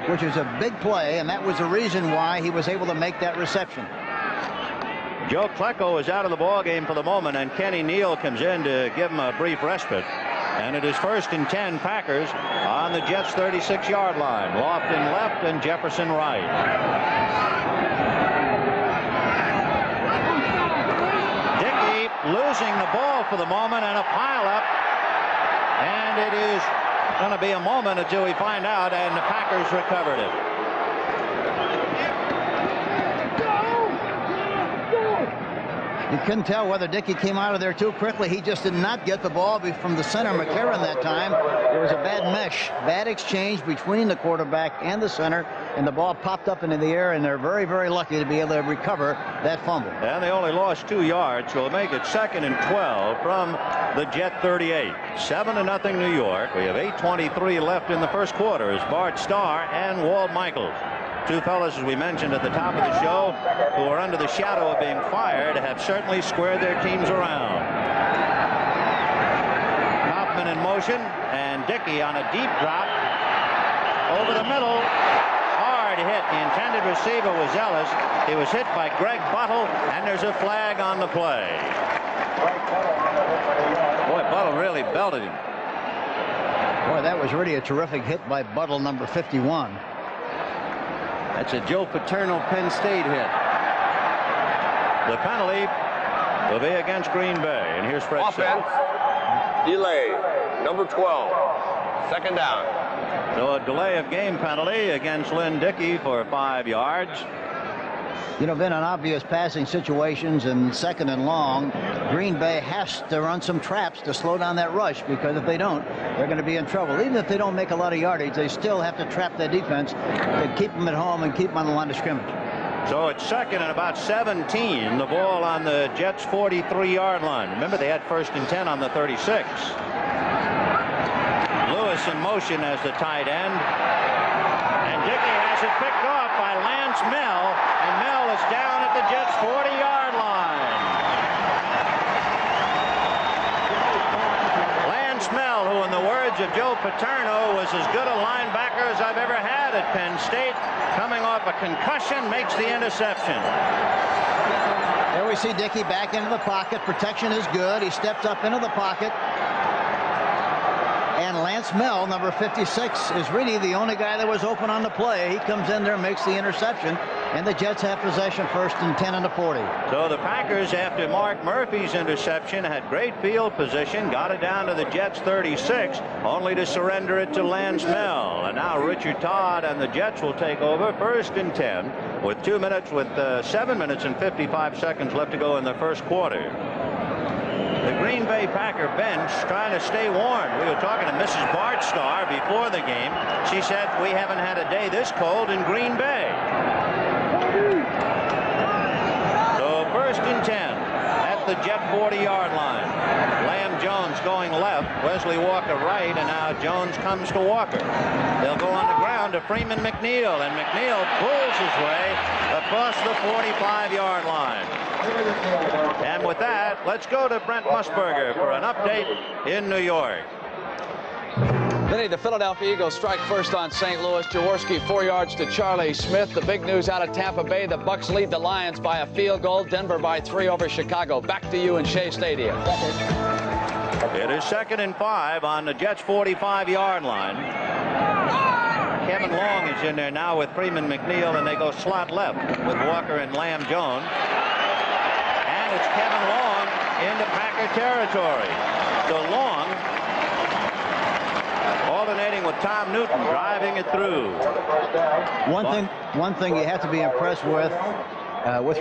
which is a big play, and that was the reason why he was able to make that reception. Joe Klecko is out of the ball game for the moment, and Kenny Neal comes in to give him a brief respite. And it is 1st and 10 Packers on the Jets' 36-yard line. Lofton left and Jefferson right. Dickey losing the ball for the moment, and a pileup. And it is going to be a moment until we find out, and the Packers recovered it. You couldn't tell whether Dickey came out of there too quickly. He just did not get the ball from the center, McCarron, that time. There was a bad mesh, bad exchange between the quarterback and the center, and the ball popped up into the air, and they're very, very lucky to be able to recover that fumble. And they only lost 2 yards, so it'll make it 2nd and 12 from the Jet 38. 7-0 New York. We have 8:23 left in the first quarter as Bart Starr and Walt Michaels, two fellas, as we mentioned at the top of the show, who are under the shadow of being fired, have certainly squared their teams around. Hoffman in motion, and Dickey on a deep drop over the middle. Hard hit. The intended receiver was Ellis. He was hit by Greg Buttle, and there's a flag on the play. Boy, Buttle really belted him. Boy, that was really a terrific hit by Buttle, number 51. That's a Joe Paterno Penn State hit. The penalty will be against Green Bay. And here's Fred Offense. Delay. Number 12. 2nd down. So a delay of game penalty against Lynn Dickey for 5 yards. You know, been in obvious passing situations and 2nd and long, Green Bay has to run some traps to slow down that rush, because if they don't, they're going to be in trouble. Even if they don't make a lot of yardage, they still have to trap their defense to keep them at home and keep them on the line of scrimmage. So it's 2nd and about 17. The ball on the Jets' 43-yard line. Remember, they had 1st and 10 on the 36. Lewis in motion as the tight end. And Dickey has it picked off by Lance Mel. And Mel is down at the Jets' 40-yard line. Lance Mel, who in the words of Joe Paterno was as good a linebacker as I've ever had at Penn State, coming off a concussion, makes the interception. There we see Dickey back into the pocket. Protection is good. He steps up into the pocket. And Lance Mel, number 56, is really the only guy that was open on the play. He comes in there, makes the interception, and the Jets have possession 1st and 10 on the 40. So the Packers, after Mark Murphy's interception, had great field position, got it down to the Jets' 36, only to surrender it to Lance Mel. And now Richard Todd and the Jets will take over 1st and 10 with 7 minutes and 55 seconds left to go in the first quarter. The Green Bay Packer bench trying to stay warm. We were talking to Mrs. Bart Starr before the game. She said, we haven't had a day this cold in Green Bay. So 1st and 10 at the Jet 40-yard line. Lamb Jones going left, Wesley Walker right, and now Jones comes to Walker. They'll go on the ground to Freeman McNeil, and McNeil pulls his way across the 45-yard line. And with that, let's go to Brent Musburger for an update in New York. Vinny, the Philadelphia Eagles strike first on St. Louis. Jaworski 4 yards to Charlie Smith. The big news out of Tampa Bay, the Bucs lead the Lions by a field goal. Denver by 3 over Chicago. Back to you in Shea Stadium. It is 2nd and 5 on the Jets' 45-yard line. Kevin Long is in there now with Freeman McNeil, and they go slot left with Walker and Lamb Jones. And it's Kevin Long into Packer territory. So Long alternating with Tom Newton, driving it through. One thing you have to be impressed with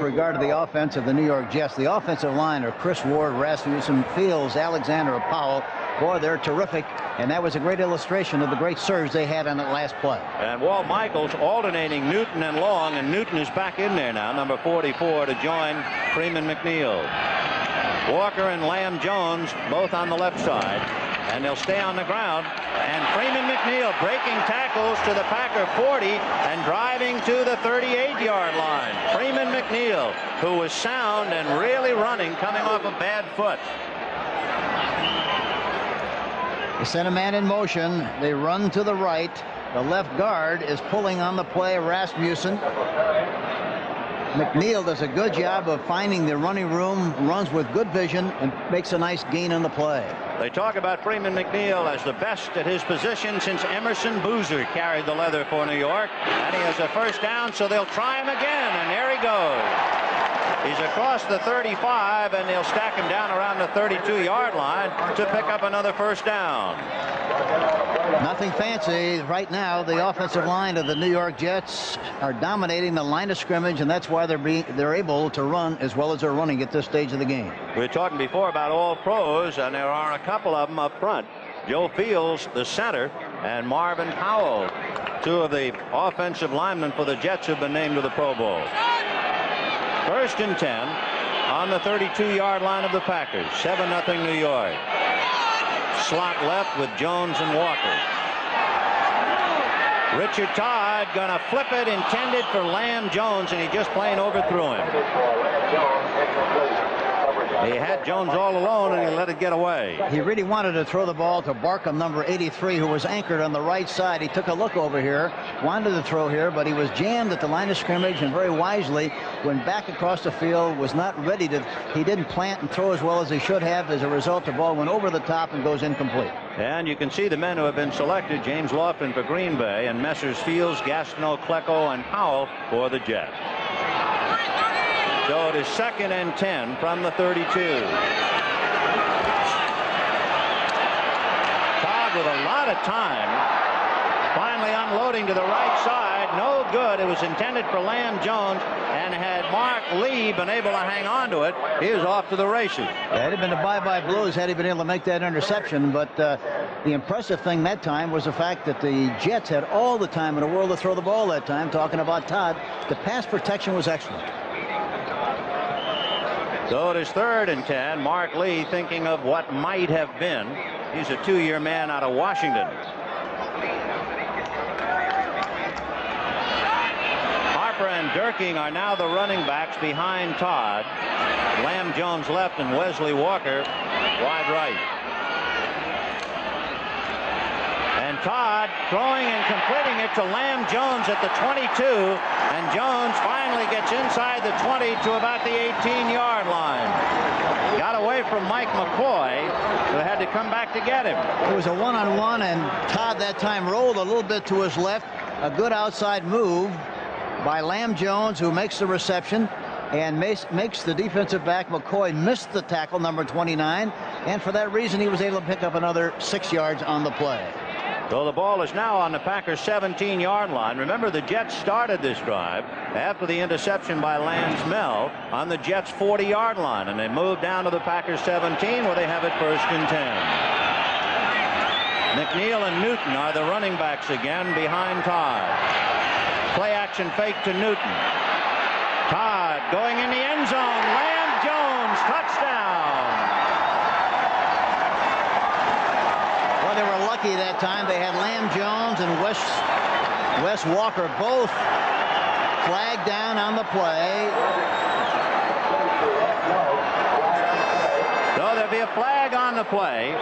regard to the offense of the New York Jets. The offensive line are Chris Ward, Rasmussen, Fields, Alexander, Powell. Boy, they're terrific, and that was a great illustration of the great surge they had on that last play. And Walt Michaels alternating Newton and Long, and Newton is back in there now, number 44, to join Freeman McNeil. Walker and Lamb Jones both on the left side, and they'll stay on the ground. And Freeman McNeil breaking tackles to the Packer 40 and driving to the 38-yard line. Freeman McNeil, who was sound and really running, coming off a bad foot. They send a man in motion. They run to the right. The left guard is pulling on the play, Rasmussen. McNeil does a good job of finding the running room, runs with good vision, and makes a nice gain on the play. They talk about Freeman McNeil as the best at his position since Emerson Boozer carried the leather for New York. And he has a first down, so they'll try him again, and there he goes. He's across the 35, and they'll stack him down around the 32-yard line to pick up another first down. Nothing fancy. Right now, the offensive line of the New York Jets are dominating the line of scrimmage, and that's why they're able to run as well as they're running at this stage of the game. We were talking before about all pros, and there are a couple of them up front. Joe Fields, the center, and Marvin Powell, two of the offensive linemen for the Jets, have been named to the Pro Bowl. First and 10 on the 32-yard line of the Packers. 7-0 New York. Slot left with Jones and Walker. Richard Todd gonna flip it, intended for Lamb Jones, and he just plain overthrew him. He had Jones all alone, and he let it get away. He really wanted to throw the ball to Barkham, number 83, who was anchored on the right side. He took a look over here, wanted to throw here, but he was jammed at the line of scrimmage, and very wisely went back across the field, was not ready to. He didn't plant and throw as well as he should have. As a result, the ball went over the top and goes incomplete. And you can see the men who have been selected: James Lofton for Green Bay, and Messrs. Fields, Gastineau, Klecko, and Powell for the Jets. So it is 2nd and 10 from the 32. Todd with a lot of time, finally unloading to the right side. No good. It was intended for Lamb Jones, and had Mark Lee been able to hang on to it, he was off to the races. Yeah, it'd have been the bye-bye Blues had he been able to make that interception, but the impressive thing that time was the fact that the Jets had all the time in the world to throw the ball that time. Talking about Todd, the pass protection was excellent. So it is 3rd and 10. Mark Lee thinking of what might have been. He's a 2-year man out of Washington. Harper and Durking are now the running backs behind Todd. Lamb Jones left and Wesley Walker wide right. And Todd throwing and completing it to Lamb Jones at the 22, and Jones finally gets inside the 20 to about the 18-yard line. Got away from Mike McCoy, who had to come back to get him. It was a one-on-one, and Todd that time rolled a little bit to his left. A good outside move by Lamb Jones, who makes the reception and makes the defensive back McCoy miss the tackle, number 29, and for that reason he was able to pick up another 6 yards on the play. So the ball is now on the Packers' 17-yard line. Remember, the Jets started this drive after the interception by Lance Mel on the Jets' 40-yard line, and they moved down to the Packers' 17, where they have it 1st and 10. McNeil and Newton are the running backs again behind Todd. Play action fake to Newton. Todd going in the end zone. Lamb Jones, touchdown. They were lucky that time. They had Lamb Jones and Wes Walker both flagged down on the play. So there'll be a flag on the play.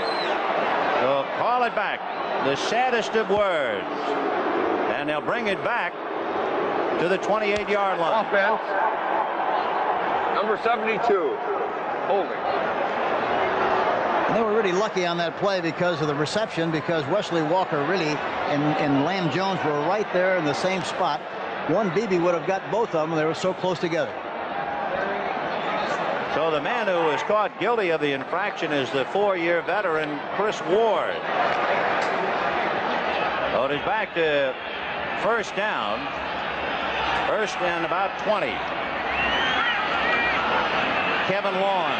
So call it back. The saddest of words. And they'll bring it back to the 28-yard line. Offense. Number 72. Holding. They were really lucky on that play because of the reception, because Wesley Walker really and Lamb Jones were right there in the same spot. One BB would have got both of them. They were so close together. So the man who was caught guilty of the infraction is the 4-year veteran Chris Ward. So it is back to 1st down. 1st and about 20. Kevin Long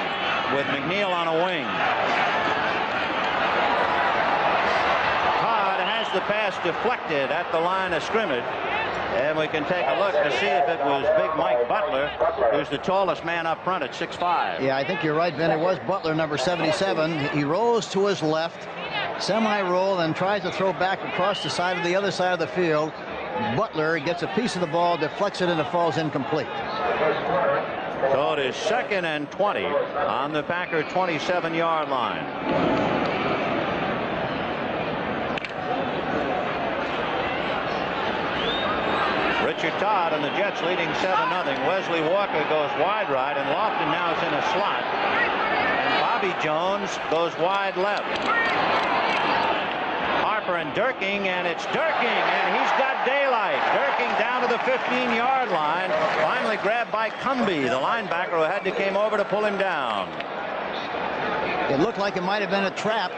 with McNeil on a wing. Todd has the pass deflected at the line of scrimmage, and we can take a look to see if it was big Mike Butler, who's the tallest man up front at 6'5". Yeah, I think you're right, Ben. It was Butler, number 77. He rolls to his left, semi-roll, and tries to throw back across the side of the other side of the field. Butler gets a piece of the ball, deflects it, and it falls incomplete. So it is 2nd and 20 on the Packer 27-yard line. Richard Todd, and the Jets leading 7-0. Wesley Walker goes wide right, and Lofton now is in a slot. And Bobby Jones goes wide left. Harper and Durking, and it's Durking, and he's got daylight. Durking down to the 15-yard line. Finally grabbed by Cumby, the linebacker who had to came over to pull him down. It looked like it might have been a trap,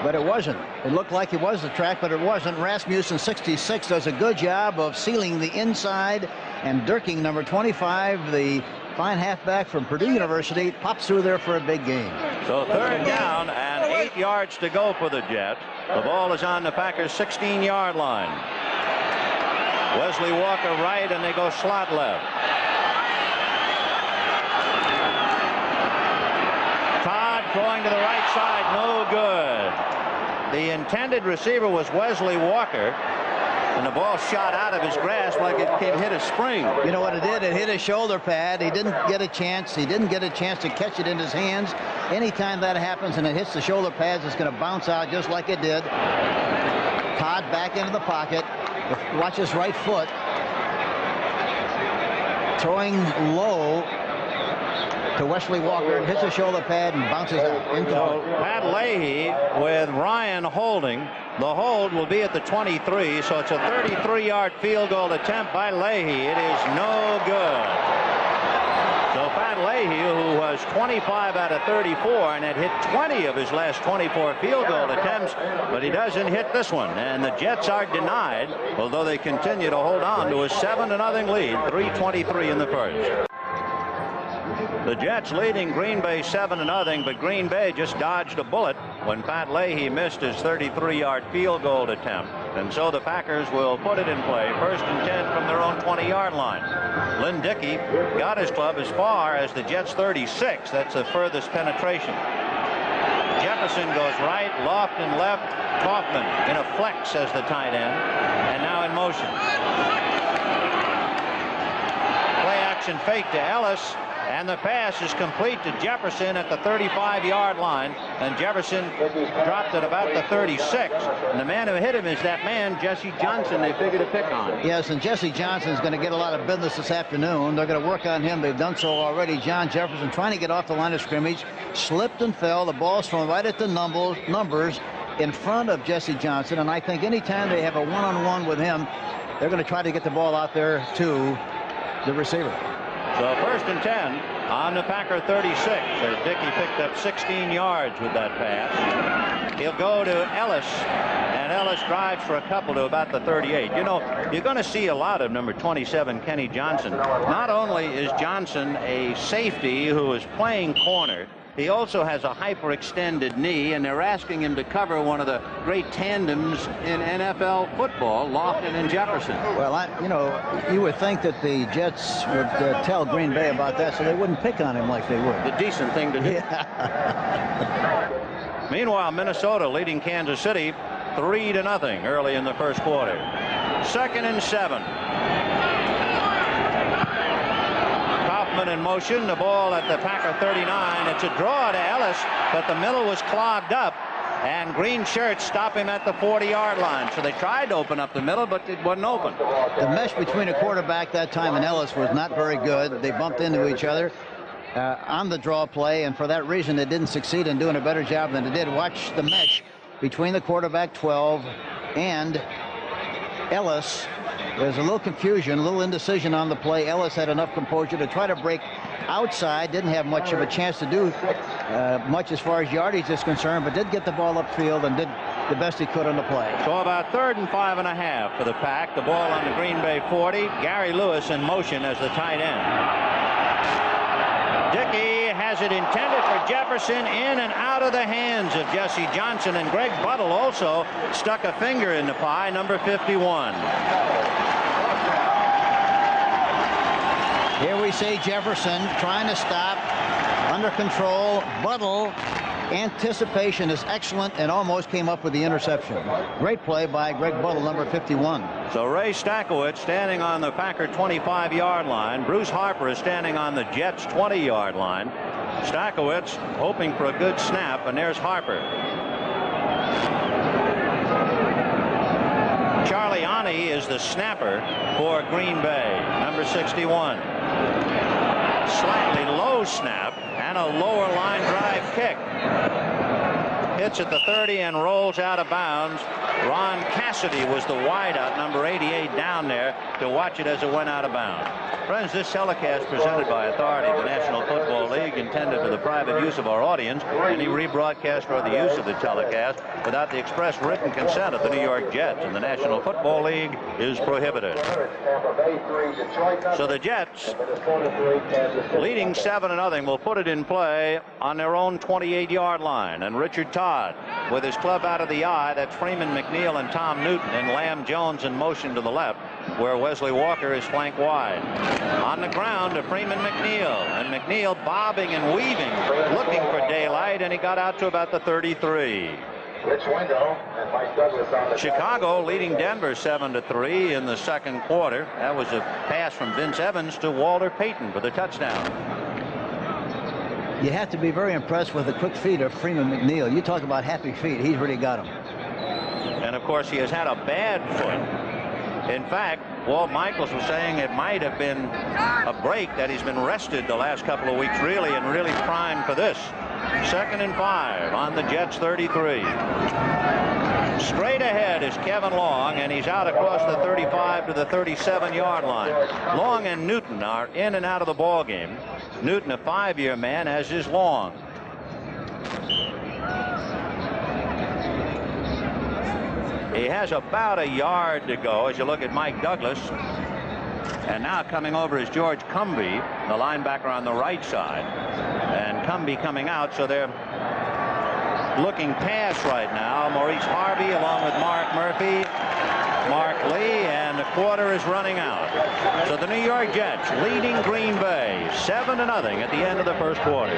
but it wasn't. It looked like it was a trap, but it wasn't. Rasmussen, 66, does a good job of sealing the inside, and Durking, number 25, the fine halfback from Purdue University, pops through there for a big gain. So 3rd down and 8 yards to go for the Jets. The ball is on the Packers' 16-yard line. Wesley Walker right, and they go slot left. Todd throwing to the right side, no good. The intended receiver was Wesley Walker, and the ball shot out of his grasp like it hit a spring. You know what it did? It hit his shoulder pad. He didn't get a chance. He didn't get a chance to catch it in his hands. Anytime that happens and it hits the shoulder pads, it's going to bounce out just like it did. Todd back into the pocket. Watch his right foot. Throwing low to Wesley Walker, and hits the shoulder pad and bounces out. So Pat Leahy with Ryan holding. The hold will be at the 23, so it's a 33-yard field goal attempt by Leahy. It is no good. So Pat Leahy, who was 25 out of 34 and had hit 20 of his last 24 field goal attempts, but he doesn't hit this one. And the Jets are denied, although they continue to hold on to a 7-0 lead, 3:23 in the first. The Jets leading Green Bay 7-0, but Green Bay just dodged a bullet when Pat Leahy missed his 33-yard field goal attempt. And so the Packers will put it in play. 1st and 10 from their own 20-yard line. Lynn Dickey got his club as far as the Jets' 36. That's the furthest penetration. Jefferson goes right, Lofton left, Kaufman in a flex as the tight end, and now in motion. Play action fake to Ellis. And the pass is complete to Jefferson at the 35-yard line. And Jefferson dropped at about the 36. And the man who hit him is that man, Jesse Johnson, they figured to pick on. Yes, and Jesse Johnson is going to get a lot of business this afternoon. They're going to work on him. They've done so already. John Jefferson trying to get off the line of scrimmage. Slipped and fell. The ball's thrown right at the numbers in front of Jesse Johnson. And I think anytime they have a one-on-one with him, they're going to try to get the ball out there to the receiver. So 1st and 10 on the Packer 36 as Dickey picked up 16 yards with that pass. He'll go to Ellis, and Ellis drives for a couple to about the 38. You know, you're going to see a lot of number 27 Kenny Johnson. Not only is Johnson a safety who is playing corner, he also has a hyperextended knee, and they're asking him to cover one of the great tandems in NFL football, Lofton and Jefferson. Well, you would think that the Jets would tell Green Bay about that so they wouldn't pick on him like they would. The decent thing to do. Yeah. Meanwhile, Minnesota leading Kansas City 3-0 early in the first quarter. 2nd and 7. In motion, the ball at the Packer 39. It's a draw to Ellis, but the middle was clogged up, and green shirts stop him at the 40-yard line. So they tried to open up the middle, but it wasn't open. The mesh between a quarterback that time and Ellis was not very good. They bumped into each other on the draw play, and for that reason they didn't succeed in doing a better job than they did. Watch the mesh between the quarterback 12 and Ellis. There's a little confusion, a little indecision on the play. Ellis had enough composure to try to break outside. Didn't have much of a chance to do much as far as yardage is concerned, but did get the ball upfield and did the best he could on the play. So about 3rd and 5.5 for the Pack. The ball on the Green Bay 40. Gary Lewis in motion as the tight end. Dickey has it intended for Jefferson, in and out of the hands of Jesse Johnson, and Greg Buttle also stuck a finger in the pie, number 51. Here we see Jefferson trying to stop, under control. Buttle, anticipation is excellent and almost came up with the interception. Great play by Greg Buttle, number 51. So Ray Stackowitz standing on the Packer 25-yard line. Bruce Harper is standing on the Jets 20-yard line. Stackowitz hoping for a good snap, and there's Harper. Charlie Ani is the snapper for Green Bay, number 61. Slightly low snap and a lower line drive kick. Hits at the 30 and rolls out of bounds. Ron Cassidy was the wideout, number 88, down there to watch it as it went out of bounds. Friends, this telecast presented by authority of the National Football League, intended for the private use of our audience. Any rebroadcast or the use of the telecast without the express written consent of the New York Jets and the National Football League is prohibited. So the Jets, leading 7-0, will put it in play on their own 28-yard line. And Richard Todd, with his club out of the eye, that's Freeman McNeil and Tom Newton, and Lamb Jones in motion to the left, where Wesley Walker is flanked wide. On the ground to Freeman McNeil, and McNeil bobbing and weaving, looking for daylight, and he got out to about the 33. Chicago leading Denver 7-3 in the second quarter. That was a pass from Vince Evans to Walter Payton for the touchdown. You have to be very impressed with the quick feet of Freeman McNeil. You talk about happy feet. He's really got them. And of course, he has had a bad foot. In fact, Walt Michaels was saying it might have been a break, that he's been rested the last couple of weeks, really, and really primed for this. 2nd and 5 on the Jets 33. Straight ahead is Kevin Long, and he's out across the 35 to the 37-yard line. Long and Newton are in and out of the ball game. Newton, a 5-year man, as is Long. He has about a yard to go as you look at Mike Douglas. And now coming over is George Cumby, the linebacker on the right side. And Cumby coming out, so they're looking pass right now. Maurice Harvey along with Mark Murphy, Mark Lee, and the quarter is running out. So the New York Jets leading Green Bay 7-0 at the end of the first quarter.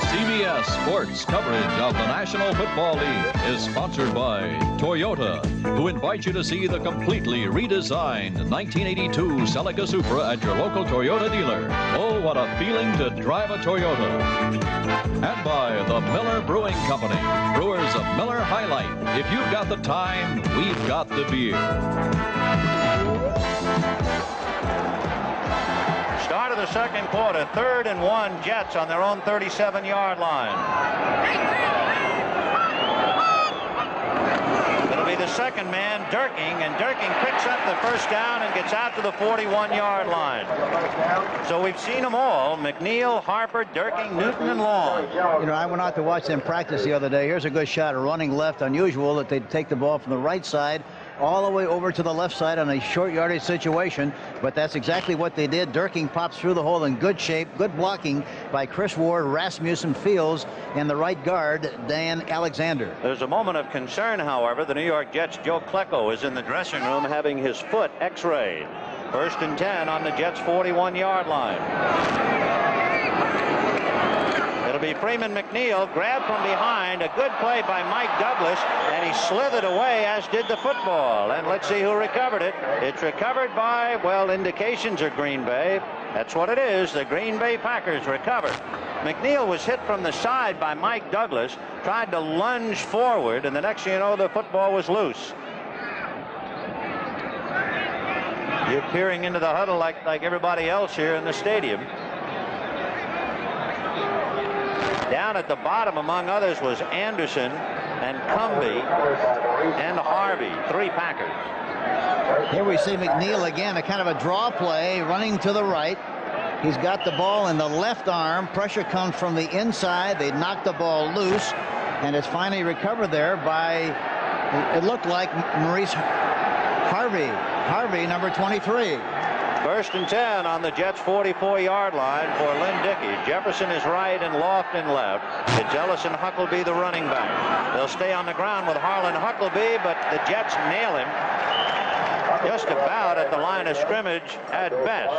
CBS Sports coverage of the National Football League is sponsored by Toyota, who invite you to see the completely redesigned 1982 Celica Supra at your local Toyota dealer. Oh, what a feeling to drive a Toyota. And by the Miller Brewing Company, brewers of Miller High Life. If you've got the time, we've got the beer. Start of the second quarter, 3rd and 1, Jets on their own 37-yard line. It'll be the second man, Durking, and Durking picks up the first down and gets out to the 41-yard line. So we've seen them all: McNeil, Harper, Durking, Newton, and Long. You know, I went out to watch them practice the other day. Here's a good shot, running left. Unusual that they take the ball from the right side all the way over to the left side on a short yardage situation, but that's exactly what they did. Durking pops through the hole in good shape. Good blocking by Chris Ward, Rasmussen Fields, and the right guard, Dan Alexander. There's a moment of concern, however. The New York Jets' Joe Klecko is in the dressing room having his foot x-rayed. 1st and 10 on the Jets' 41-yard line. It'll be Freeman McNeil, grabbed from behind. A good play by Mike Douglas, and he slithered away, as did the football. And let's see who recovered it. It's recovered by, well, indications are Green Bay. That's what it is. The Green Bay Packers recovered. McNeil was hit from the side by Mike Douglas, tried to lunge forward, and the next thing you know, the football was loose. You're peering into the huddle like everybody else here in the stadium. Down at the bottom, among others, was Anderson and Cumby and Harvey, 3 Packers. Here we see McNeil again, a kind of a draw play, running to the right. He's got the ball in the left arm. Pressure comes from the inside. They knock the ball loose, and it's finally recovered there by, it looked like Maurice Harvey. Harvey, number 23. 1st and 10 on the Jets' 44-yard line for Lynn Dickey. Jefferson is right and Lofton left. It's Ellison Huckleby, the running back. They'll stay on the ground with Harlan Huckleby, but the Jets nail him just about at the line of scrimmage at best.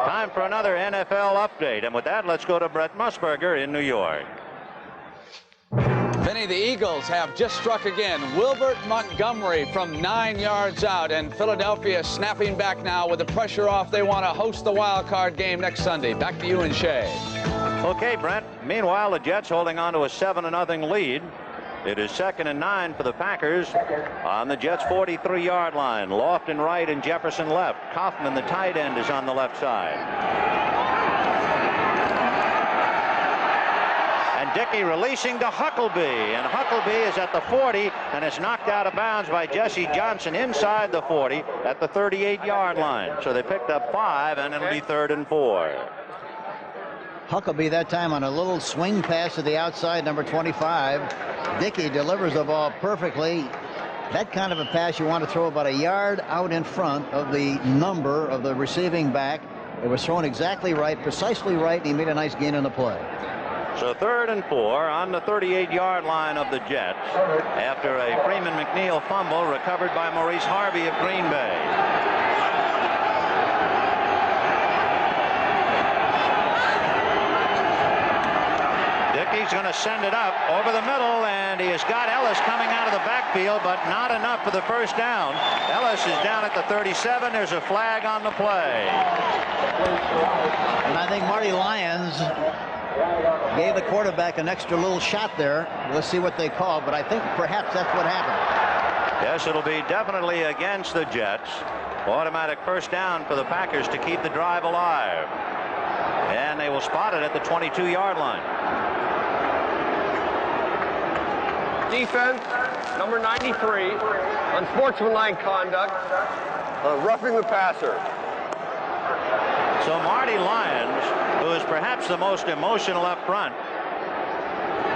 Time for another NFL update, and with that, let's go to Brett Musburger in New York. Vinny, the Eagles have just struck again. Wilbert Montgomery from 9 yards out, and Philadelphia snapping back now with the pressure off. They want to host the wild card game next Sunday. Back to you and Shay. Okay, Brent. Meanwhile, the Jets holding on to a 7-0 lead. It is 2nd and 9 for the Packers on the Jets' 43-yard line. Lofton right and Jefferson left. Kaufman, the tight end, is on the left side. And Dickey releasing to Huckleby, and Huckleby is at the 40 and is knocked out of bounds by Jesse Johnson inside the 40 at the 38-yard line. So they picked up 5, and it'll be 3rd and 4. Huckleby that time on a little swing pass to the outside, number 25. Dickey delivers the ball perfectly. That kind of a pass you want to throw about a yard out in front of the number of the receiving back. It was thrown exactly right, precisely right, and he made a nice gain on the play. So 3rd and 4 on the 38-yard line of the Jets after a Freeman McNeil fumble recovered by Maurice Harvey of Green Bay. He's going to send it up over the middle, and he has got Ellis coming out of the backfield, but not enough for the first down. Ellis is down at the 37. There's a flag on the play. And I think Marty Lyons gave the quarterback an extra little shot there. Let's see what they call, but I think perhaps that's what happened. Yes, it'll be definitely against the Jets. Automatic first down for the Packers to keep the drive alive. And they will spot it at the 22-yard line. Defense, number 93, unsportsmanlike conduct, roughing the passer. So Marty Lyons, who is perhaps the most emotional up front,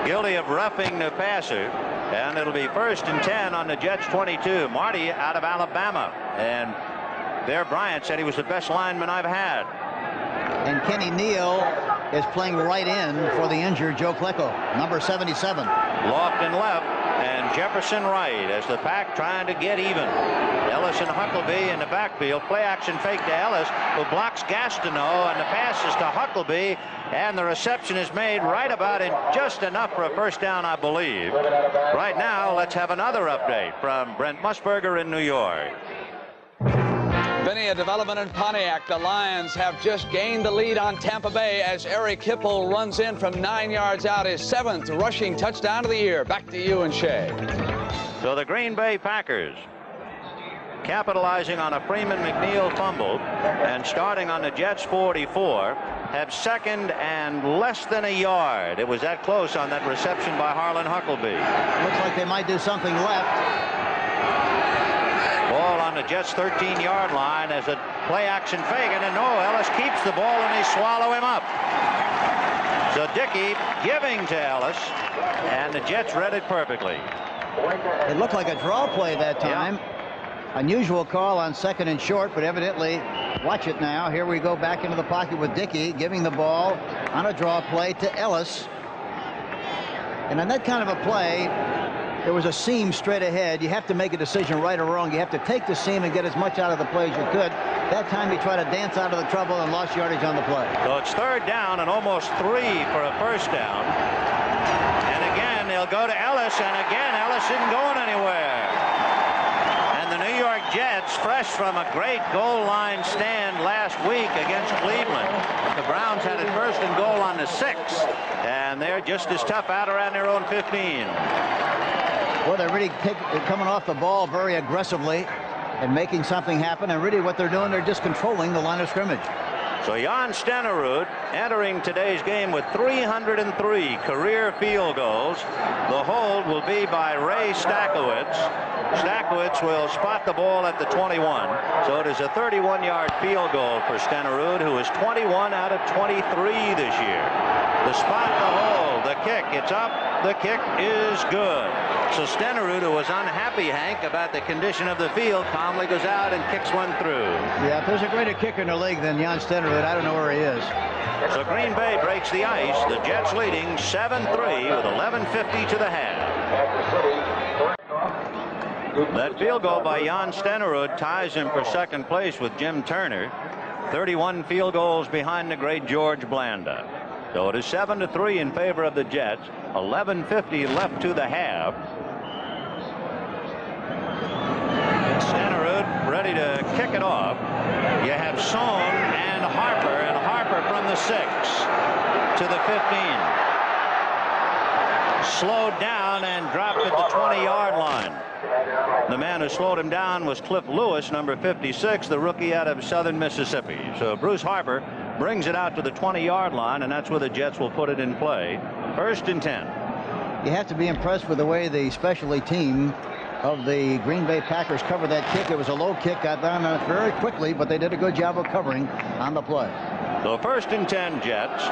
guilty of roughing the passer, and it'll be 1st and 10 on the Jets 22. Marty out of Alabama, and Bear Bryant said he was the best lineman I've had. And Kenny Neal is playing right in for the injured Joe Klecko, number 77. Lofton left and Jefferson right as the Pack trying to get even. Ellis and Huckleby in the backfield. Play action fake to Ellis, who blocks Gastineau, and the pass is to Huckleby, and the reception is made right about in just enough for a first down, I believe. Right now, let's have another update from Brent Musburger in New York. Benny, a development in Pontiac. The Lions have just gained the lead on Tampa Bay as Eric Hipple runs in from 9 yards out, his 7th rushing touchdown of the year. Back to you and Shea. So the Green Bay Packers, capitalizing on a Freeman McNeil fumble and starting on the Jets 44, have 2nd and less than a yard. It was that close on that reception by Harlan Huckleby. Looks like they might do something left. Ball on the Jets 13-yard line as a play action fake, and then Ellis keeps the ball and they swallow him up. So Dickey giving to Ellis, and the Jets read it perfectly. It looked like a draw play that time. Yeah. Unusual call on 2nd and short, but evidently, watch it now. Here we go back into the pocket with Dickey giving the ball on a draw play to Ellis. And on that kind of a play, there was a seam straight ahead. You have to make a decision, right or wrong. You have to take the seam and get as much out of the play as you could. That time he tried to dance out of the trouble and lost yardage on the play. So it's 3rd down and almost 3 for a first down. And again, they'll go to Ellis, and again, Ellis isn't going anywhere. And the New York Jets, fresh from a great goal line stand last week against Cleveland. The Browns had it 1st and goal on the 6, and they're just as tough out around their own 15. Well, they're really coming off the ball very aggressively and making something happen. And really what they're doing, they're just controlling the line of scrimmage. So Jan Stenerud entering today's game with 303 career field goals. The hold will be by Ray Stachowicz. Stachowicz will spot the ball at the 21. So it is a 31-yard field goal for Stenerud, who is 21 out of 23 this year. The spot, the hold, the kick, it's up. The kick is good. So Stenerud, who was unhappy, Hank, about the condition of the field, calmly goes out and kicks one through. Yeah, if there's a greater kicker in the league than Jan Stenerud, I don't know where he is. So Green Bay breaks the ice. The Jets leading 7-3 with 11:50 to the half. That field goal by Jan Stenerud ties him for 2nd place with Jim Turner. 31 field goals behind the great George Blanda. So it is 7-3 in favor of the Jets. 11:50 left to the half. Stenerud ready to kick it off. You have Sohn and Harper from the 6. to the 15. Slowed down and dropped at the 20-yard line. The man who slowed him down was Cliff Lewis, number 56, the rookie out of Southern Mississippi. So Bruce Harper brings it out to the 20-yard line, and that's where the Jets will put it in play. 1st and 10. You have to be impressed with the way the specialty team of the Green Bay Packers covered that kick. It was a low kick, got down on it very quickly, but they did a good job of covering on the play. So 1st and 10 Jets.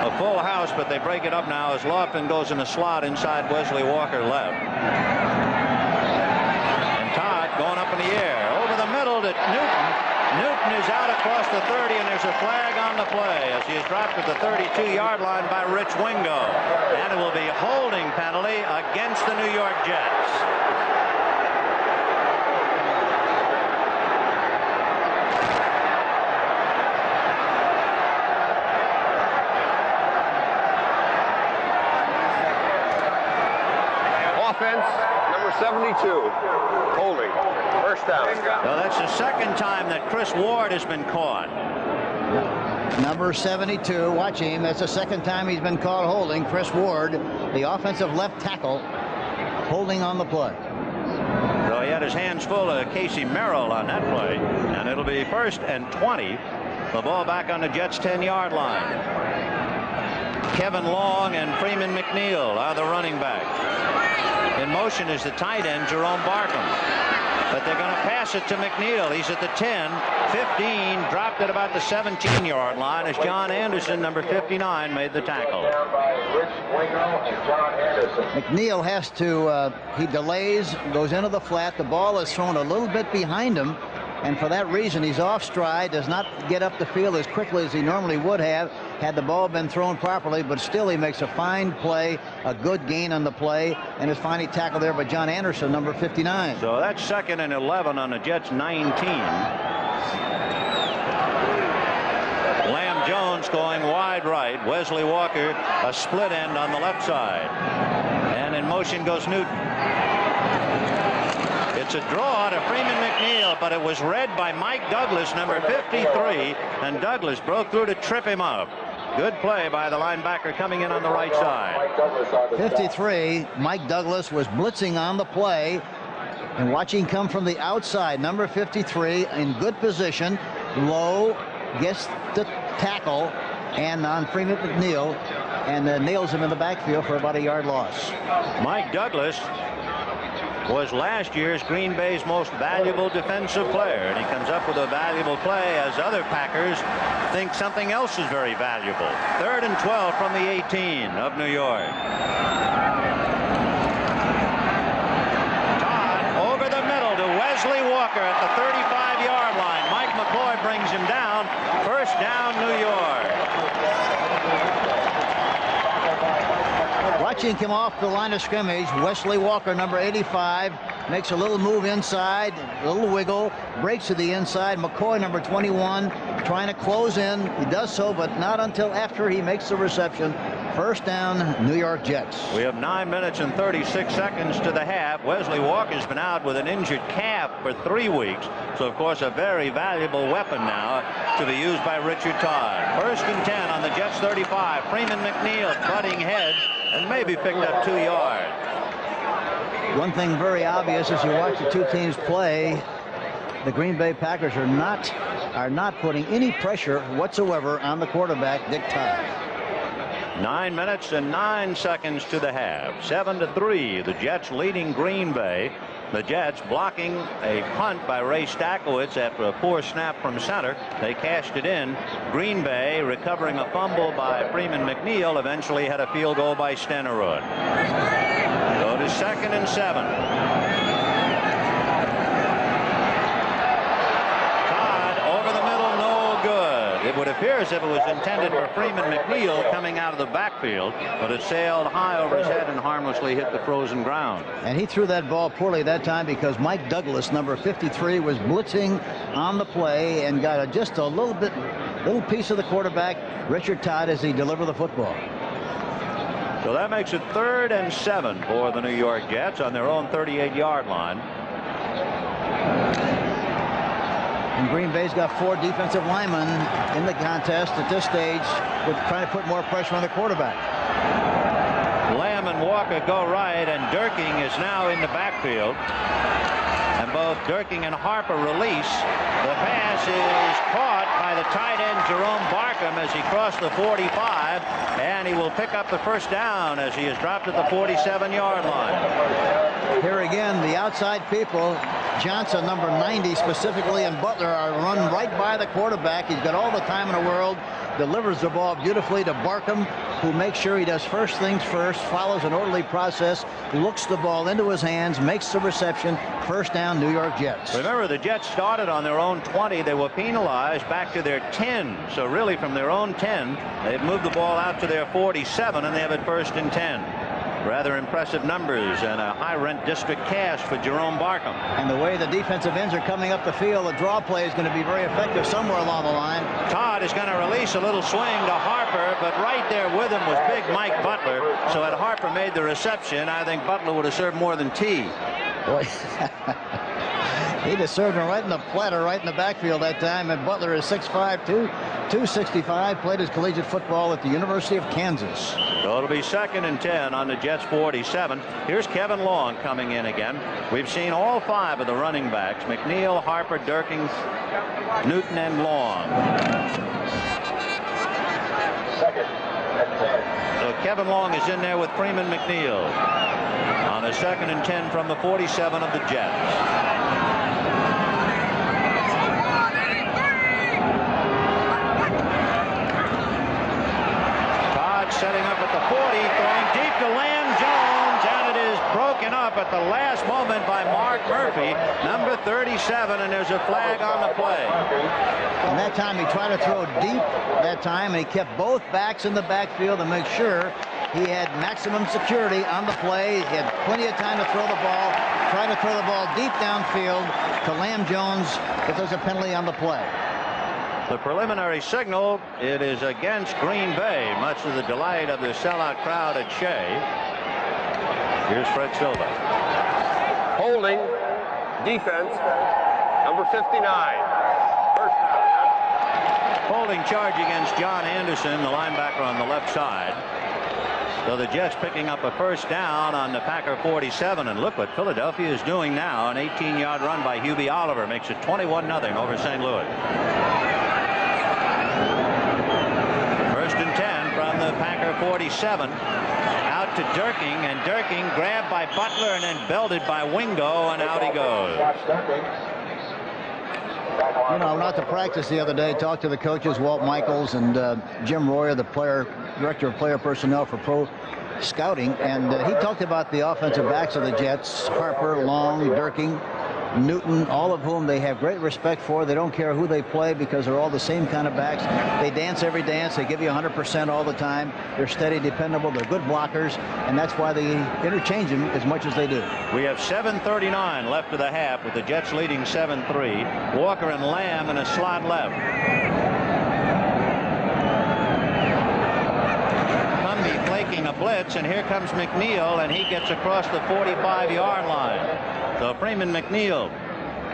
A full house, but they break it up now as Lofton goes in the slot inside Wesley Walker left. And Todd going up in the air. Over the middle to Newton. Newton is out across the 30, and there's a flag on the play as he is dropped at the 32-yard line by Rich Wingo. And it will be a holding penalty against the New York Jets. Offense, number 72, holding, 1st down. Well, that's the 2nd time that Chris Ward has been caught. Number 72, watch him. That's the 2nd time he's been caught holding. Chris Ward, the offensive left tackle, holding on the play. So he had his hands full of Casey Merrill on that play, and it'll be 1st and 20. The ball back on the Jets' 10-yard line. Kevin Long and Freeman McNeil are the running backs. In motion is the tight end, Jerome Barkham. But they're going to pass it to McNeil. He's at the 10, 15, dropped at about the 17-yard line as John Anderson, number 59, made the tackle. McNeil has to, he delays, goes into the flat. The ball is thrown a little bit behind him, and for that reason, he's off stride, does not get up the field as quickly as he normally would have had the ball been thrown properly, but still he makes a fine play, a good gain on the play, and is finally tackled there by John Anderson, number 59. So that's 2nd and 11 on the Jets' 19. Lamb Jones going wide right. Wesley Walker a split end on the left side. And in motion goes Newton. It's a draw to Freeman McNeil, but it was read by Mike Douglas, number 53, and Douglas broke through to trip him up. Good play by the linebacker coming in on the right side. 53, Mike Douglas was blitzing on the play, and watching come from the outside. Number 53 in good position, low, gets the tackle, and on Freeman McNeil, and nails him in the backfield for about a yard loss. Mike Douglas was last year's Green Bay's most valuable defensive player, and he comes up with a valuable play as other Packers think something else is very valuable. 3rd and 12 from the 18 of New York. Todd over the middle to Wesley Walker at the 35-yard line. Mike McCoy brings him down. 1st down, New York. Watching him off the line of scrimmage, Wesley Walker, number 85, makes a little move inside, a little wiggle, breaks to the inside. McCoy, number 21, trying to close in. He does so, but not until after he makes the reception. 1st down, New York Jets. We have 9 minutes and 36 seconds to the half. Wesley Walker's been out with an injured calf for 3 weeks. So, of course, a very valuable weapon now to be used by Richard Todd. 1st and 10 on the Jets' 35. Freeman McNeil butting heads and maybe picked up 2 yards. One thing very obvious as you watch the two teams play, the Green Bay Packers are not putting any pressure whatsoever on the quarterback, Dick Todd. 9 minutes and 9 seconds to the half. 7-3. The Jets leading Green Bay. The Jets blocking a punt by Ray Stachowicz after a poor snap from center. They cashed it in. Green Bay recovering a fumble by Freeman McNeil. Eventually had a field goal by Stenerud. Go to 2nd and 7. Todd over the middle, no good. It would appear as if it was intended for Freeman McNeil coming out of the backfield, but it sailed high over his head and harmlessly hit the frozen ground. And he threw that ball poorly that time because Mike Douglas, number 53, was blitzing on the play and got just a little piece of the quarterback, Richard Todd, as he delivered the football. So that makes it 3rd and 7 for the New York Jets on their own 38-yard line. And Green Bay's got 4 defensive linemen in the contest at this stage, with trying to put more pressure on the quarterback. Lamb and Walker go right, and Durking is now in the backfield. And both Durking and Harper release. The pass is caught by the tight end Jerome Barkham as he crossed the 45, and he will pick up the first down as he is dropped at the 47-yard line. Here again, the outside people, Johnson, number 90 specifically, and Butler are run right by the quarterback. He's got all the time in the world, delivers the ball beautifully to Barkham, who makes sure he does first things first, follows an orderly process, looks the ball into his hands, makes the reception. First down, New York Jets. Remember, the Jets started on their own 20. They were penalized back to their 10. So really from their own 10, they've moved the ball out to their 47, and they have it 1st and 10. Rather impressive numbers and a high rent district cash for Jerome Barkham. And the way the defensive ends are coming up the field, the draw play is going to be very effective somewhere along the line. Todd is going to release a little swing to Harper, but right there with him was big Mike Butler. So had Harper made the reception, I think Butler would have served more than T. Boy. He just served him right in the platter, right in the backfield that time. And Butler is 6'5", 265, played his collegiate football at the University of Kansas. So it'll be 2nd and 10 on the Jets 47. Here's Kevin Long coming in again. We've seen all 5 of the running backs: McNeil, Harper, Durking, Newton, and Long. So Kevin Long is in there with Freeman McNeil on a 2nd and 10 from the 47 of the Jets. Setting up at the 40, throwing deep to Lamb Jones, and it is broken up at the last moment by Mark Murphy, number 37, and there's a flag on the play. And that time he tried to throw deep that time, and he kept both backs in the backfield to make sure he had maximum security on the play. He had plenty of time to throw the ball, try to throw the ball deep downfield to Lamb Jones, but there's a penalty on the play. The preliminary signal, it is against Green Bay, much to the delight of the sellout crowd at Shea. Here's Fred Silva. Holding, defense, number 59. First down. Holding charge against John Anderson, the linebacker on the left side. So the Jets picking up a first down on the Packer 47, and look what Philadelphia is doing now. An 18-yard run by Hubie Oliver makes it 21-0 over St. Louis. 1st and 10 from the Packer 47. Out to Durking, and Durking grabbed by Butler and then belted by Wingo, and out he goes. You know, not to practice the other day, talked to the coaches, Walt Michaels and Jim Royer, the director of player personnel for pro scouting, and he talked about the offensive backs of the Jets: Harper, Long, Durking, Newton, all of whom they have great respect for. They don't care who they play because they're all the same kind of backs. They dance every dance. They give you 100% all the time. They're steady, dependable. They're good blockers, and that's why they interchange them as much as they do. We have 7:39 left of the half with the Jets leading 7-3. Walker and Lamb in a slot left. Cumby flaking a blitz, and here comes McNeil, and he gets across the 45-yard line. So Freeman McNeil,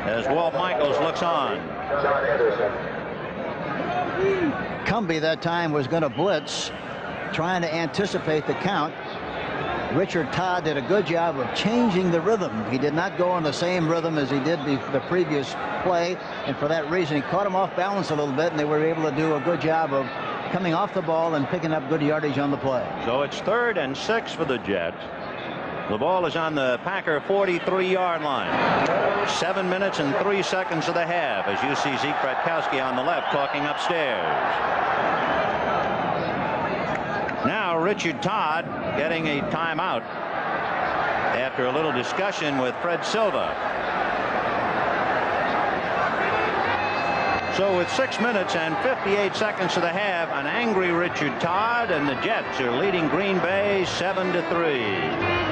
as Walt Michaels looks on. Cumby that time was going to blitz, trying to anticipate the count. Richard Todd did a good job of changing the rhythm. He did not go in the same rhythm as he did the previous play, and for that reason he caught him off balance a little bit, and they were able to do a good job of coming off the ball and picking up good yardage on the play. So it's 3rd and 6 for the Jets. The ball is on the Packer 43-yard line. 7 minutes and 3 seconds of the half, as you see Zeke Bratkowski on the left talking upstairs. Now Richard Todd getting a timeout after a little discussion with Fred Silva. So with 6 minutes and 58 seconds to the half, an angry Richard Todd, and the Jets are leading Green Bay 7-3.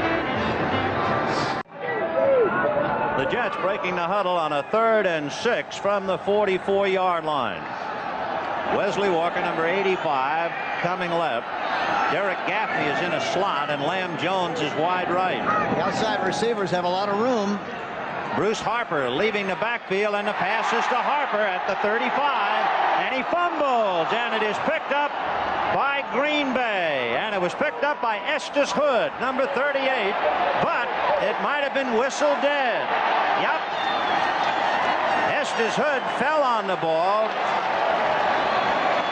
The Jets breaking the huddle on a 3rd and 6 from the 44-yard line. Wesley Walker, number 85, coming left. Derek Gaffney is in a slot, and Lamb Jones is wide right. The outside receivers have a lot of room. Bruce Harper leaving the backfield, and the pass is to Harper at the 35, and he fumbles, and it is picked up by Green Bay, and it was picked up by Estes Hood, number 38, but it might have been whistled dead. Yep. Estes Hood fell on the ball.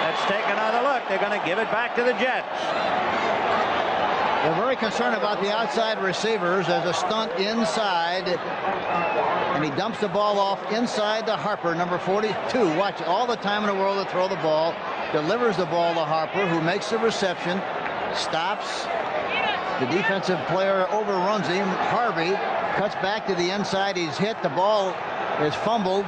Let's take another look. They're going to give it back to the Jets. They're very concerned about the outside receivers. There's a stunt inside, and he dumps the ball off inside to Harper, number 42. Watch, all the time in the world to throw the ball, delivers the ball to Harper, who makes the reception, stops. The defensive player overruns him. Harvey cuts back to the inside. He's hit. The ball is fumbled,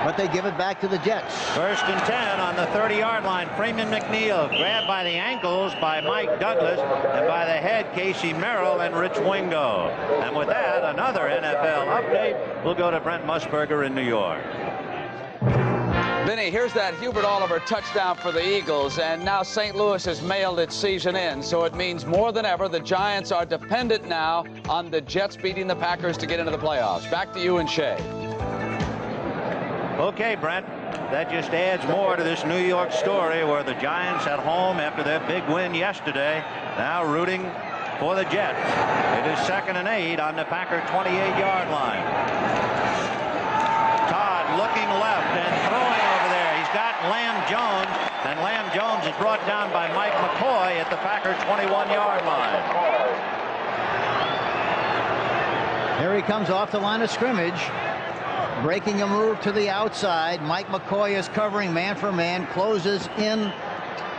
but they give it back to the Jets. 1st and 10 on the 30-yard line. Freeman McNeil grabbed by the ankles by Mike Douglas, and by the head Casey Merrill and Rich Wingo. And with that, another NFL update. We'll go to Brent Musburger in New York. Vinny, here's that Hubert Oliver touchdown for the Eagles, and now St. Louis has mailed its season in, so it means more than ever the Giants are dependent now on the Jets beating the Packers to get into the playoffs. Back to you and Shea. Okay, Brent, that just adds more to this New York story, where the Giants at home after their big win yesterday, now rooting for the Jets. It is 2nd and 8 on the Packer 28-yard line. Todd looking left and throwing over there. He's got Lamb Jones, and Lamb Jones is brought down by Mike McCoy at the Packer 21-yard line. Here he comes off the line of scrimmage, breaking a move to the outside. Mike McCoy is covering man for man, closes in,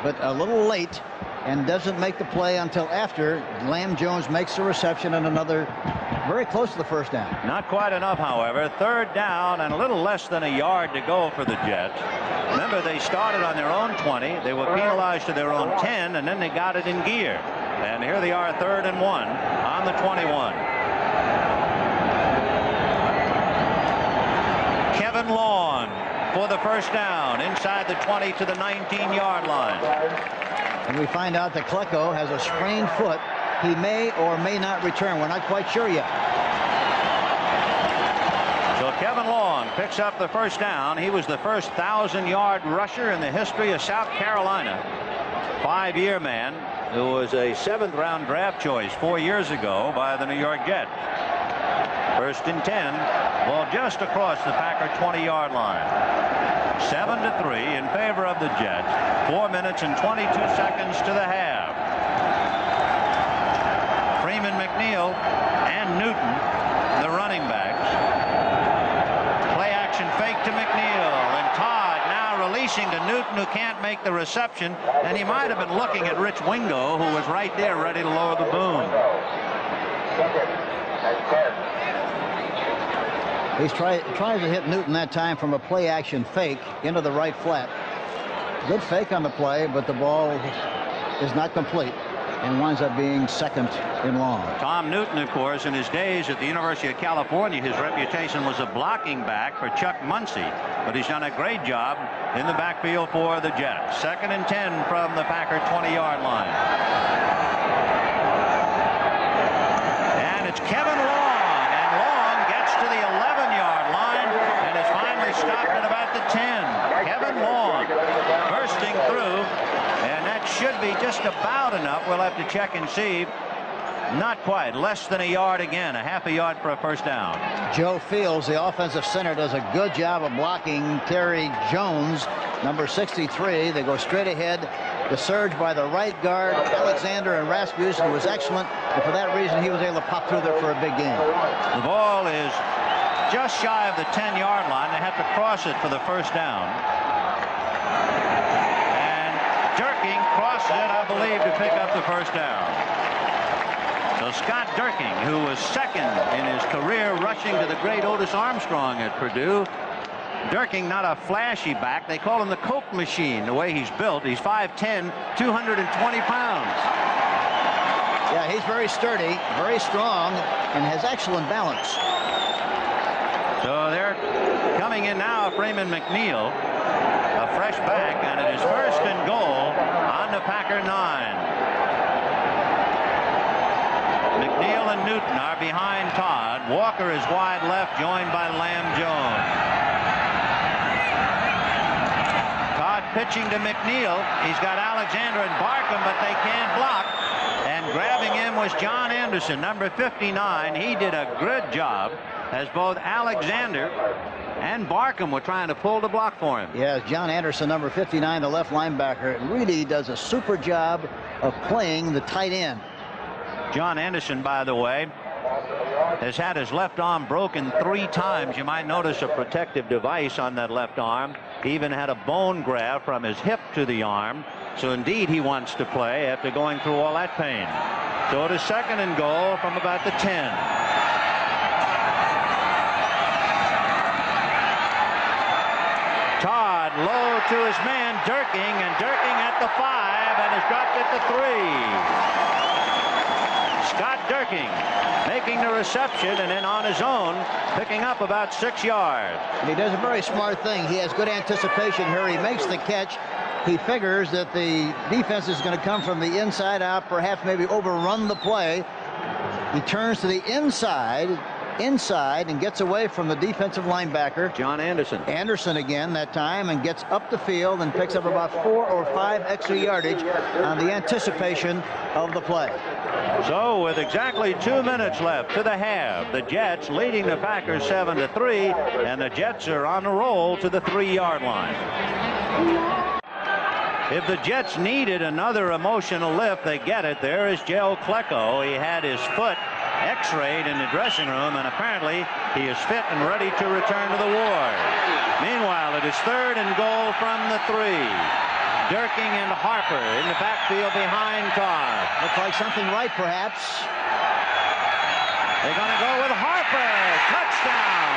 but a little late, and doesn't make the play until after Lamb Jones makes the reception, and another very close to the first down. Not quite enough, however. 3rd down and a little less than a yard to go for the Jets. Remember, they started on their own 20. They were penalized to their own 10, and then they got it in gear. And here they are, 3rd and 1 on the 21. Kevin Long for the first down inside the 20 to the 19-yard line. And we find out that Klecko has a sprained foot. He may or may not return. We're not quite sure yet. So Kevin Long picks up the first down. He was the first 1,000-yard rusher in the history of South Carolina. 5-year man who was a 7th-round draft choice 4 years ago by the New York Jets. 1st and 10. Ball just across the Packer 20-yard line. 7-3 in favor of the Jets. 4 minutes and 22 seconds to the half. Freeman McNeil and Newton, the running backs. Play action fake to McNeil, and Todd now releasing to Newton, who can't make the reception, and he might have been looking at Rich Wingo, who was right there ready to lower the boom. He's tries to hit Newton that time from a play action fake into the right flat. Good fake on the play, but the ball is not complete and winds up being 2nd and long. Tom Newton, of course, in his days at the University of California, his reputation was a blocking back for Chuck Muncie, but he's done a great job in the backfield for the Jets. 2nd and 10 from the Packer 20-yard line. And it's Kevin Long, and Long gets to the 11-yard line and is finally stopped at about the 10. Kevin Long bursting through, and that should be just about enough. We'll have to check and see. Not quite. Less than a yard again. A half a yard for a first down. Joe Fields, the offensive center, does a good job of blocking Terry Jones, number 63. They go straight ahead. The surge by the right guard, Alexander, and Rasmussen was excellent, and for that reason he was able to pop through there for a big game. The ball is just shy of the 10-yard line. They have to cross it for the first down. And Durking crosses it, I believe, to pick up the first down. So Scott Durking, who was 2nd in his career rushing to the great Otis Armstrong at Purdue. Durking, not a flashy back. They call him the Coke machine, the way he's built. He's 5'10", 220 pounds. Yeah, he's very sturdy, very strong, and has excellent balance. So they're coming in now, Freeman McNeil, a fresh back, and it is 1st and goal on the Packer 9. McNeil and Newton are behind Todd. Walker is wide left, joined by Lamb Jones. Todd pitching to McNeil. He's got Alexander and Barkham, but they can't block. And grabbing him was John Anderson, number 59. He did a good job as both Alexander and Barkham were trying to pull the block for him. Yes, John Anderson, number 59, the left linebacker, really does a super job of playing the tight end. John Anderson, by the way, has had his left arm broken 3 times. You might notice a protective device on that left arm. He even had a bone graft from his hip to the arm. So indeed he wants to play after going through all that pain. So it is 2nd and goal from about the 10. Todd low to his man Durking, and Durking at the 5 and has dropped it to 3. Scott Durking making the reception and then on his own picking up about 6 yards. And he does a very smart thing. He has good anticipation here. He makes the catch. He figures that the defense is going to come from the inside out, perhaps maybe overrun the play. He turns to the inside, and gets away from the defensive linebacker. John Anderson. Anderson again that time, and gets up the field and picks up about 4 or 5 extra yardage on the anticipation of the play. So with exactly 2 minutes left to the half, the Jets leading the Packers 7-3, and the Jets are on a roll to the 3-yard line. If the Jets needed another emotional lift, they get it. There is Joe Klecko. He had his foot x-rayed in the dressing room, and apparently he is fit and ready to return to the ward. Meanwhile, it is 3rd and goal from the 3. Durking and Harper in the backfield behind Todd. Looks like something right, perhaps. They're going to go with Harper. Touchdown.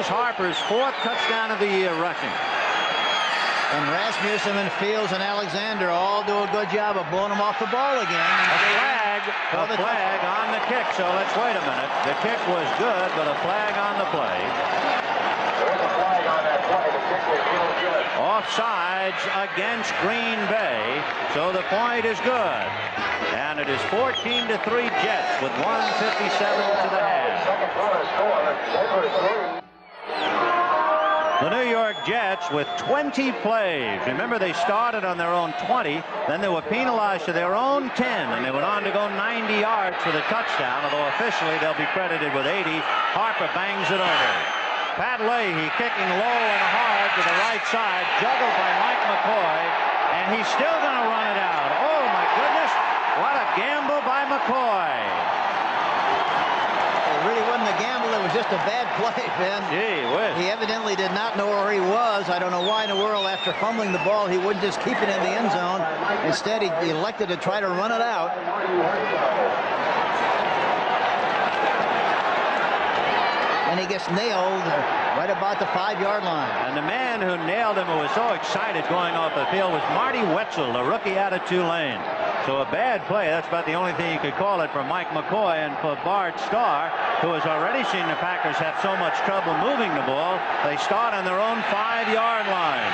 Harper's 4th touchdown of the year rushing. And Rasmussen and Fields and Alexander all do a good job of blowing them off the ball again. A flag on the kick. So let's wait a minute. The kick was good, but a flag on the play. Offsides against Green Bay. So the point is good. And it is 14-3 Jets with 1:57 to the half. The New York Jets with 20 plays. Remember, they started on their own 20, then they were penalized to their own 10, and they went on to go 90 yards for the touchdown, although officially they'll be credited with 80. Harper bangs it over. Pat Leahy kicking low and hard to the right side, juggled by Mike McCoy, and he's still going to run it out. Oh, my goodness, what a gamble by McCoy. It really wasn't a gamble. It was just a bad play, Ben. Gee whiz. He evidently did not know where he was. I don't know why in the world, after fumbling the ball, he wouldn't just keep it in the end zone. Instead, he elected to try to run it out. And he gets nailed right about the 5-yard line. And the man who nailed him, who was so excited going off the field, was Marty Wetzel, the rookie out of Tulane. So a bad play. That's about the only thing you could call it for Mike McCoy. And for Bart Starr, who has already seen the Packers have so much trouble moving the ball, they start on their own 5-yard line.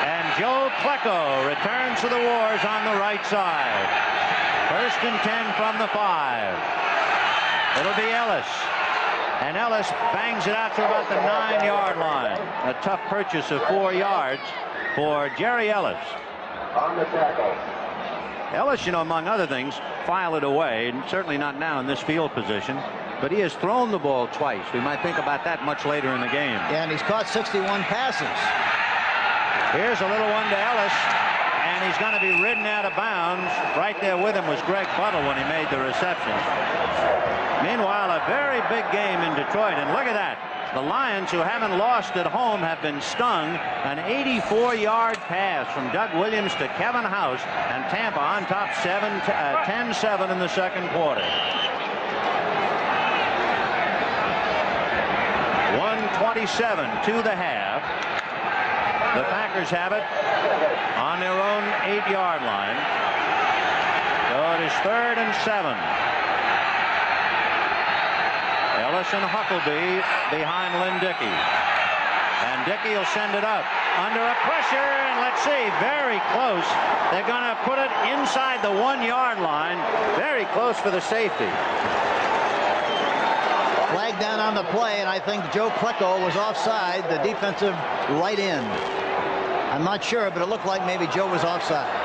And Joe Klecko returns to the Wars on the right side. 1st and 10 from the 5. It'll be Ellis. And Ellis bangs it out to about the 9-yard line. A tough purchase of 4 yards for Jerry Ellis. On the tackle. Ellis, you know, among other things, file it away, and certainly not now in this field position, but he has thrown the ball twice. We might think about that much later in the game. Yeah, and he's caught 61 passes. Here's a little one to Ellis, and he's going to be ridden out of bounds. Right there with him was Greg Buttle when he made the reception. Meanwhile, a very big game in Detroit, and look at that. The Lions, who haven't lost at home, have been stung. An 84-yard pass from Doug Williams to Kevin House, and Tampa on top 10-7 in the 2nd quarter. 1:27 to the half. The Packers have it on their own 8-yard line. So it is 3rd and 7. Ellis and Huckleby behind Lynn Dickey. And Dickey will send it up under a pressure, and let's see, very close. They're going to put it inside the 1-yard line. Very close for the safety. Flag down on the play, and I think Joe Klecko was offside, the defensive right end. I'm not sure, but it looked like maybe Joe was offside.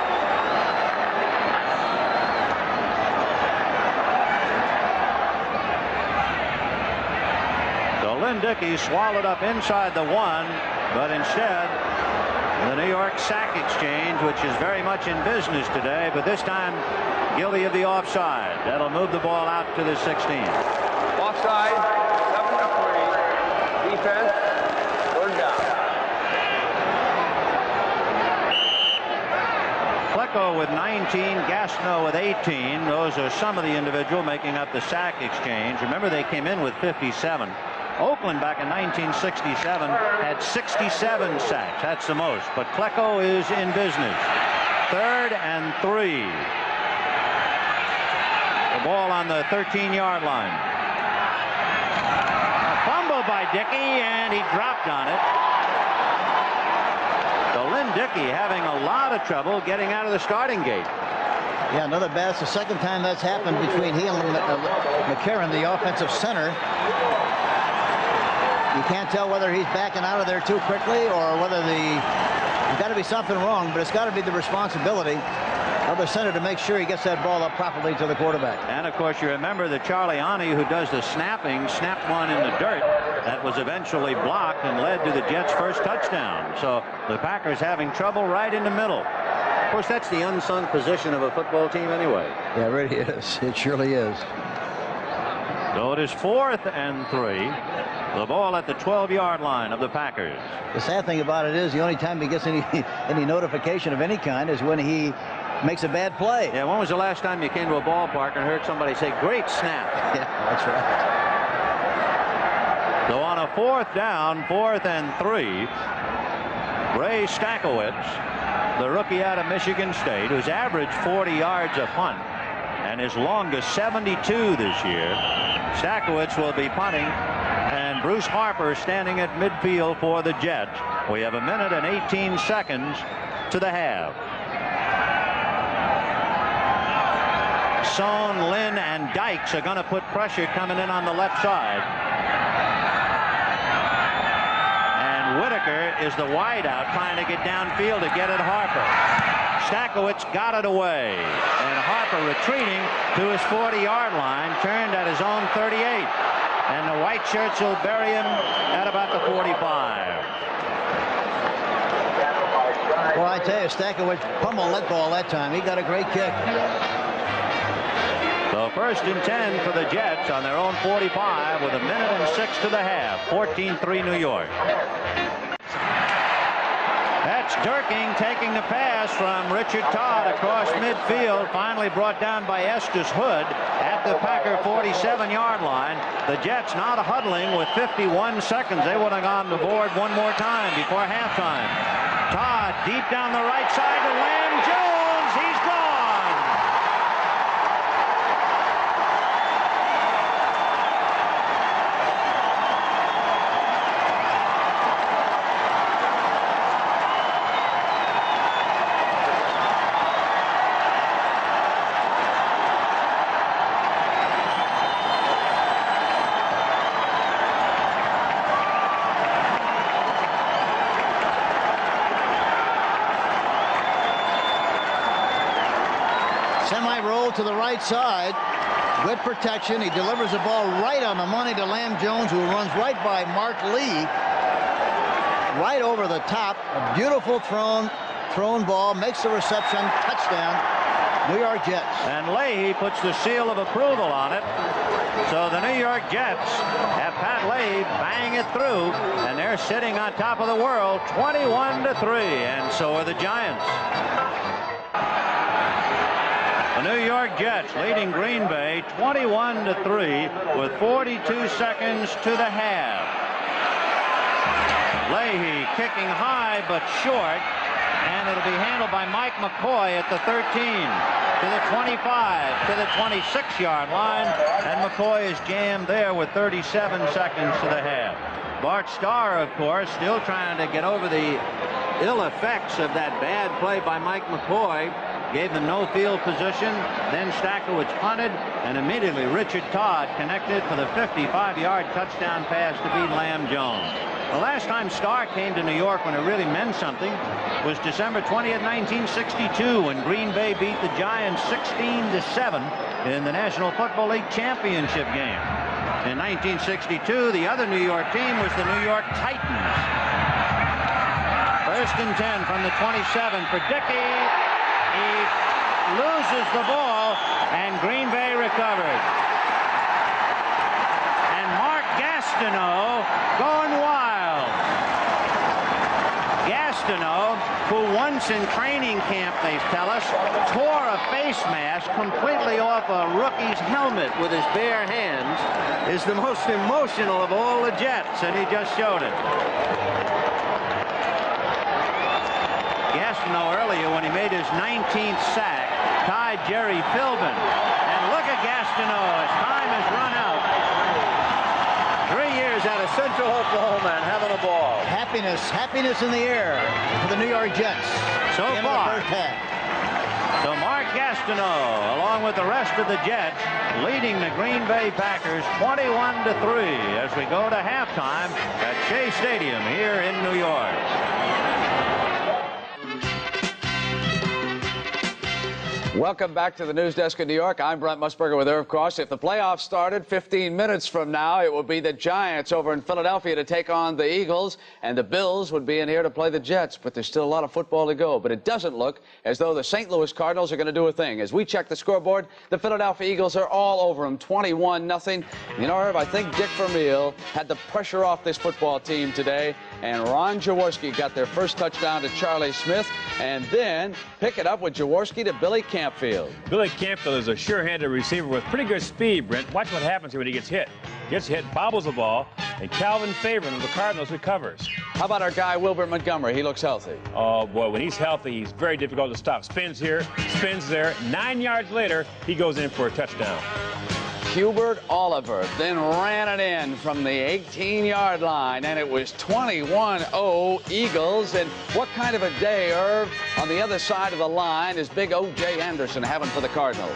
Lynn Dickey swallowed up inside the 1, but instead the New York Sack Exchange, which is very much in business today, but this time guilty of the offside. That'll move the ball out to the 16. Offside, 7-3. Defense, 3rd down. Klecko with 19, Gastineau with 18. Those are some of the individual making up the Sack Exchange. Remember, they came in with 57. Oakland back in 1967 had 67 sacks. That's the most. But Klecko is in business. 3rd and 3. The ball on the 13-yard line. A fumble by Dickey, and he dropped on it. So Lynn Dickey having a lot of trouble getting out of the starting gate. Yeah, another bad. It's the second time that's happened between he and McCarron, the offensive center. You can't tell whether he's backing out of there too quickly or whether there's got to be something wrong, but it's got to be the responsibility of the center to make sure he gets that ball up properly to the quarterback. And of course, you remember that Charlie Ani, who does the snapping, snapped one in the dirt that was eventually blocked and led to the Jets' first touchdown. So the Packers having trouble right in the middle. Of course, that's the unsung position of a football team anyway. Yeah, it really is. It surely is. So it is 4th and 3. The ball at the 12-yard line of the Packers. The sad thing about it is the only time he gets any notification of any kind is when he makes a bad play. Yeah, when was the last time you came to a ballpark and heard somebody say, "Great snap"? Yeah, that's right. So on a 4th down, 4th and 3, Ray Stackowitz, the rookie out of Michigan State, who's averaged 40 yards a punt and his longest 72 this year. Stackowitz will be punting, and Bruce Harper standing at midfield for the Jets. We have 1 minute and 18 seconds to the half. Sohn, Lynn, and Dykes are going to put pressure coming in on the left side. And Whitaker is the wideout trying to get downfield to get at Harper. Stackowitz got it away, and Harper retreating to his 40-yard line, turned at his own 38. And the white shirts will bury him at about the 45. Well, I tell you, Stackowitz pummeled that ball that time. He got a great kick. So 1st and 10 for the Jets on their own 45 with 1 minute and 6 to the half. 14-3 New York. That's Durking taking the pass from Richard Todd across midfield, finally brought down by Estes Hood at the Packer 47-yard line. The Jets not huddling with 51 seconds. They would have gone to board one more time before halftime. Todd deep down the right side to Lamb Jones. He's gone. Semi-roll to the right side. Good protection. He delivers the ball right on the money to Lamb Jones, who runs right by Mark Lee. Right over the top. A beautiful thrown ball. Makes the reception. Touchdown. New York Jets. And Leahy puts the seal of approval on it. So the New York Jets have Pat Leahy bang it through, and they're sitting on top of the world 21-3, and so are the Giants. The New York Jets leading Green Bay 21-3 with 42 seconds to the half. Leahy kicking high but short, and it'll be handled by Mike McCoy at the 13, to the 25, to the 26-yard line, and McCoy is jammed there with 37 seconds to the half. Bart Starr, of course, still trying to get over the ill effects of that bad play by Mike McCoy. Gave them no field position. Then Stachowicz punted, and immediately Richard Todd connected for the 55-yard touchdown pass to beat Lamb Jones. The last time Starr came to New York when it really meant something was December 20th, 1962, when Green Bay beat the Giants 16-7 in the National Football League championship game. In 1962, the other New York team was the New York Titans. First and 10 from the 27 for Dickey. He loses the ball, and Green Bay recovers. And Mark Gastineau going wild. Gastineau, who once in training camp, they tell us, tore a face mask completely off a rookie's helmet with his bare hands, is the most emotional of all the Jets, and he just showed it. Gastineau earlier, when he made his 19th sack, tied Jerry Philbin. And look at Gastineau. His time has run out. 3 years out of Central Oklahoma and having a ball. Happiness in the air for the New York Jets. So far. First half. So Mark Gastineau, along with the rest of the Jets, leading the Green Bay Packers 21-3 as we go to halftime at Shea Stadium here in New York. Welcome back to the news desk in New York. I'm Brent Musburger with Irv Cross. If the playoffs started 15 minutes from now, it would be the Giants over in Philadelphia to take on the Eagles, and the Bills would be in here to play the Jets. But there's still a lot of football to go. But it doesn't look as though the St. Louis Cardinals are going to do a thing. As we check the scoreboard, the Philadelphia Eagles are all over them, 21-0. You know, Irv, I think Dick Vermeil had the pressure off this football team today, and Ron Jaworski got their first touchdown to Charlie Smith, and then pick it up with Jaworski to Billy Campfield. Billy Campfield is a sure-handed receiver with pretty good speed, Brent. Watch what happens here when he gets hit. Gets hit, bobbles the ball, and Calvin Favorite of the Cardinals recovers. How about our guy, Wilbert Montgomery? He looks healthy. Oh, boy, when he's healthy, he's very difficult to stop. Spins here, spins there. 9 yards later, he goes in for a touchdown. Hubert Oliver then ran it in from the 18-yard line, and it was 21-0 Eagles. And what kind of a day, Irv, on the other side of the line is big O.J. Anderson having for the Cardinals?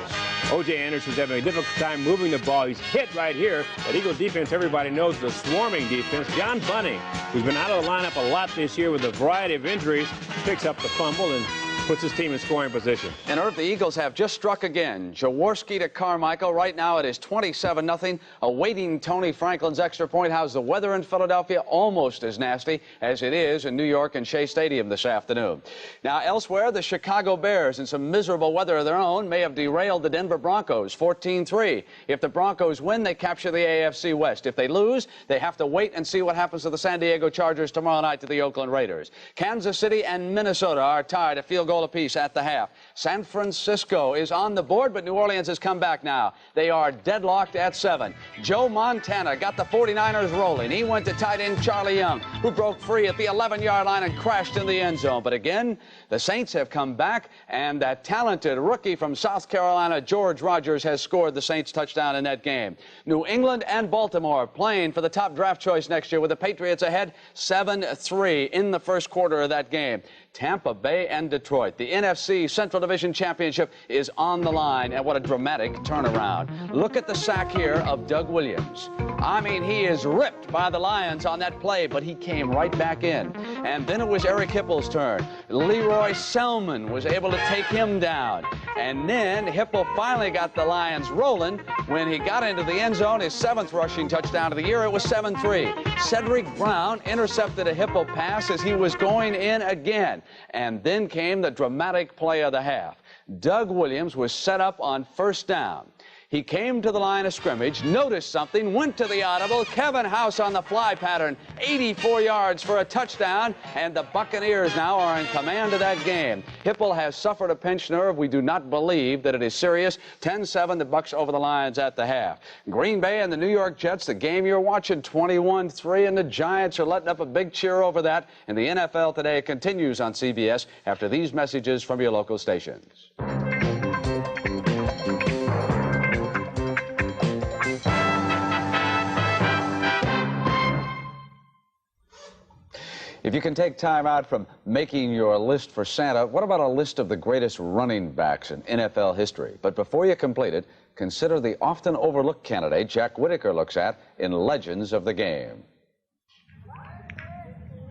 O.J. Anderson's having a difficult time moving the ball. He's hit right here. That Eagle defense, everybody knows, the swarming defense. John Bunting, who's been out of the lineup a lot this year with a variety of injuries, picks up the fumble and puts his team in scoring position. And Irv, the Eagles have just struck again. Jaworski to Carmichael. Right now it is 27-0, awaiting Tony Franklin's extra point. How's the weather in Philadelphia? Almost as nasty as it is in New York and Shea Stadium this afternoon. Now, elsewhere, the Chicago Bears, in some miserable weather of their own, may have derailed the Denver Broncos 14-3. If the Broncos win, they capture the AFC West. If they lose, they have to wait and see what happens to the San Diego Chargers tomorrow night to the Oakland Raiders. Kansas City and Minnesota are tied a field goal apiece at the half. San Francisco is on the board, but New Orleans has come back now. They are deadlocked at 7. Joe Montana got the 49ers rolling. He went to tight end Charlie Young, who broke free at the 11-yard line and crashed in the end zone. But again, the Saints have come back, and that talented rookie from South Carolina, George Rogers, has scored the Saints touchdown in that game. New England and Baltimore playing for the top draft choice next year, with the Patriots ahead 7-3 in the first quarter of that game. Tampa Bay and Detroit. The NFC Central Division Championship is on the line, and what a dramatic turnaround. Look at the sack here of Doug Williams. I mean, he is ripped by the Lions on that play, but he came right back in. And then it was Eric Hippel's turn. Leroy Selman was able to take him down. And then Hippel finally got the Lions rolling when he got into the end zone, his 7th rushing touchdown of the year. It was 7-3. Cedric Brown intercepted a Hippel pass as he was going in again. And then came the dramatic play of the half. Doug Williams was set up on first down. He came to the line of scrimmage, noticed something, went to the audible. Kevin House on the fly pattern, 84 yards for a touchdown, and the Buccaneers now are in command of that game. Hipple has suffered a pinched nerve. We do not believe that it is serious. 10-7, the Bucs over the Lions at the half. Green Bay and the New York Jets, the game you're watching, 21-3, and the Giants are letting up a big cheer over that. And the NFL Today continues on CBS after these messages from your local stations. If you can take time out from making your list for Santa, what about a list of the greatest running backs in NFL history? But before you complete it, consider the often overlooked candidate Jack Whitaker looks at in Legends of the Game.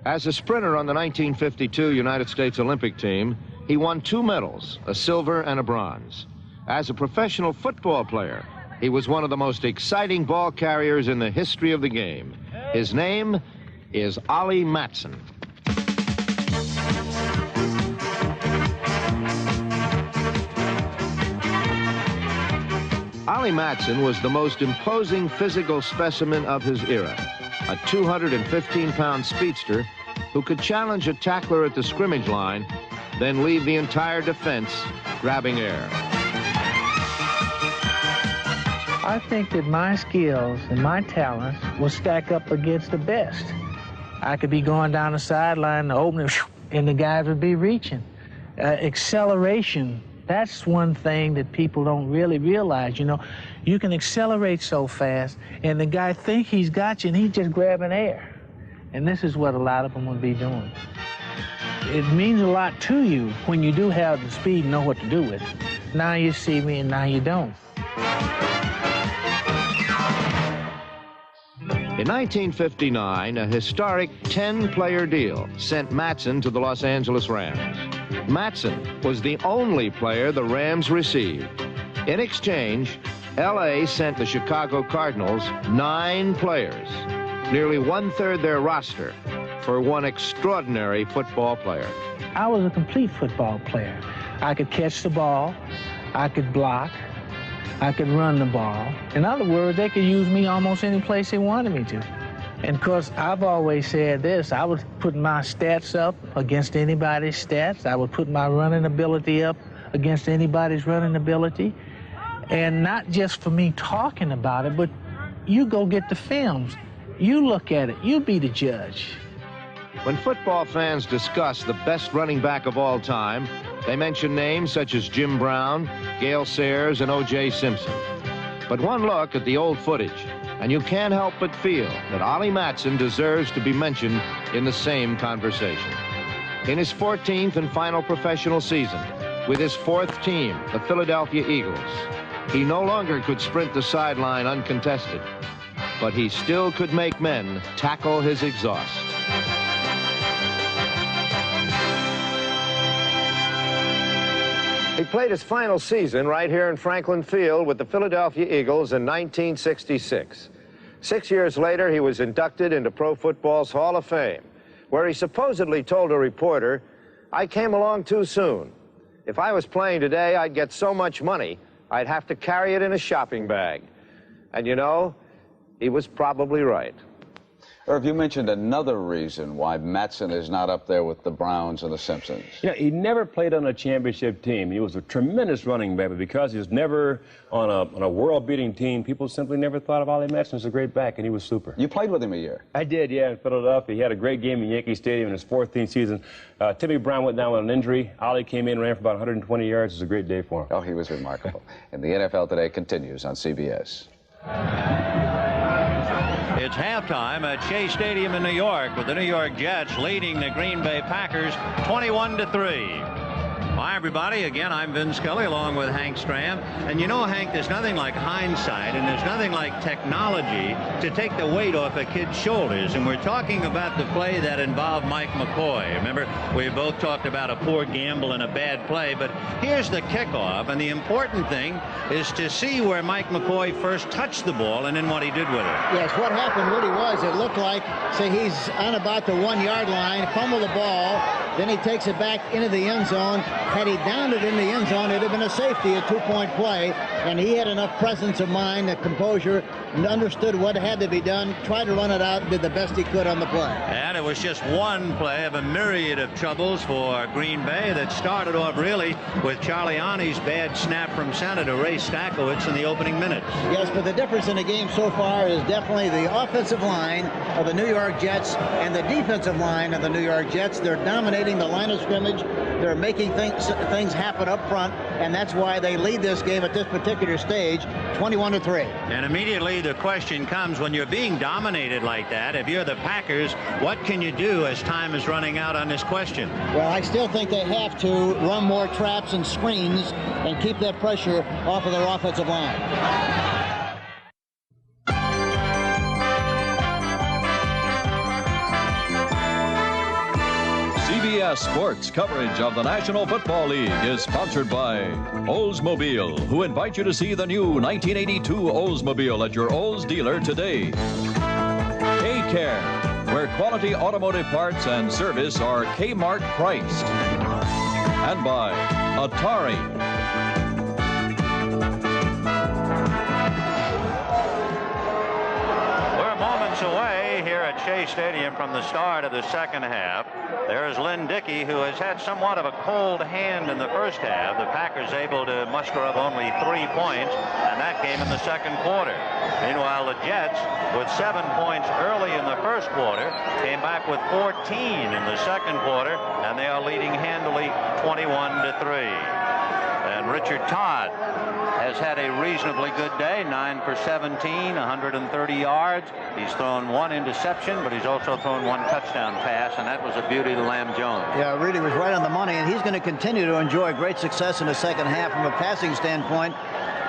As a sprinter on the 1952 United States Olympic team, he won 2 medals, a silver and a bronze. As a professional football player, he was one of the most exciting ball carriers in the history of the game. His name is Ollie Matson. Ollie Matson was the most imposing physical specimen of his era, a 215-pound speedster who could challenge a tackler at the scrimmage line, then leave the entire defense grabbing air. I think that my skills and my talents will stack up against the best. I could be going down the sideline, the opening, and the guys would be reaching. Acceleration, that's one thing that people don't really realize. You know, you can accelerate so fast, and the guy think he's got you, and he's just grabbing air. And this is what a lot of them would be doing. It means a lot to you when you do have the speed and know what to do with it. Now you see me, and now you don't. In 1959, a historic 10-player deal sent Matson to the Los Angeles Rams. Matson was the only player the Rams received. In exchange, L.A. sent the Chicago Cardinals 9 players, nearly 1/3 their roster, for one extraordinary football player. I was a complete football player. I could catch the ball, I could block, I could run the ball. In other words, they could use me almost any place they wanted me to. And of course, I've always said this, I would put my stats up against anybody's stats. I would put my running ability up against anybody's running ability. And not just for me talking about it, but you go get the films. You look at it, you be the judge. When football fans discuss the best running back of all time, they mention names such as Jim Brown, Gale Sayers, and O.J. Simpson. But one look at the old footage, and you can't help but feel that Ollie Matson deserves to be mentioned in the same conversation. In his 14th and final professional season, with his 4th team, the Philadelphia Eagles, he no longer could sprint the sideline uncontested, but he still could make men tackle his exhaust. He played his final season right here in Franklin Field with the Philadelphia Eagles in 1966. 6 years later, he was inducted into Pro Football's Hall of Fame, where he supposedly told a reporter, "I came along too soon. If I was playing today, I'd get so much money, I'd have to carry it in a shopping bag." And you know, he was probably right. Irv, you mentioned another reason why Matson is not up there with the Browns and the Simpsons. Yeah, he never played on a championship team. He was a tremendous running back, but because he was never on a world-beating team, people simply never thought of Ollie Matson as a great back, and he was super. You played with him a year. I did, yeah, in Philadelphia. He had a great game in Yankee Stadium in his 14th season. Timmy Brown went down with an injury. Ollie came in, ran for about 120 yards. It was a great day for him. Oh, he was remarkable. And the NFL Today continues on CBS. It's halftime at Shea Stadium in New York with the New York Jets leading the Green Bay Packers 21-3. Hi, everybody. Again, I'm Vin Scully along with Hank Stram. And you know, Hank, there's nothing like hindsight and there's nothing like technology to take the weight off a kid's shoulders. And we're talking about the play that involved Mike McCoy. Remember, we both talked about a poor gamble and a bad play. But here's the kickoff. And the important thing is to see where Mike McCoy first touched the ball and then what he did with it. Yes, what happened really was it looked like, say, he's on about the 1-yard line, fumbled the ball. Then he takes it back into the end zone. Had he downed it in the end zone, it would have been a safety, a two-point play. And he had enough presence of mind and composure and understood what had to be done, tried to run it out, did the best he could on the play. And it was just one play of a myriad of troubles for Green Bay that started off really with Charliani's bad snap from center to Ray Stachowicz in the opening minutes. Yes, but the difference in the game so far is definitely the offensive line of the New York Jets and the defensive line of the New York Jets. They're dominating the line of scrimmage. They're making things happen up front, and that's why they lead this game at this particular stage, 21-3. And immediately the question comes, when you're being dominated like that, if you're the Packers, what can you do as time is running out on this question? Well, I still think they have to run more traps and screens and keep that pressure off of their offensive line. CBS Sports coverage of the National Football League is sponsored by Oldsmobile, who invite you to see the new 1982 Oldsmobile at your Olds dealer today. K-Care, where quality automotive parts and service are Kmart priced. And by Atari. We're moments away here at Shea Stadium from the start of the second half. There's Lynn Dickey, who has had somewhat of a cold hand in the first half. The Packers able to muster up only 3 points, and that came in the second quarter. Meanwhile, the Jets, with 7 points early in the first quarter, came back with 14 in the second quarter, and they are leading handily 21-3. And Richard Todd has had a reasonably good day, 9 for 17, 130 yards. He's thrown 1 interception, but he's also thrown 1 touchdown pass, and that was a beauty to Lamb Jones. Yeah, really was right on the money, and he's going to continue to enjoy great success in the second half from a passing standpoint.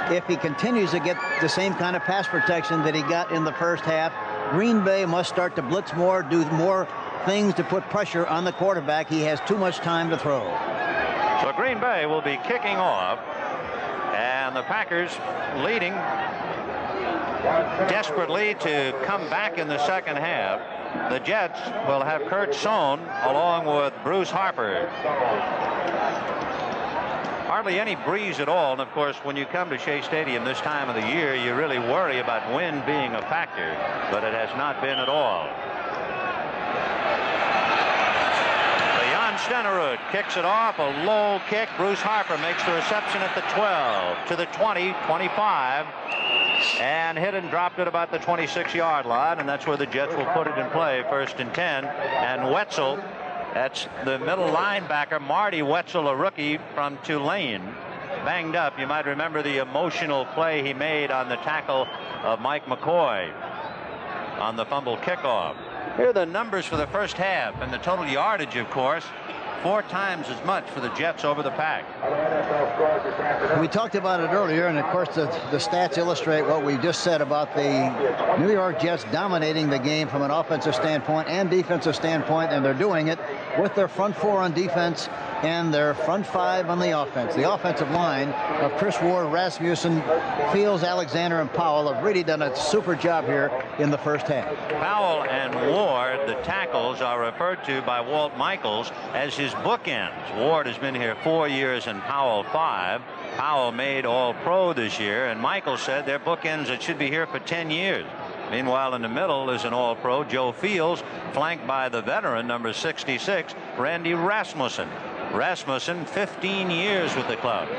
If he continues to get the same kind of pass protection that he got in the first half, Green Bay must start to blitz more, do more things to put pressure on the quarterback. He has too much time to throw. So Green Bay will be kicking off, and the Packers leading desperately to come back in the second half. The Jets will have Kurt Sohn along with Bruce Harper. Hardly any breeze at all, and of course when you come to Shea Stadium this time of the year, you really worry about wind being a factor, but it has not been at all. Stenerud kicks it off, a low kick. Bruce Harper makes the reception at the 12, to the 20, 25, and hit and dropped it about the 26-yard line, and that's where the Jets will put it in play, 1st and 10. And Wetzel, that's the middle linebacker, Marty Wetzel, a rookie from Tulane, banged up. You might remember the emotional play he made on the tackle of Mike McCoy on the fumble kickoff. Here are the numbers for the first half, and the total yardage, of course, 4 times as much for the Jets over the Pack. We talked about it earlier, and of course the stats illustrate what we just said about the New York Jets dominating the game from an offensive standpoint and defensive standpoint, and they're doing it with their front 4 on defense and their front 5 on the offense. The offensive line of Chris Ward, Rasmussen, Fields, Alexander, and Powell have really done a super job here in the first half. Powell and Ward, the tackles, are referred to by Walt Michaels as his bookends. Ward has been here 4 years and Powell 5. Powell made All-Pro this year, and Michaels said they're bookends that should be here for 10 years. Meanwhile, in the middle is an All-Pro, Joe Fields, flanked by the veteran, number 66, Randy Rasmussen. Rasmussen, 15 years with the club.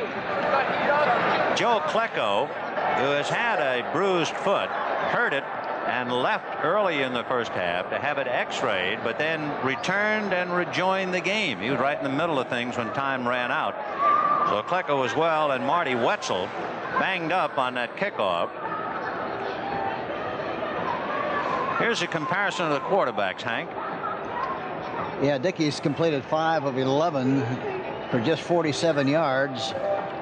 Joe Klecko, who has had a bruised foot, hurt it and left early in the first half to have it x-rayed, but then returned and rejoined the game. He was right in the middle of things when time ran out. So Klecko as well, and Marty Wetzel banged up on that kickoff. Here's a comparison of the quarterbacks, Hank. Yeah, Dickey's completed 5 of 11 for just 47 yards,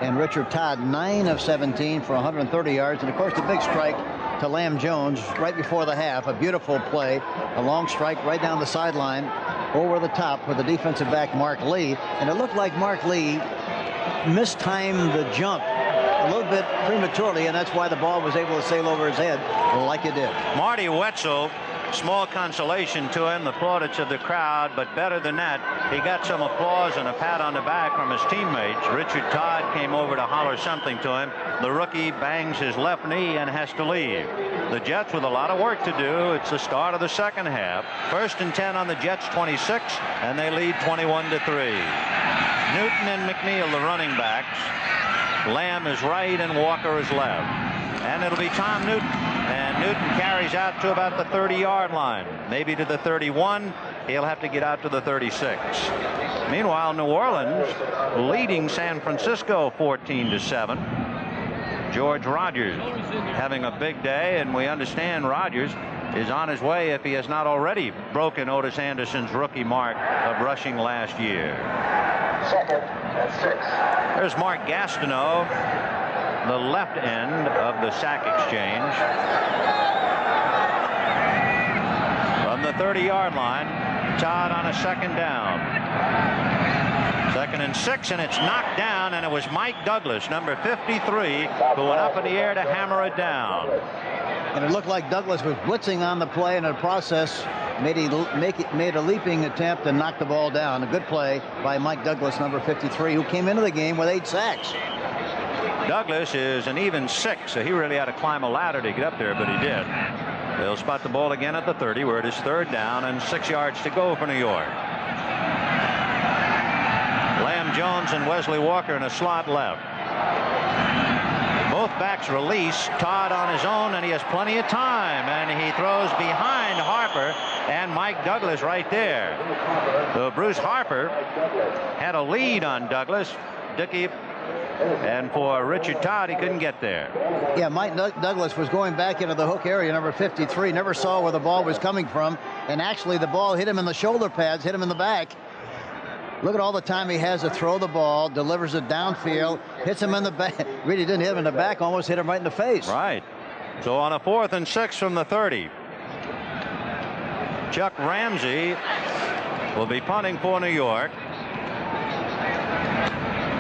and Richard Todd 9 of 17 for 130 yards, and of course the big strike to Lamb Jones right before the half, a beautiful play, a long strike right down the sideline over the top with the defensive back Mark Lee, and it looked like Mark Lee mistimed the jump a little bit prematurely, and that's why the ball was able to sail over his head like it did. Marty Wetzel Small consolation to him, the plaudits of the crowd, but better than that, he got some applause and a pat on the back from his teammates. Richard Todd came over to holler something to him. The rookie bangs his left knee and has to leave. The Jets with a lot of work to do. It's the start of the second half. 1st and 10 on the Jets 26, and they lead 21-3. Newton and McNeil, the running backs. Lamb is right and Walker is left. And it'll be Tom Newton. And Newton carries out to about the 30-yard line, maybe to the 31. He'll have to get out to the 36. Meanwhile, New Orleans leading San Francisco 14-7. George Rogers having a big day, and we understand Rogers is on his way, if he has not already broken Otis Anderson's rookie mark of rushing last year. 2nd and 6. There's Mark Gastineau, the left end of the sack exchange. From the 30-yard line, Todd on a 2nd down. 2nd and 6, and it's knocked down, and it was Mike Douglas, number 53, who went up in the air to hammer it down. And it looked like Douglas was blitzing on the play, and in the process made a leaping attempt and knocked the ball down. A good play by Mike Douglas, number 53, who came into the game with 8 sacks. Douglas is an even 6, so he really had to climb a ladder to get up there, but he did. They'll spot the ball again at the 30, where it is 3rd down and 6 yards to go for New York. Lamb Jones and Wesley Walker in a slot left. Both backs release. Todd on his own, and he has plenty of time, and he throws behind Harper and Mike Douglas right there. So Bruce Harper had a lead on Douglas. Dickey, and for Richard Todd, he couldn't get there. Yeah, Mike Douglas was going back into the hook area, number 53. Never saw where the ball was coming from, and actually the ball hit him in the shoulder pads, hit him in the back. Look at all the time he has to throw the ball, delivers it downfield, hits him in the back. Really didn't hit him in the back, almost hit him right in the face. Right. So on a 4th and 6 from the 30, Chuck Ramsey will be punting for New York.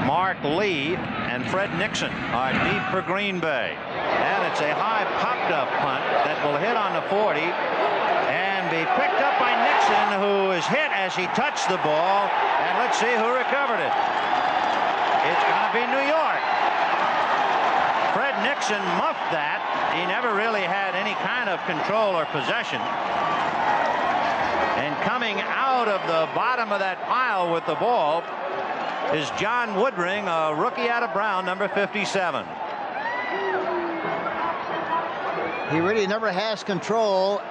Mark Lee and Fred Nixon are deep for Green Bay. And it's a high popped up punt that will hit on the 40 and be picked up by Nixon, who is hit as he touched the ball. And let's see who recovered it. It's going to be New York. Fred Nixon muffed that. He never really had any kind of control or possession. And coming out of the bottom of that pile with the ball is John Woodring, a rookie out of Brown, number 57. He really never has control.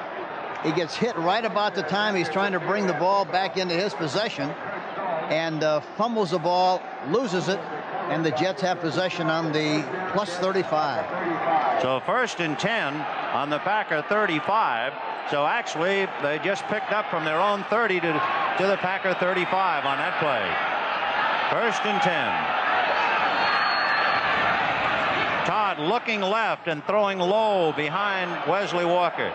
He gets hit right about the time he's trying to bring the ball back into his possession, and fumbles the ball, loses it, and the Jets have possession on the plus 35. So 1st and 10 on the Packer 35. So actually, they just picked up from their own 30 to the Packer 35 on that play. 1st and 10. Todd looking left and throwing low behind Wesley Walker.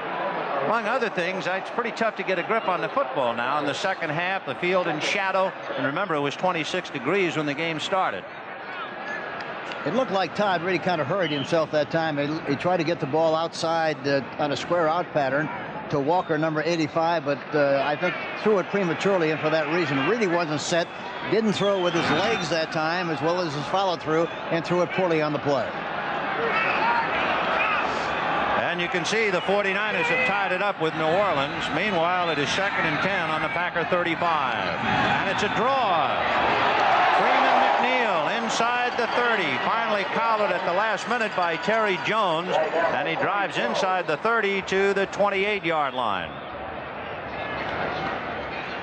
Among other things, it's pretty tough to get a grip on the football now in the second half. The field in shadow, and remember, it was 26 degrees when the game started. It looked like Todd really kind of hurried himself that time. He tried to get the ball outside on a square out pattern to Walker, number 85, but I think threw it prematurely, and for that reason really wasn't set. Didn't throw with his legs that time as well as his follow through, and threw it poorly on the play. And you can see the 49ers have tied it up with New Orleans. Meanwhile, it is 2nd and 10 on the Packer 35. And it's a draw. Freeman McNeil inside the 30. Finally collared at the last minute by Terry Jones. And he drives inside the 30 to the 28-yard line.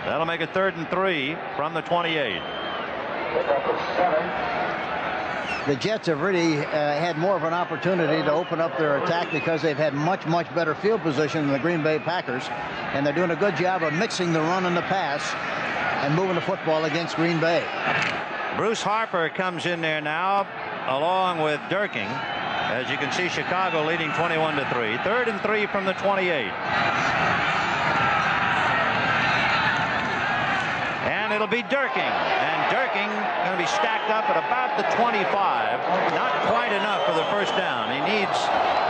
That'll make it 3rd and 3 from the 28. The Jets have really had more of an opportunity to open up their attack because they've had much better field position than the Green Bay Packers, and they're doing a good job of mixing the run and the pass and moving the football against Green Bay. Bruce Harper comes in there now along with Durking. As you can see, Chicago leading 21-3. 3rd and 3 from the 28. And it'll be Durking. And Durking going to be stacked up at about the 25. Not quite enough for the first down. He needs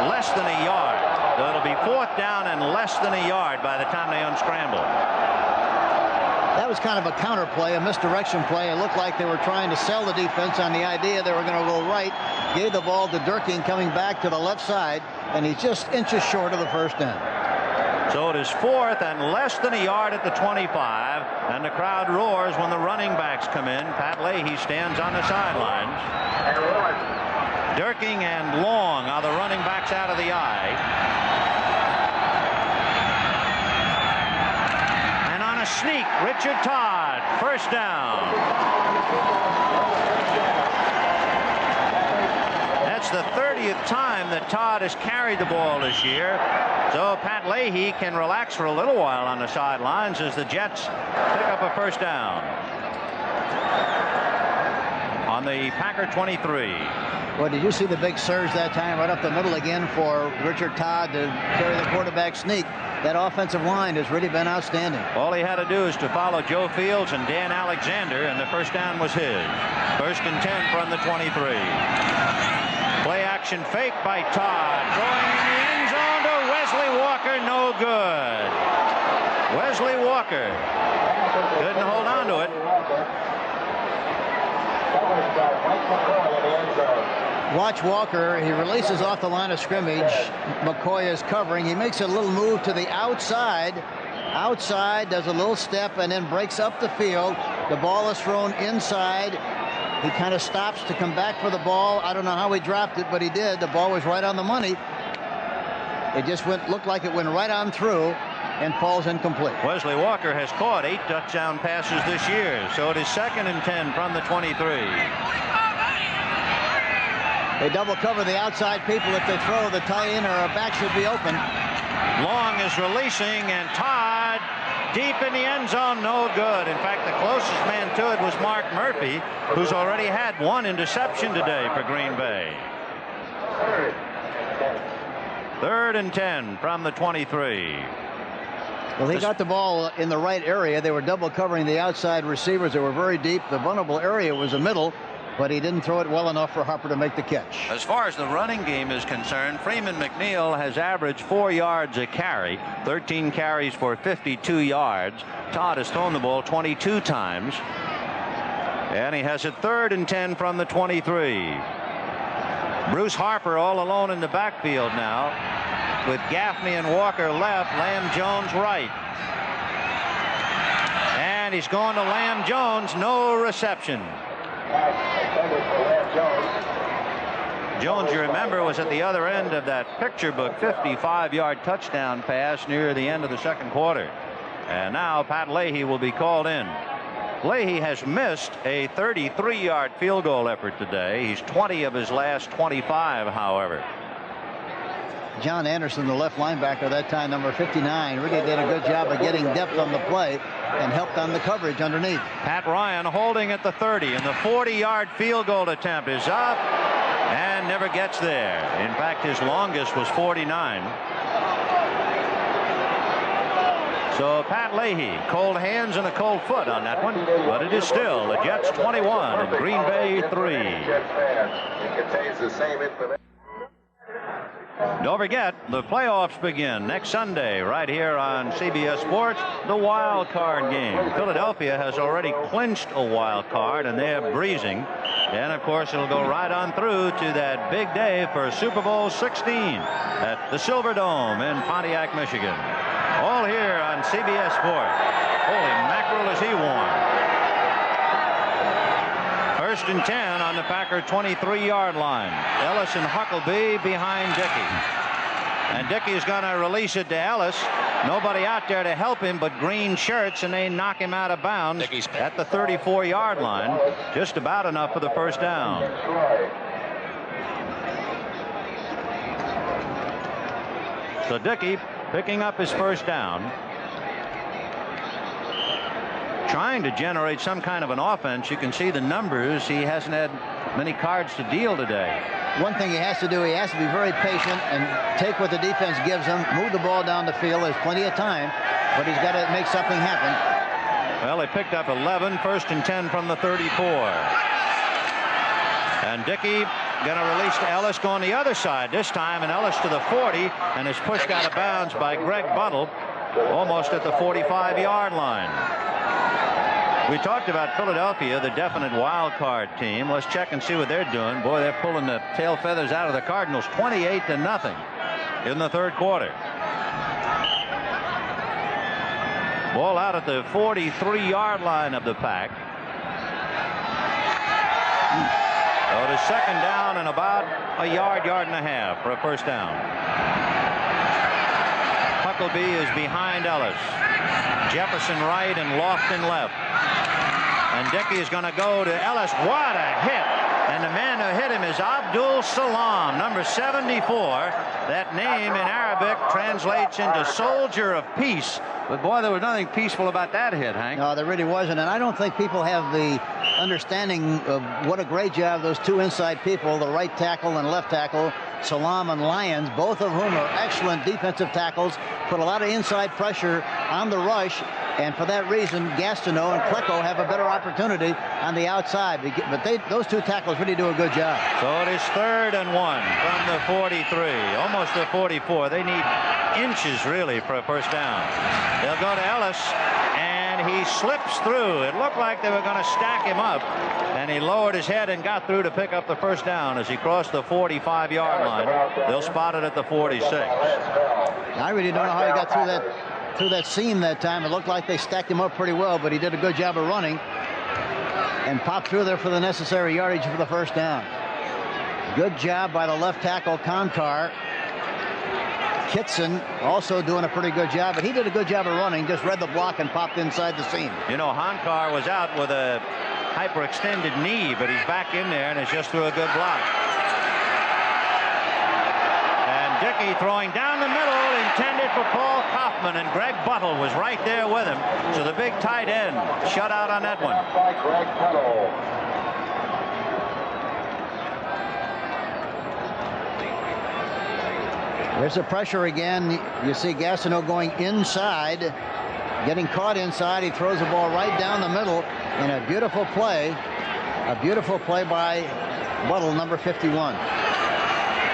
less than a yard. So it'll be 4th down and less than a yard by the time they unscramble. That was kind of a counter play, a misdirection play. It looked like they were trying to sell the defense on the idea they were going to go right. Gave the ball to Durkin coming back to the left side, and he's just inches short of the first down. So it is 4th and less than a yard at the 25, and the crowd roars when the running backs come in. Pat Leahy stands on the sidelines. Durkin and Long are the running backs out of the eye. And on a sneak, Richard Todd, first down. That's the 30th time that Todd has carried the ball this year. So Pat Leahy can relax for a little while on the sidelines as the Jets pick up a first down on the Packer 23. Well, did you see the big surge that time right up the middle again for Richard Todd to carry the quarterback sneak? That offensive line has really been outstanding. All he had to do is to follow Joe Fields and Dan Alexander, and the first down was his. 1st and 10 from the 23. Play action fake by Todd. Throwing in the end zone to Wesley Walker. No good. Wesley Walker couldn't hold on to it. Watch Walker. He releases off the line of scrimmage. McCoy is covering. He makes a little move to the outside. Outside, does a little step, and then breaks up the field. The ball is thrown inside. He kind of stops to come back for the ball. I don't know how he dropped it, but he did. The ball was right on the money. It just looked like it went right on through and falls incomplete. Wesley Walker has caught 8 touchdown passes this year, so it is 2nd and 10 from the 23. They double cover the outside people. If they throw, the tight end or a back should be open. Long is releasing, and Todd deep in the end zone, no good. In fact, the closest man to it was Mark Murphy, who's already had 1 interception today for Green Bay. 3rd and 10 from the 23. Well, he got the ball in the right area. They were double covering the outside receivers. They were very deep. The vulnerable area was the middle, but he didn't throw it well enough for Harper to make the catch. As far as the running game is concerned, Freeman McNeil has averaged 4 yards a carry, 13 carries for 52 yards. Todd has thrown the ball 22 times, and he has it 3rd and 10 from the 23. Bruce Harper all alone in the backfield now, with Gaffney and Walker left, Lamb Jones right. And he's going to Lamb Jones, no reception. Jones, you remember, was at the other end of that picture book 55-yard touchdown pass near the end of the 2nd quarter. And now Pat Leahy will be called in. Leahy has missed a 33-yard field goal effort today. He's 20 of his last 25, however. John Anderson, the left linebacker that time, number 59, really did a good job of getting depth on the play and helped on the coverage underneath. Pat Ryan holding at the 30, and the 40-yard field goal attempt is up and never gets there. In fact, his longest was 49. So Pat Leahy, cold hands and a cold foot on that one, but it is still the Jets 21 and Green Bay 3. It contains the same information. Don't forget, the playoffs begin next Sunday right here on CBS Sports, the wild card game. Philadelphia has already clinched a wild card, and they're breezing. And, of course, it'll go right on through to that big day for Super Bowl 16 at the Silverdome in Pontiac, Michigan. All here on CBS Sports. Holy mackerel, is he warm. 1st and 10 on the Packer 23-yard line. Ellis and Huckleby behind Dickey. And Dickey's going to release it to Ellis. Nobody out there to help him but green shirts, and they knock him out of bounds at the 34-yard line. Just about enough for the first down. So Dickey picking up his first down. Trying to generate some kind of an offense. You can see the numbers. He hasn't had many cards to deal today. One thing he has to do, he has to be very patient and take what the defense gives him, move the ball down the field. There's plenty of time, but he's got to make something happen. Well, they picked up 11, 1st and 10 from the 34. And Dickey going to release to Ellis going the other side this time, and Ellis to the 40, and is pushed out of bounds by Greg Buttle almost at the 45-yard line. We talked about Philadelphia, the definite wild card team. Let's check and see what they're doing. Boy, they're pulling the tail feathers out of the Cardinals 28-0 in the third quarter. Ball out at the 43-yard line of the Pack. So it is second down and about a yard and a half for a first down. Huckleby is behind Ellis. Jefferson right and Lofton left. And Dickey is going to go to Ellis. What a hit! And the man who hit him is Abdul Salam, number 74. That name in Arabic translates into soldier of peace. But boy, there was nothing peaceful about that hit, Hank. No, there really wasn't. And I don't think people have the understanding of what a great job those two inside people, the right tackle and left tackle, Salam and Lyons, both of whom are excellent defensive tackles, put a lot of inside pressure on the rush. And for that reason, Gastineau and Klecko have a better opportunity on the outside. But those two tackles really do a good job. So it is 3rd and 1 from the 43, almost the 44. They need inches, really, for a first down. They'll go to Ellis, and he slips through. It looked like they were going to stack him up, and he lowered his head and got through to pick up the first down as he crossed the 45-yard line. They'll spot it at the 46. I really don't know how he got through that seam that time. It looked like they stacked him up pretty well, but he did a good job of running and popped through there for the necessary yardage for the first down. Good job by the left tackle, Konkar. Kitson also doing a pretty good job, but he did a good job of running, just read the block and popped inside the seam. You know, Honkar was out with a hyperextended knee, but he's back in there and is just through a good block. And Dickey throwing down the middle, intended for Paul Kaufman, and Greg Buttle was right there with him. So the big tight end shut out on that one. By Greg Buttle. There's the pressure again. You see Gastineau going inside, getting caught inside. He throws the ball right down the middle in a beautiful play. A beautiful play by Buttle, number 51.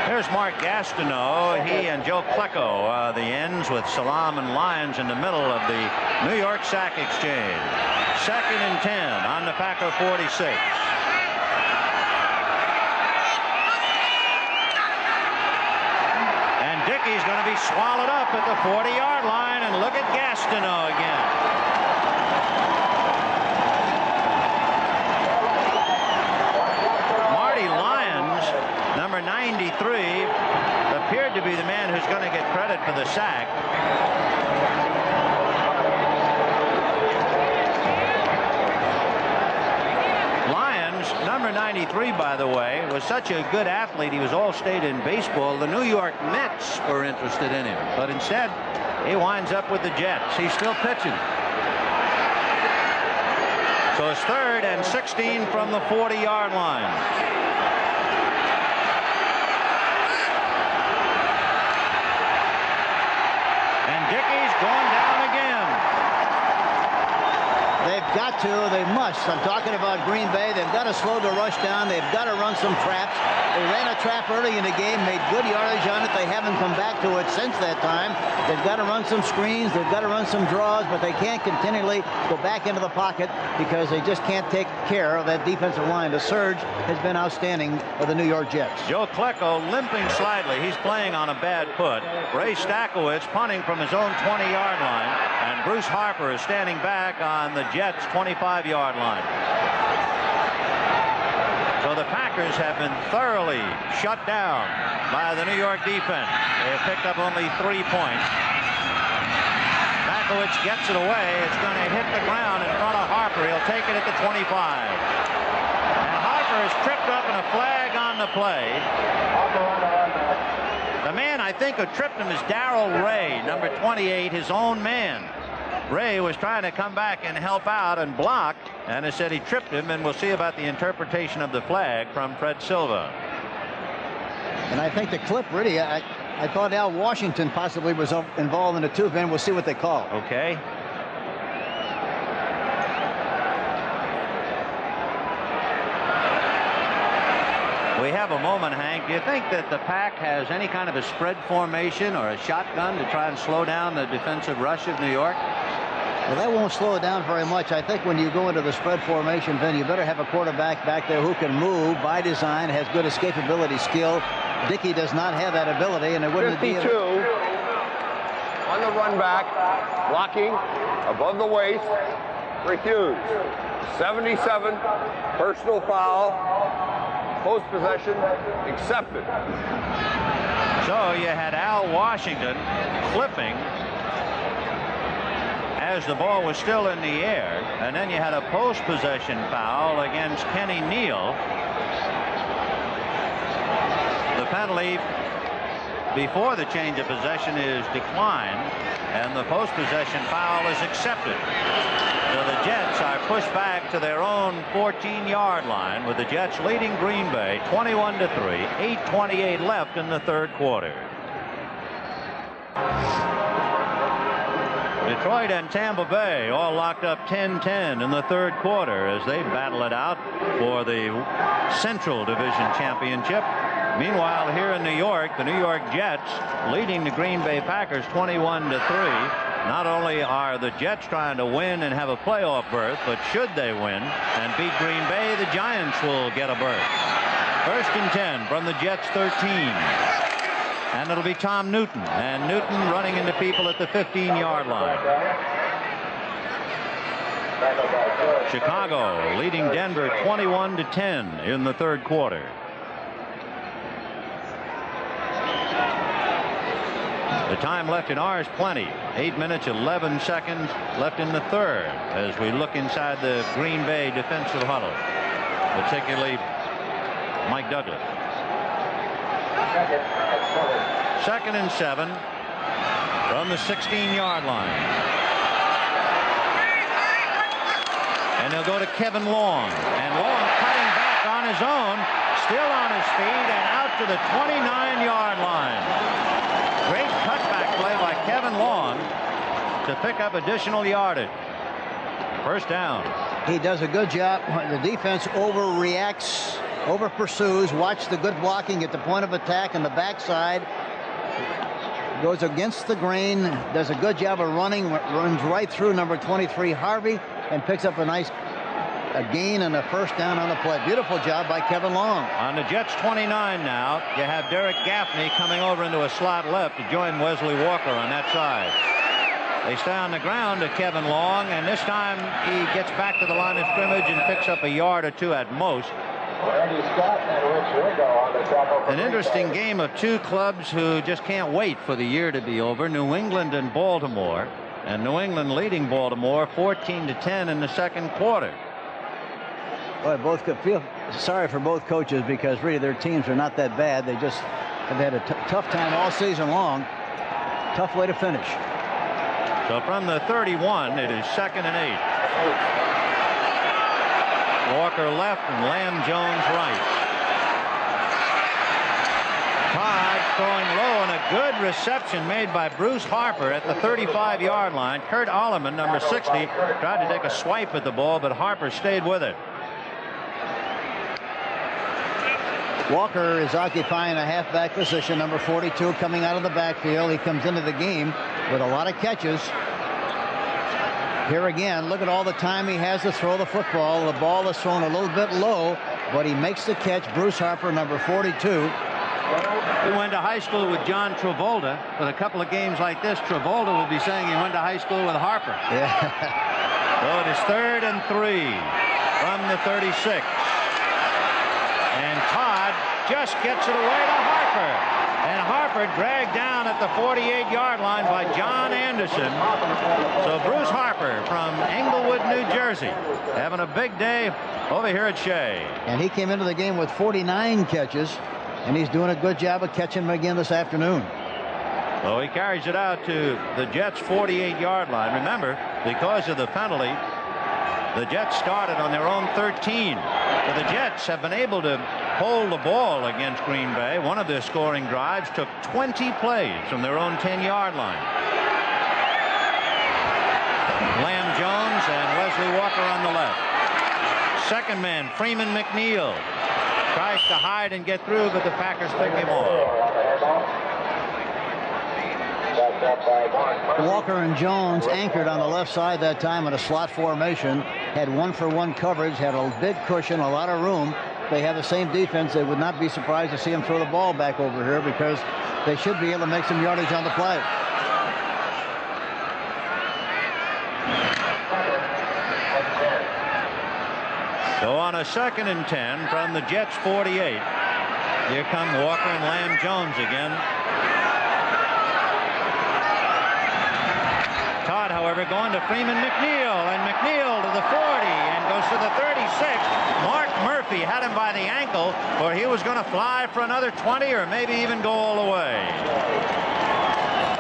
Here's Mark Gastineau. He and Joe Klecko are the ends, with Salam and Lyons in the middle of the New York sack exchange. 2nd and 10 on the Packer 46. Dickey's going to be swallowed up at the 40-yard line, and look at Gastineau again. Marty Lyons, number 93, appeared to be the man who's going to get credit for the sack. Number 93, by the way, was such a good athlete. He was All-State in baseball. The New York Mets were interested in him, but instead he winds up with the Jets. He's still pitching. So it's 3rd and 16 from the 40-yard line. And Dickey's going down again. They've got to, they must. I'm talking about Green Bay. They've got to slow the rush down. They've got to run some traps. They ran a trap early in the game, made good yardage on it. They haven't come back to it since that time. They've got to run some screens. They've got to run some draws, but they can't continually go back into the pocket because they just can't take care of that defensive line. The surge has been outstanding for the New York Jets. Joe Klecko limping slightly. He's playing on a bad foot. Ray Stachowicz punting from his own 20-yard line. And Bruce Harper is standing back on the Jets' 25-yard line. So the Packers have been thoroughly shut down by the New York defense. They have picked up only 3 points. Stachowicz gets it away. It's going to hit the ground in front of Harper. He'll take it at the 25. And Harper is tripped up and a flag on the play. The man I think who tripped him is Darrell Ray, number 28, his own man. Ray was trying to come back and help out and block, and they said he tripped him, and we'll see about the interpretation of the flag from Fred Silva. And I think the clip really, I thought Al Washington possibly was involved in the too, Ben. We'll see what they call. Okay. We have a moment, Hank. Do you think that the Pack has any kind of a spread formation or a shotgun to try and slow down the defensive rush of New York? Well, that won't slow it down very much. I think when you go into the spread formation, then you better have a quarterback back there who can move by design, has good escapability skill. Dickey does not have that ability, and it wouldn't 52 be on the run back, blocking above the waist, refused. 77, personal foul, post possession, accepted. So you had Al Washington flipping as the ball was still in the air, and then you had a post possession foul against Kenny Neal. The penalty before the change of possession is declined, and the post possession foul is accepted. So the Jets are pushed back to their own 14-yard line, with the Jets leading Green Bay 21-3, 8:28 left in the third quarter. Detroit and Tampa Bay all locked up 10-10 in the third quarter as they battle it out for the Central Division Championship. Meanwhile, here in New York, the New York Jets leading the Green Bay Packers 21-3. Not only are the Jets trying to win and have a playoff berth, but should they win and beat Green Bay, the Giants will get a berth. First and 10 from the Jets 13. And it'll be Tom Newton. And Newton running into people at the 15-yard line. Chicago leading Denver 21-10 in the third quarter. The time left in ours plenty. 8 minutes 11 seconds left in the third as we look inside the Green Bay defensive huddle, particularly Mike Douglas. Second and 7 from the 16-yard line. And they'll go to Kevin Long. And Long cutting back on his own, still on his feet, and out to the 29-yard line. Great cutback play by Kevin Long to pick up additional yardage. First down. He does a good job. The defense overreacts, over pursues. Watch the good blocking at the point of attack on the backside. Goes against the grain. Does a good job of running. Runs right through number 23 Harvey and picks up a nice gain and a first down on the play. Beautiful job by Kevin Long. On the Jets 29 now, you have Derek Gaffney coming over into a slot left to join Wesley Walker on that side. They stay on the ground to Kevin Long, and this time he gets back to the line of scrimmage and picks up a yard or two at most. An interesting game of two clubs who just can't wait for the year to be over. New England and Baltimore, and New England leading Baltimore 14-10 in the second quarter. Boy, both could feel sorry for both coaches because really their teams are not that bad. They just have had a tough time all season long. Tough way to finish. So from the 31, it is second and 8. Walker left and Lamb Jones right. Todd throwing low, and a good reception made by Bruce Harper at the 35-yard line. Kurt Alleman, number 60, tried to take a swipe at the ball, but Harper stayed with it. Walker is occupying a halfback position, number 42, coming out of the backfield. He comes into the game with a lot of catches. Here again, look at all the time he has to throw the football. The ball is thrown a little bit low, but he makes the catch. Bruce Harper, number 42. He went to high school with John Travolta. With a couple of games like this, Travolta will be saying he went to high school with Harper. Yeah. So it is third and 3 from the 36. And Todd just gets it away to Harper. And Harper dragged down at the 48-yard line by John Anderson. So Bruce Harper from Englewood, New Jersey, having a big day over here at Shea. And he came into the game with 49 catches, and he's doing a good job of catching them again this afternoon. So he carries it out to the Jets' 48-yard line. Remember, because of the penalty, the Jets started on their own 13. But the Jets have been able to hold the ball against Green Bay. One of their scoring drives took 20 plays from their own 10-yard line. Lamb Jones and Wesley Walker on the left. Second man, Freeman McNeil. Tries to hide and get through, but the Packers pick him off. Walker and Jones anchored on the left side that time in a slot formation. Had 1-for-1 coverage, had a big cushion, a lot of room. They have the same defense. They would not be surprised to see him throw the ball back over here because they should be able to make some yardage on the play. So on a 2nd and 10 from the Jets 48. Here come Walker and Lamb Jones again. Todd, however, going to Freeman McNeil, and McNeil to the 40 and goes to the 36. Mark Murphy had him by the ankle, or he was going to fly for another 20 or maybe even go all the way.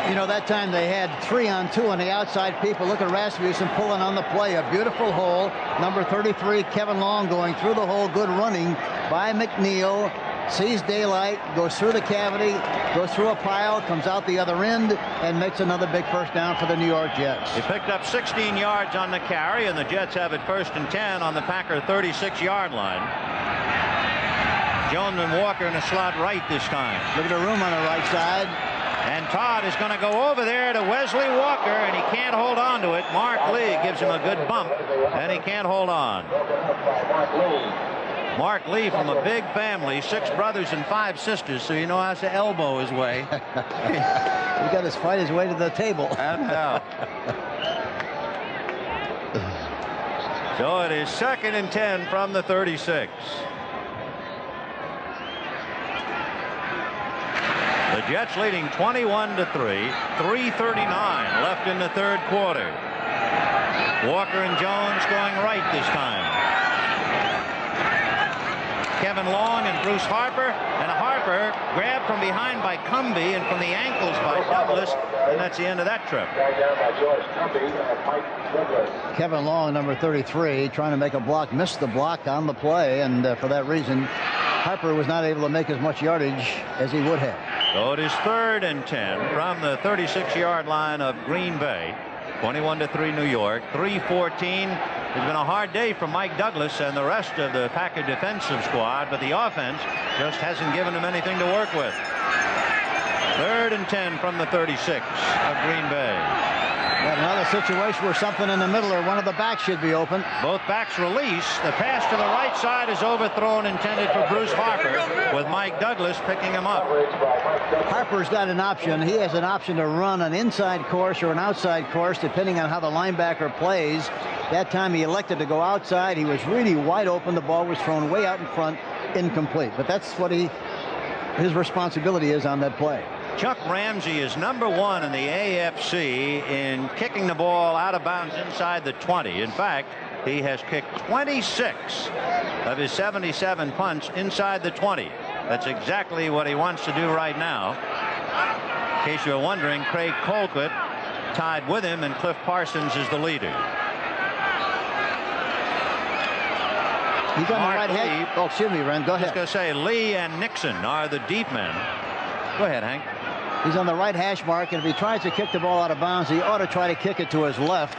You know, that time they had 3-on-2 on the outside people. Look at Rasmussen pulling on the play. A beautiful hole. Number 33, Kevin Long, going through the hole. Good running by McNeil. Sees daylight, goes through the cavity, goes through a pile, comes out the other end, and makes another big first down for the New York Jets. He picked up 16 yards on the carry, and the Jets have it 1st and 10 on the Packer 36-yard line. Jones and Walker in the slot right this time. Look at the room on the right side. And Todd is going to go over there to Wesley Walker, and he can't hold on to it. Mark Lee gives him a good bump, and he can't hold on. Mark Lee from a big family, 6 brothers and 5 sisters, so you know how to elbow his way. He got to fight his way to the table. And how. So it is 2nd and 10 from the 36. The Jets leading 21-3, 3:39 left in the 3rd quarter. Walker and Jones going right this time. Kevin Long and Bruce Harper, and Harper grabbed from behind by Cumbie and from the ankles by Douglas, and that's the end of that trip. Kevin Long, number 33, trying to make a block, missed the block on the play, and for that reason, Harper was not able to make as much yardage as he would have. So it is 3rd and 10 from the 36-yard line of Green Bay. 21-3 New York. 3:14. It's been a hard day for Mike Douglas and the rest of the Packer defensive squad, but the offense just hasn't given them anything to work with. 3rd and 10 from the 36 of Green Bay. Got another situation where something in the middle or one of the backs should be open. Both backs release. The pass to the right side is overthrown, intended for Bruce Harper, with Mike Douglas picking him up. Harper's got an option. He has an option to run an inside course or an outside course, depending on how the linebacker plays. That time he elected to go outside. He was really wide open. The ball was thrown way out in front, incomplete. But that's what his responsibility is on that play. Chuck Ramsey is number 1 in the AFC in kicking the ball out of bounds inside the 20. In fact, he has kicked 26 of his 77 punts inside the 20. That's exactly what he wants to do right now. In case you're wondering, Craig Colquitt tied with him, and Cliff Parsons is the leader. He's on the right hand. Oh, excuse me, Ren. Go ahead. I was going to say Lee and Nixon are the deep men. Go ahead, Hank. He's on the right hash mark, and if he tries to kick the ball out of bounds, he ought to try to kick it to his left.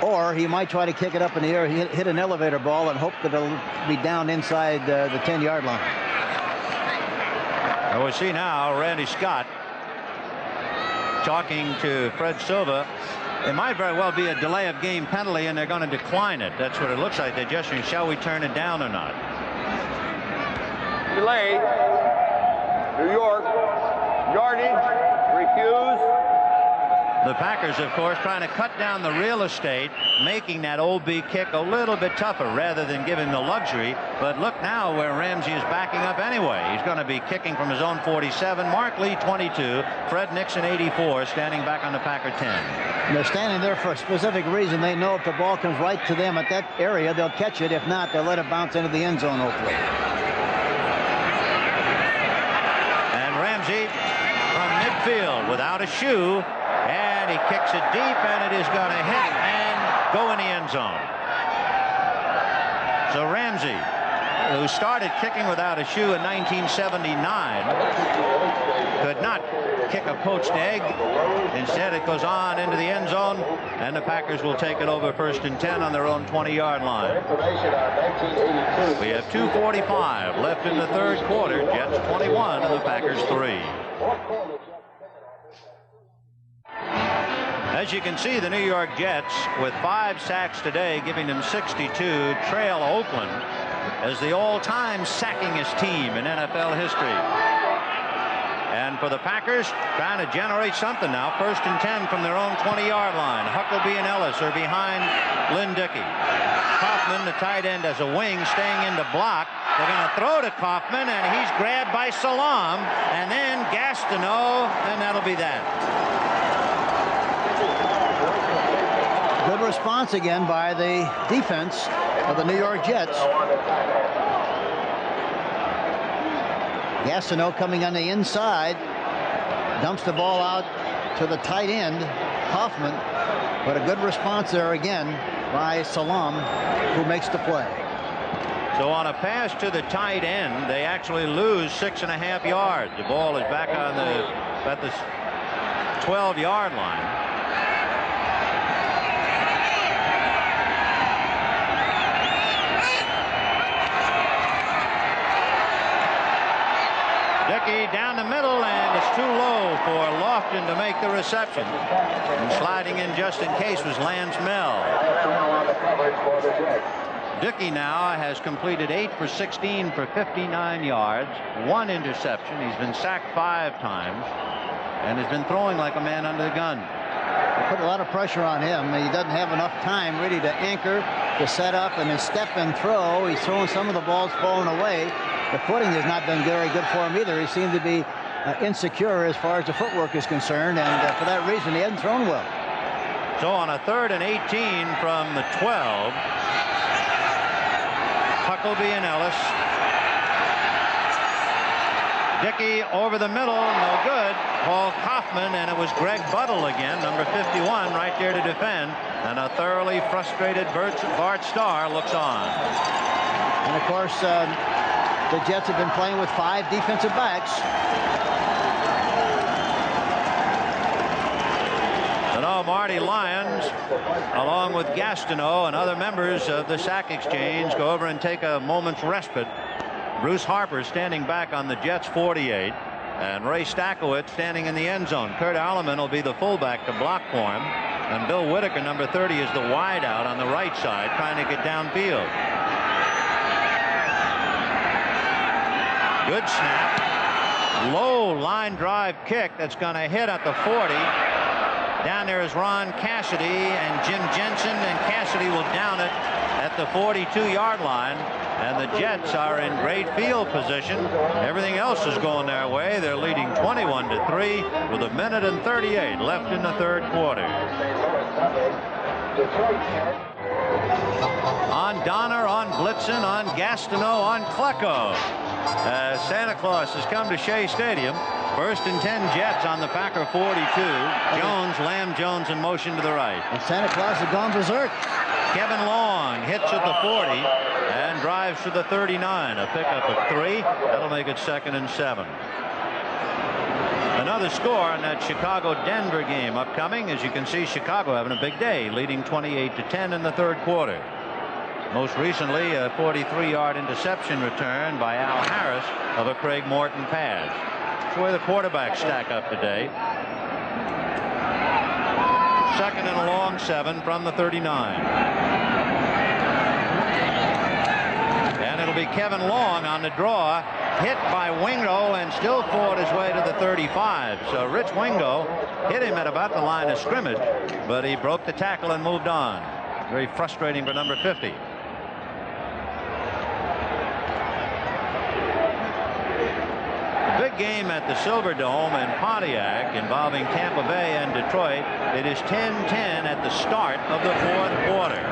Or he might try to kick it up in the air, hit an elevator ball, and hope that it'll be down inside the 10-yard line. And we see now Randy Scott talking to Fred Silva. It might very well be a delay of game penalty, and they're going to decline it. That's what it looks like. They're gesturing, shall we turn it down or not? Delay. New York. Yardage. Refuse. The Packers, of course, trying to cut down the real estate, making that OB kick a little bit tougher rather than giving the luxury. But look now where Ramsey is backing up anyway. He's going to be kicking from his own 47. Mark Lee 22. Fred Nixon 84, standing back on the Packer 10. And they're standing there for a specific reason. They know if the ball comes right to them at that area, they'll catch it. If not, they'll let it bounce into the end zone, hopefully. And Ramsey from midfield without a shoe. And he kicks it deep, and it is going to hit and go in the end zone. So Ramsey who started kicking without a shoe in 1979, could not kick a poached egg. Instead, it goes on into the end zone, and the Packers will take it over 1st and 10 on their own 20-yard line. We have 2:45 left in the third quarter. Jets 21 and the Packers 3. As you can see, the New York Jets, with 5 sacks today, giving them 62, trail Oakland as the all-time sackingest team in NFL history. And for the Packers, trying to generate something now. 1st and 10 from their own 20-yard line. Huckleby and Ellis are behind Lynn Dickey. Kaufman, the tight end, as a wing, staying in to block. They're going to throw to Kaufman, and he's grabbed by Salam, and then Gastineau, and that'll be that. Good response again by the defense of the New York Jets. Gastineau coming on the inside, dumps the ball out to the tight end, Kaufman, but a good response there again by Salam, who makes the play. So on a pass to the tight end, they actually lose 6.5 yards. The ball is back on at the 12-yard line. Dickey down the middle, and it's too low for Lofton to make the reception. And sliding in just in case was Lance Mel. Dickey now has completed 8 for 16 for 59 yards, 1 interception. He's been sacked 5 times and has been throwing like a man under the gun. They put a lot of pressure on him. He doesn't have enough time really to anchor, to set up, and then step and throw. He's throwing some of the balls falling away. The footing has not been very good for him either. He seemed to be insecure as far as the footwork is concerned, and for that reason, he hasn't thrown well. So on a 3rd and 18 from the 12, Huckleby and Ellis. Dickey over the middle, no good. Paul Kaufman, and it was Greg Buttle again, number 51, right there to defend. And a thoroughly frustrated Bart Starr looks on. And of course, the Jets have been playing with 5 defensive backs. So now Marty Lyons, along with Gastineau and other members of the sack exchange, go over and take a moment's respite. Bruce Harper standing back on the Jets 48, and Ray Stackowitz standing in the end zone. Kurt Alleman will be the fullback to block for him, and Bill Whitaker, number 30, is the wideout on the right side, trying to get downfield. Good snap. Low line drive kick that's going to hit at the 40. Down there is Ron Cassidy and Jim Jensen, and Cassidy will down it at the 42-yard line. And the Jets are in great field position. Everything else is going their way. They're leading 21-3 with 1:38 left in the third quarter. On Donner, on Blitzen, on Gastineau, on Klecko. Santa Claus has come to Shea Stadium. 1st and 10 Jets on the Packer 42. Jones, Lamb Jones in motion to the right. And Santa Claus has gone berserk. Kevin Long hits at the 40 and drives to the 39. A pickup of 3. That'll make it 2nd and 7. Another score in that Chicago-Denver game upcoming. As you can see, Chicago having a big day, leading 28-10 in the third quarter. Most recently, a 43-yard interception return by Al Harris of a Craig Morton pass. That's where the quarterbacks stack up today. 2nd and a long 7 from the 39. And it'll be Kevin Long on the draw, hit by Wingo, and still fought his way to the 35. So Rich Wingo hit him at about the line of scrimmage, but he broke the tackle and moved on. Very frustrating for number 50. Big game at the Silverdome in Pontiac involving Tampa Bay and Detroit. It is 10-10 at the start of the fourth quarter.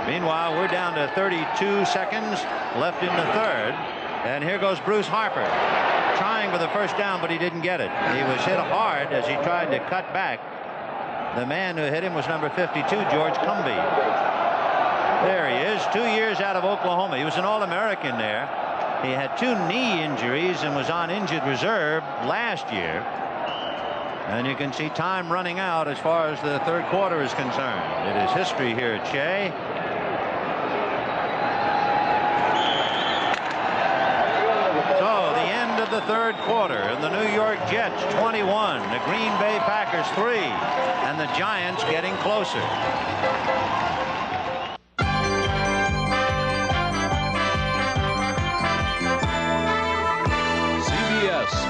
Meanwhile, we're down to 32 seconds left in the third. And here goes Bruce Harper, trying for the first down, but he didn't get it. He was hit hard as he tried to cut back. The man who hit him was number 52, George Cumby. There he is, 2 years out of Oklahoma. He was an All-American there. He had 2 knee injuries and was on injured reserve last year. And you can see time running out as far as the third quarter is concerned. It is history here at Shea. So the end of the third quarter, and the New York Jets 21, the Green Bay Packers 3, and the Giants getting closer.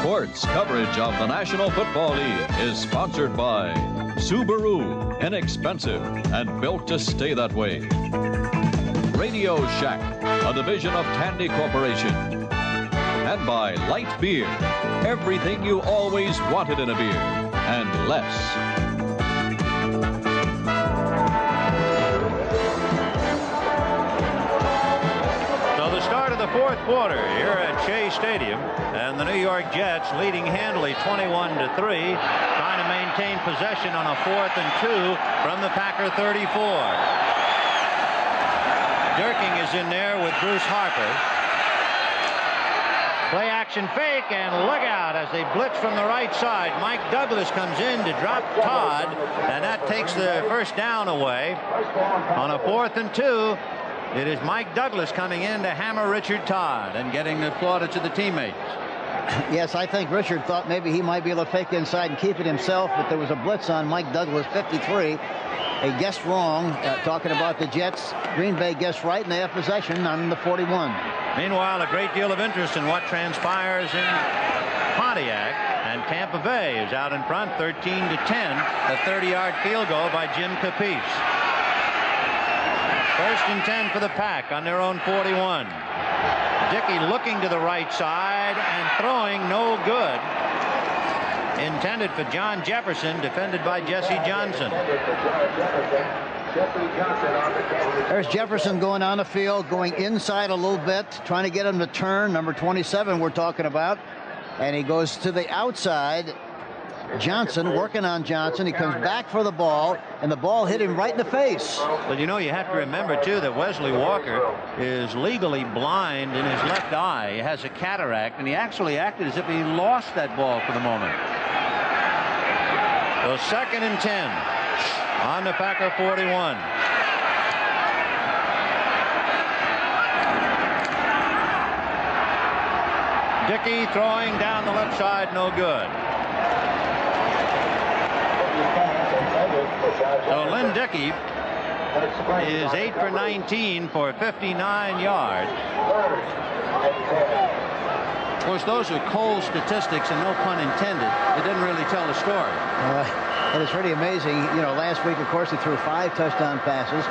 Sports coverage of the National Football League is sponsored by Subaru, inexpensive and built to stay that way. Radio Shack, a division of Tandy Corporation. And by Light Beer, everything you always wanted in a beer, and less. Fourth quarter here at Shea Stadium, and the New York Jets leading handily 21-3, trying to maintain possession on a 4th and 2 from the Packer 34. Durking is in there with Bruce Harper. Play action fake, and look out as they blitz from the right side. Mike Douglas comes in to drop Todd, and that takes the first down away. On a 4th and 2, it is Mike Douglas coming in to hammer Richard Todd and getting the plaudits of the teammates. Yes, I think Richard thought maybe he might be able to fake inside and keep it himself, but there was a blitz on Mike Douglas, 53. He guessed wrong, talking about the Jets. Green Bay guessed right, and they have possession on the 41. Meanwhile, a great deal of interest in what transpires in Pontiac, and Tampa Bay is out in front, 13-10. A 30-yard field goal by Jim Capice. 1st and 10 for the Pack on their own 41. Dickey looking to the right side and throwing no good. Intended for John Jefferson, defended by Jesse Johnson. There's Jefferson going on the field, going inside a little bit, trying to get him to turn. Number 27 we're talking about. And he goes to the outside. Johnson working on Johnson. He comes back for the ball, and the ball hit him right in the face. But you know, you have to remember too that Wesley Walker is legally blind in his left eye. He has a cataract, and he actually acted as if he lost that ball for the moment. So 2nd and 10 on the Packer 41. Dickey throwing down the left side, no good. So Lynn Dickey is 8 for 19 for 59 yards. Of course, those are cold statistics, and no pun intended. It didn't really tell the story. And it's really amazing. You know, last week, of course, he threw 5 touchdown passes.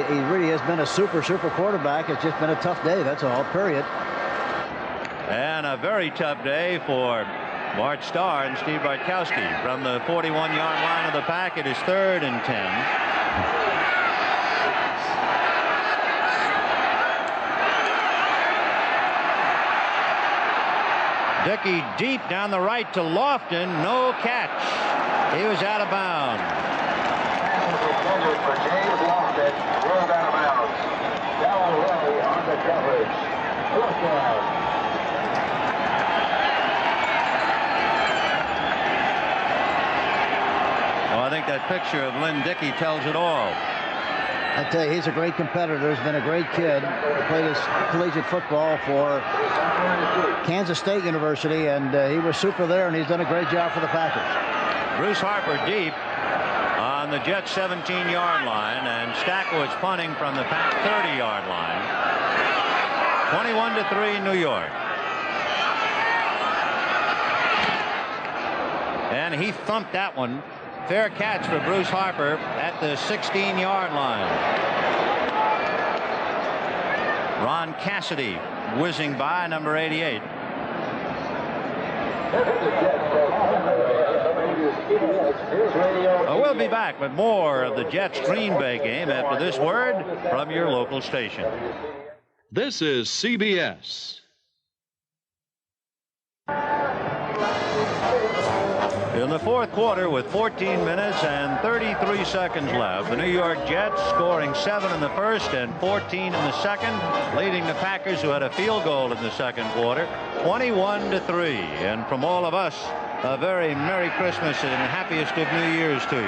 He really has been a super quarterback. It's just been a tough day. That's all, period. And a very tough day for Bart Starr and Steve Bartkowski. From the 41-yard line of the Pack, it is 3rd and 10. Dickey deep down the right to Lofton. No catch. He was out of bounds. Intended for James Lofton. Rolled out of bounds. Down Ray on the coverage. First down. Well, I think that picture of Lynn Dickey tells it all. I tell you, he's a great competitor. He's been a great kid. He played his collegiate football for Kansas State University, and he was super there, and he's done a great job for the Packers. Bruce Harper deep on the Jets 17-yard line, and Stackelwitz punting from the Pack 30-yard line. 21-3 New York. And he thumped that one. Fair catch for Bruce Harper at the 16-yard line. Ron Cassidy whizzing by, number 88. We'll be back with more of the Jets Green Bay game after this word from your local station. This is CBS. In the fourth quarter, with 14 minutes and 33 seconds left, the New York Jets scoring 7 in the first and 14 in the second, leading the Packers, who had a field goal in the second quarter, 21-3. And from all of us, a very Merry Christmas and happiest of New Year's to you.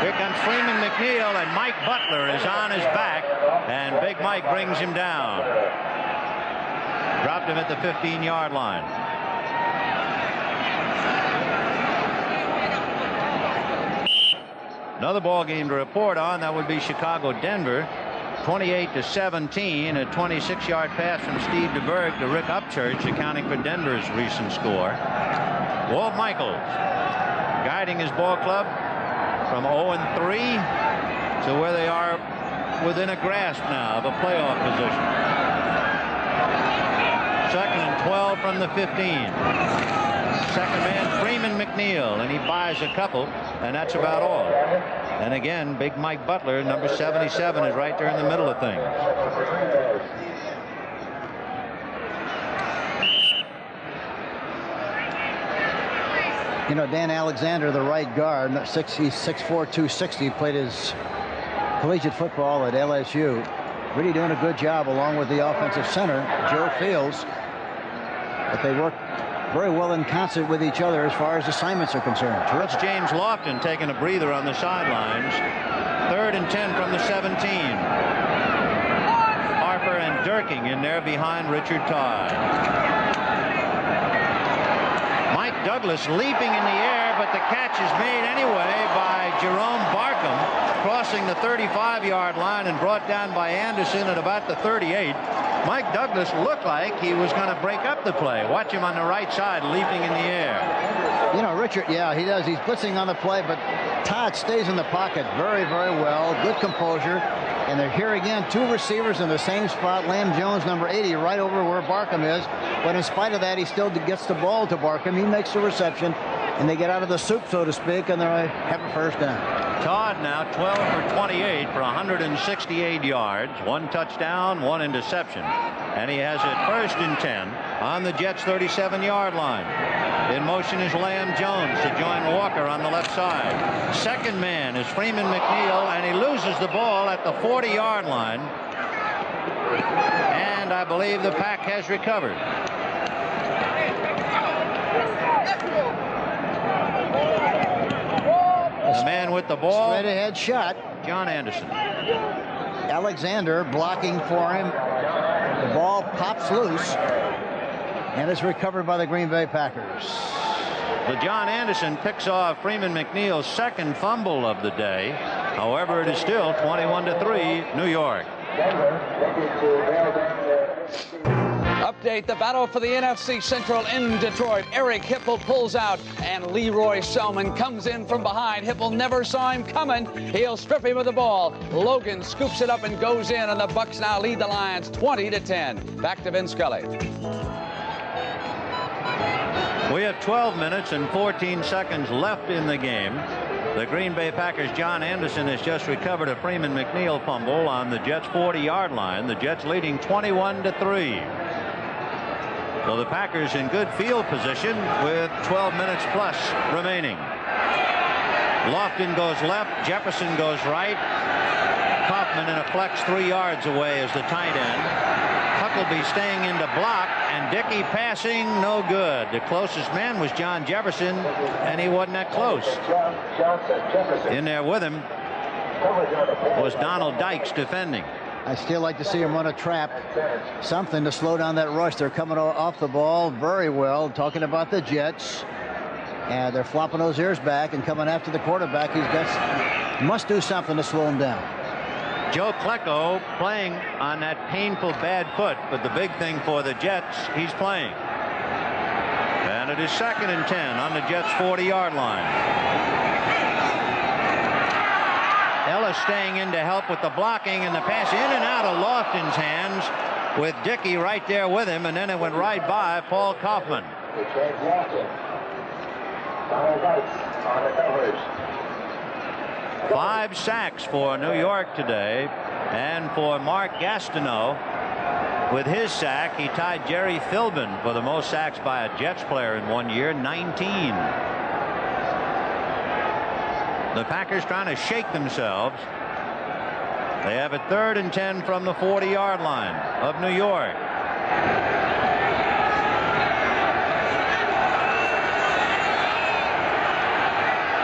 Here comes Freeman McNeil, and Mike Butler is on his back, and Big Mike brings him down. Dropped him at the 15-yard line. Another ball game to report on. That would be Chicago-Denver. 28-17. A 26-yard pass from Steve DeBerg to Rick Upchurch, accounting for Denver's recent score. Walt Michaels guiding his ball club from 0-3 to where they are within a grasp now of a playoff position. 2nd and 12 from the 15. Second man, Freeman McNeil, and he buys a couple, and that's about all. And again, Big Mike Butler, number 77, is right there in the middle of things. You know, Dan Alexander, the right guard, he's 6'4", 260, played his collegiate football at LSU. Really doing a good job along with the offensive center, Joe Fields. But they work very well in concert with each other as far as assignments are concerned. It's James Lofton taking a breather on the sidelines. 3rd and 10 from the 17. Harper and Durking in there behind Richard Todd. Mike Douglas leaping in the air, but the catch is made anyway by Jerome Barkham, crossing the 35-yard line and brought down by Anderson at about the 38. Mike Douglas looked like he was going to break up the play. Watch him on the right side leaping in the air. You know, Richard, yeah, he does. He's blitzing on the play, but Todd stays in the pocket very, very well. Good composure. And they're here again, 2 receivers in the same spot. Lamb Jones, number 80, right over where Barkham is. But in spite of that, he still gets the ball to Barkham. He makes the reception, and they get out of the soup, so to speak, and they have a first down. Todd now 12 for 28 for 168 yards, 1 touchdown, 1 interception, and he has it 1st and 10 on the Jets' 37-yard line. In motion is Lamb Jones to join Walker on the left side. Second man is Freeman McNeil, and he loses the ball at the 40-yard line, and I believe the Pack has recovered. The man with the ball. Straight ahead shot. John Anderson. Alexander blocking for him. The ball pops loose and is recovered by the Green Bay Packers. The John Anderson picks off Freeman McNeil's 2nd fumble of the day. However, it is still 21-3 New York. Update: the battle for the NFC Central in Detroit. Eric Hipple pulls out, and Leroy Selman comes in from behind. Hipple never saw him coming. He'll strip him of the ball. Logan scoops it up and goes in, and the Bucs now lead the Lions 20-10. Back to Vin Scully. We have 12 minutes and 14 seconds left in the game. The Green Bay Packers' John Anderson has just recovered a Freeman McNeil fumble on the Jets' 40-yard line. The Jets leading 21-3. So the Packers in good field position with 12 minutes plus remaining. Lofton goes left. Jefferson goes right. Kaufman in a flex 3 yards away as the tight end. Huckleby staying in to block, and Dickey passing, no good. The closest man was John Jefferson, and he wasn't that close. In there with him was Donald Dykes defending. I still like to see him run a trap, something to slow down that rush. They're coming off the ball very well, talking about the Jets, and they're flopping those ears back and coming after the quarterback. Must do something to slow him down. Joe Klecko playing on that painful bad foot, but the big thing for the Jets, he's playing. And it is 2nd and 10 on the Jets' 40-yard line. Ellis staying in to help with the blocking, and the pass in and out of Lofton's hands with Dickey right there with him, and then it went right by Paul Kaufman. 5 sacks for New York today, and for Mark Gastineau, With his sack, he tied Jerry Philbin for the most sacks by a Jets player in one year, 19. The Packers trying to shake themselves. They have it 3rd and 10 from the 40-yard line of New York.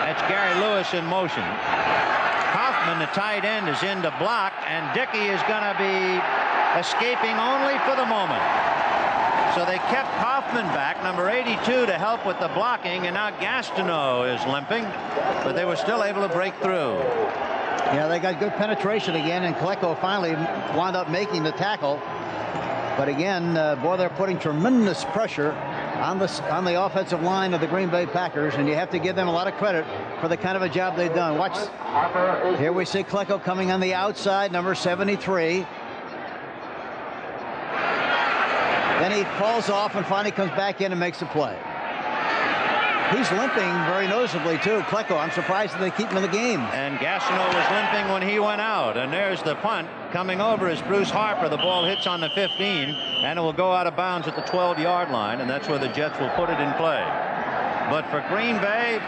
That's Gary Lewis in motion. Kaufman, the tight end, is in to block, and Dickey is going to be escaping only for the moment. So they kept Kaufman back, number 82, to help with the blocking, and now Gastineau is limping, but they were still able to break through. Yeah, they got good penetration again, and Klecko finally wound up making the tackle. But again, boy, they're putting tremendous pressure on the offensive line of the Green Bay Packers, and you have to give them a lot of credit for the kind of a job they've done. Watch. Here we see Klecko coming on the outside, number 73. Then he falls off and finally comes back in and makes the play. He's limping very noticeably, too. Klecko, I'm surprised that they keep him in the game. And Gastineau was limping when he went out. And there's the punt. Coming over is Bruce Harper. The ball hits on the 15, and it will go out of bounds at the 12-yard line, and that's where the Jets will put it in play. But for Green Bay,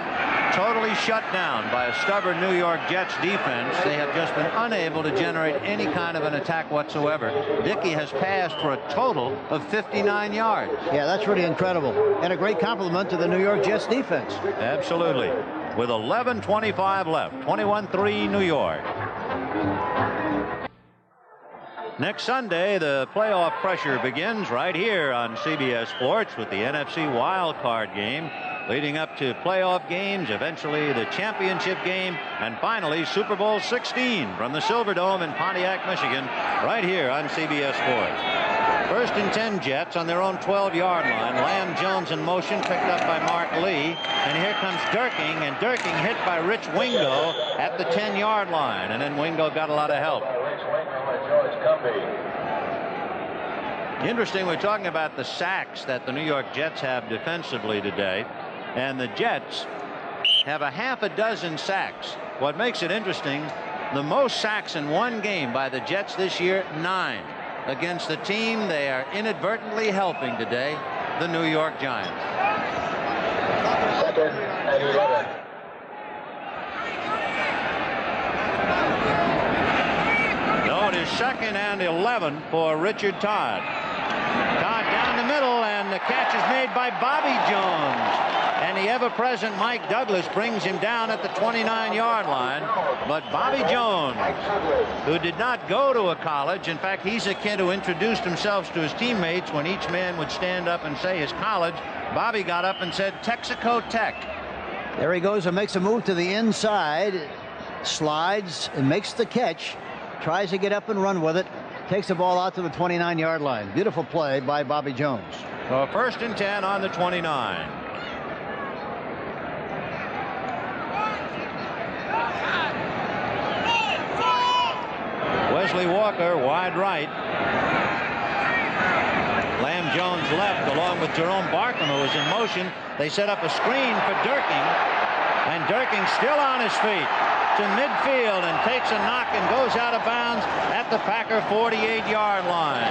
totally shut down by a stubborn New York Jets defense. They have just been unable to generate any kind of an attack whatsoever. Dickey has passed for a total of 59 yards. Yeah, that's really incredible. And a great compliment to the New York Jets defense. Absolutely. With 11:25 left, 21-3 New York. Next Sunday, the playoff pressure begins right here on CBS Sports with the NFC Wild Card game, leading up to playoff games, eventually the championship game, and finally Super Bowl 16 from the Silverdome in Pontiac, Michigan, right here on CBS Sports. 1st and 10 Jets on their own 12-yard line. Lamb Jones in motion, picked up by Mark Lee, and here comes Durking, and Durking hit by Rich Wingo at the 10-yard line, and then Wingo got a lot of help. Interesting, we're talking about the sacks that the New York Jets have defensively today, and the Jets have a half a dozen sacks. What makes it interesting, the most sacks in one game by the Jets this year, 9, against the team they are inadvertently helping today, the New York Giants. 2nd and 11. No, it is 2nd and 11 for Richard Todd. Todd down the middle, and the catch is made by Bobby Jones. And the ever-present Mike Douglas brings him down at the 29-yard line. But Bobby Jones, who did not go to a college, in fact, he's a kid who introduced himself to his teammates when each man would stand up and say his college. Bobby got up and said Texaco Tech. There he goes and makes a move to the inside, slides and makes the catch, tries to get up and run with it, takes the ball out to the 29-yard line. Beautiful play by Bobby Jones. So 1st and 10 on the 29. Wesley Walker wide right. Lamb Jones left along with Jerome Barkham, who is in motion. They set up a screen for Durking, and Durking still on his feet to midfield and takes a knock and goes out of bounds at the Packer 48-yard line.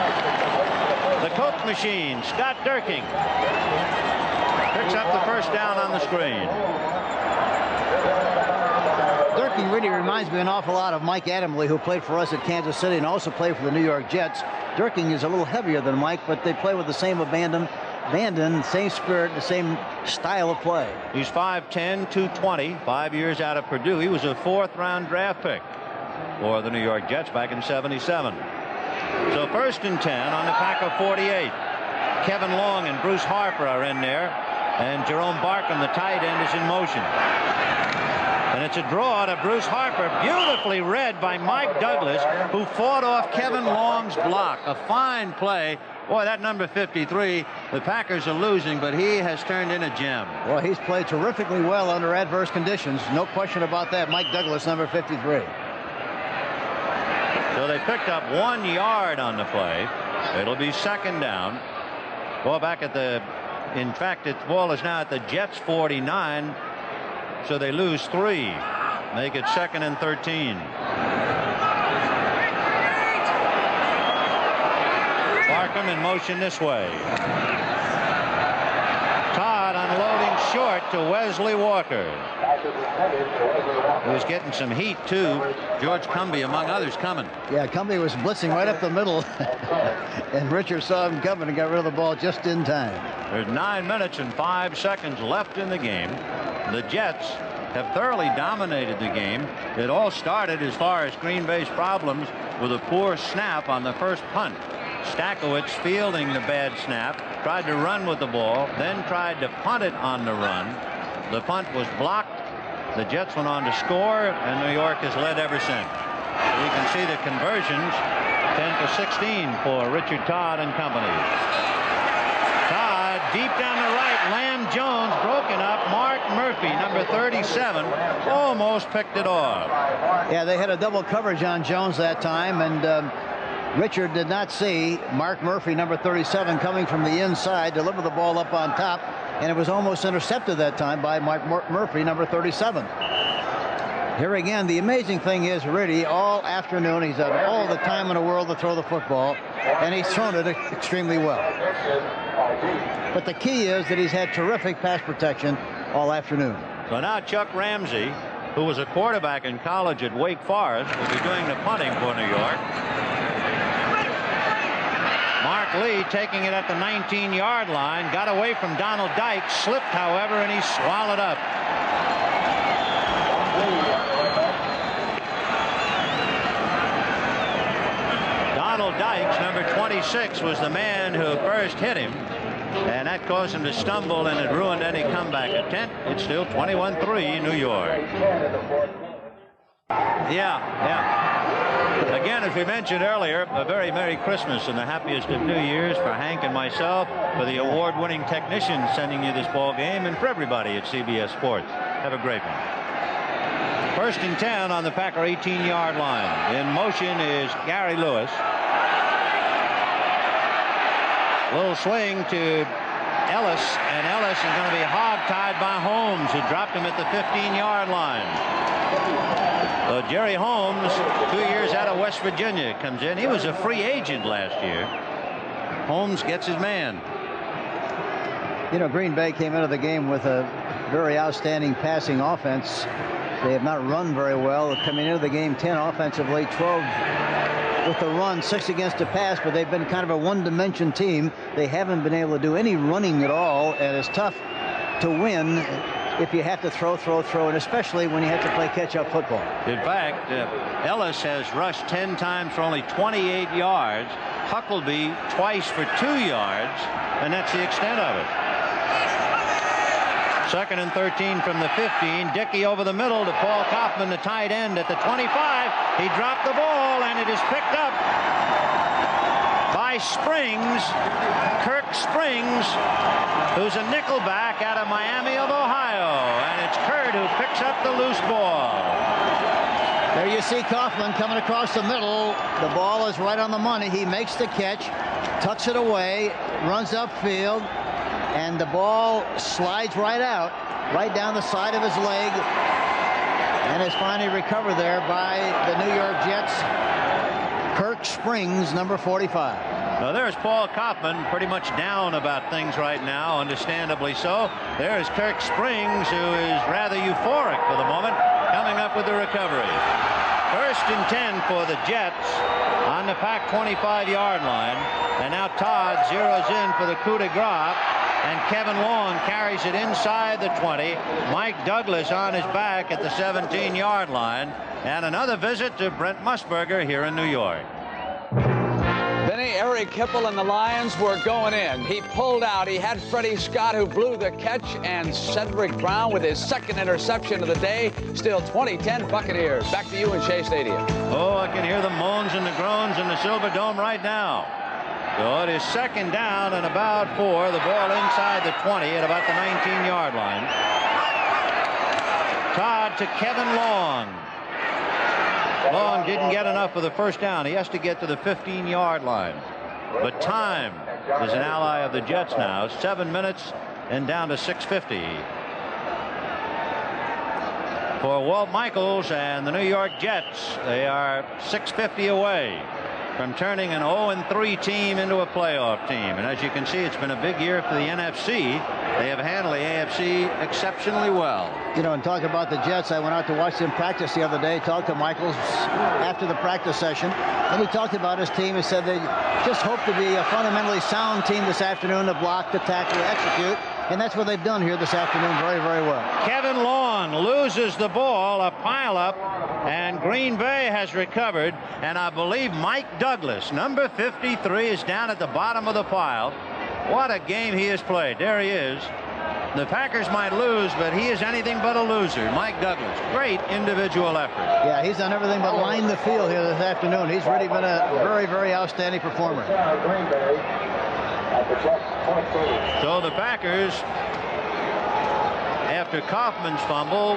The Coke machine, Scott Durking, picks up the 1st down on the screen. Durking really reminds me an awful lot of Mike Adamle, who played for us at Kansas City and also played for the New York Jets. Durking is a little heavier than Mike, but they play with the same abandon, same spirit, the same style of play. He's 5'10", 220, 5 years out of Purdue. He was a 4th-round draft pick for the New York Jets back in '77. So 1st and 10 on the Packer 48. Kevin Long and Bruce Harper are in there, and Jerome Barkham, the tight end, is in motion. And it's a draw to Bruce Harper, beautifully read by Mike Douglas, who fought off Kevin Long's block. A fine play. Boy, that number 53, the Packers are losing, but he has turned in a gem. Well, he's played terrifically well under adverse conditions. No question about that. Mike Douglas, number 53. So they picked up 1 yard on the play. It'll be 2nd down. Ball back at the, in fact, the ball is now at the Jets 49. So they lose 3. Make it 2nd and 13. Markham in motion this way. Todd unloading short to Wesley Walker. He was getting some heat too. George Cumbie among others coming. Yeah, Cumbie was blitzing right up the middle. And Richard saw him coming and got rid of the ball just in time. There's 9 minutes and 5 seconds left in the game. The Jets have thoroughly dominated the game. It all started, as far as Green Bay's problems, with a poor snap on the first punt. Stachowicz fielding the bad snap, tried to run with the ball, then tried to punt it on the run. The punt was blocked. The Jets went on to score, and New York has led ever since. You can see the conversions, 10-16 for Richard Todd and company. Todd deep down the right. Lamb Jones broken up. Mark Murphy, number 37, almost picked it off. Yeah, they had a double coverage on Jones that time, and Richard did not see Mark Murphy, number 37, coming from the inside, deliver the ball up on top, and it was almost intercepted that time by Mark Murphy, number 37. Here again, the amazing thing is, really, all afternoon, he's had all the time in the world to throw the football, and he's thrown it extremely well. But the key is that he's had terrific pass protection all afternoon. So now Chuck Ramsey, who was a quarterback in college at Wake Forest, will be doing the punting for New York. Mark Lee taking it at the 19-yard line, got away from Donald Dykes, slipped, however, and he swallowed up. Donald Dykes, number 26, was the man who first hit him, and that caused him to stumble, and it ruined any comeback attempt. It's still 21-3 New York. Yeah. Again, as we mentioned earlier, a very Merry Christmas and the happiest of New Years for Hank and myself, for the award-winning technicians sending you this ball game, and for everybody at CBS Sports. Have a great one. 1st and 10 on the Packer 18-yard line. In motion is Gary Lewis. Little swing to Ellis, and Ellis is going to be hog-tied by Holmes, who dropped him at the 15-yard line. So Jerry Holmes, 2 years out of West Virginia, comes in. He was a free agent last year. Holmes gets his man. You know, Green Bay came into the game with a very outstanding passing offense. They have not run very well. Coming into the game, 10 offensively, 12 with the run, 6 against the pass, but they've been kind of a one-dimension team. They haven't been able to do any running at all, and it's tough to win if you have to throw, and especially when you have to play catch-up football. In fact, Ellis has rushed 10 times for only 28 yards. Huckleby twice for 2 yards, and that's the extent of it. 2nd and 13 from the 15. Dickey over the middle to Paul Kaufman, the tight end, at the 25. He dropped the ball, and it is picked up by Springs, Kirk Springs, who's a nickelback out of Miami of Ohio. And it's Kurt who picks up the loose ball. There you see Kaufman coming across the middle. The ball is right on the money. He makes the catch, tucks it away, runs upfield, and the ball slides right out, right down the side of his leg, and is finally recovered there by the New York Jets. Kirk Springs, number 45. Now there's Paul Kaufman, pretty much down about things right now, understandably so. There's Kirk Springs, who is rather euphoric for the moment, coming up with the recovery. 1st and 10 for the Jets on the Pack 25-yard line. And now Todd zeroes in for the coup de grace. And Kevin Long carries it inside the 20. Mike Douglas on his back at the 17-yard line. And another visit to Brent Musburger here in New York. Benny, Eric Hipple and the Lions were going in. He pulled out. He had Freddie Scott, who blew the catch, and Cedric Brown with his 2nd interception of the day. Still 20-10 Buccaneers. Back to you in Shea Stadium. Oh, I can hear the moans and the groans in the Silver Dome right now. So it is 2nd down and about 4. The ball inside the 20 at about the 19-yard line. Todd to Kevin Long. Long didn't get enough for the 1st down. He has to get to the 15-yard line. But time is an ally of the Jets now. 7 minutes and down to 6:50. For Walt Michaels and the New York Jets, they are 6:50 away. from turning an 0-3 team into a playoff team. And as you can see, it's been a big year for the NFC. They have handled the AFC exceptionally well. You know, and talk about the Jets, I went out to watch them practice the other day, talked to Michaels after the practice session, and he talked about his team and said they just hope to be a fundamentally sound team this afternoon to block, to tackle, to execute, and that's what they've done here this afternoon very, very well. Kevin Long loses the ball, a pileup, and Green Bay has recovered, and I believe Mike Douglas, number 53, is down at the bottom of the pile. What a game he has played. There he is. The Packers might lose, but he is anything but a loser. Mike Douglas, great individual effort. Yeah, he's done everything but line the field here this afternoon. He's really been a very, very outstanding performer. So the Packers, after Kaufman's fumble,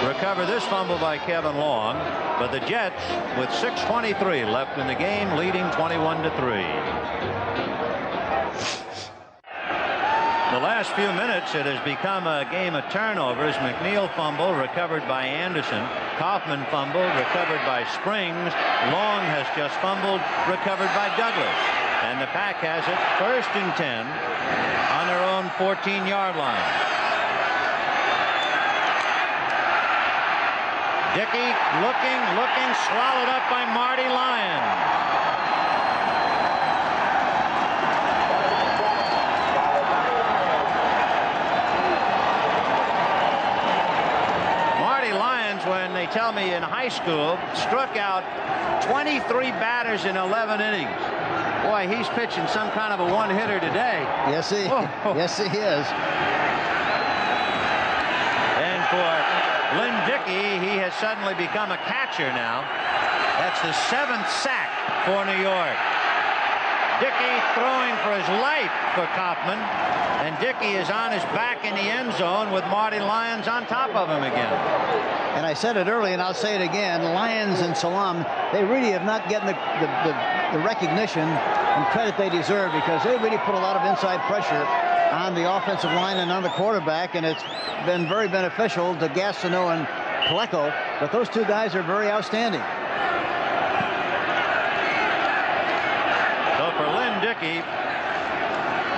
recover this fumble by Kevin Long, but the Jets, with 6:23 left in the game, leading 21-3. The last few minutes, it has become a game of turnovers. McNeil fumble, recovered by Anderson. Kaufman fumble, recovered by Springs. Long has just fumbled, recovered by Douglas. And the Pack has it 1st and 10 on their own 14-yard line. Dickey looking, swallowed up by Marty Lyons. When they tell me in high school, struck out 23 batters in 11 innings. Boy, he's pitching some kind of a one-hitter today. Yes, he is. And for Lynn Dickey, he has suddenly become a catcher now. That's the 7th sack for New York. Dickey throwing for his life for Kaufman, and Dickey is on his back in the end zone with Marty Lyons on top of him again. And I said it early, and I'll say it again, Lyons and Salam, they really have not gotten the recognition and credit they deserve, because they really put a lot of inside pressure on the offensive line and on the quarterback, and it's been very beneficial to Gastineau and Pleco, but those two guys are very outstanding. So for Lynn Dickey,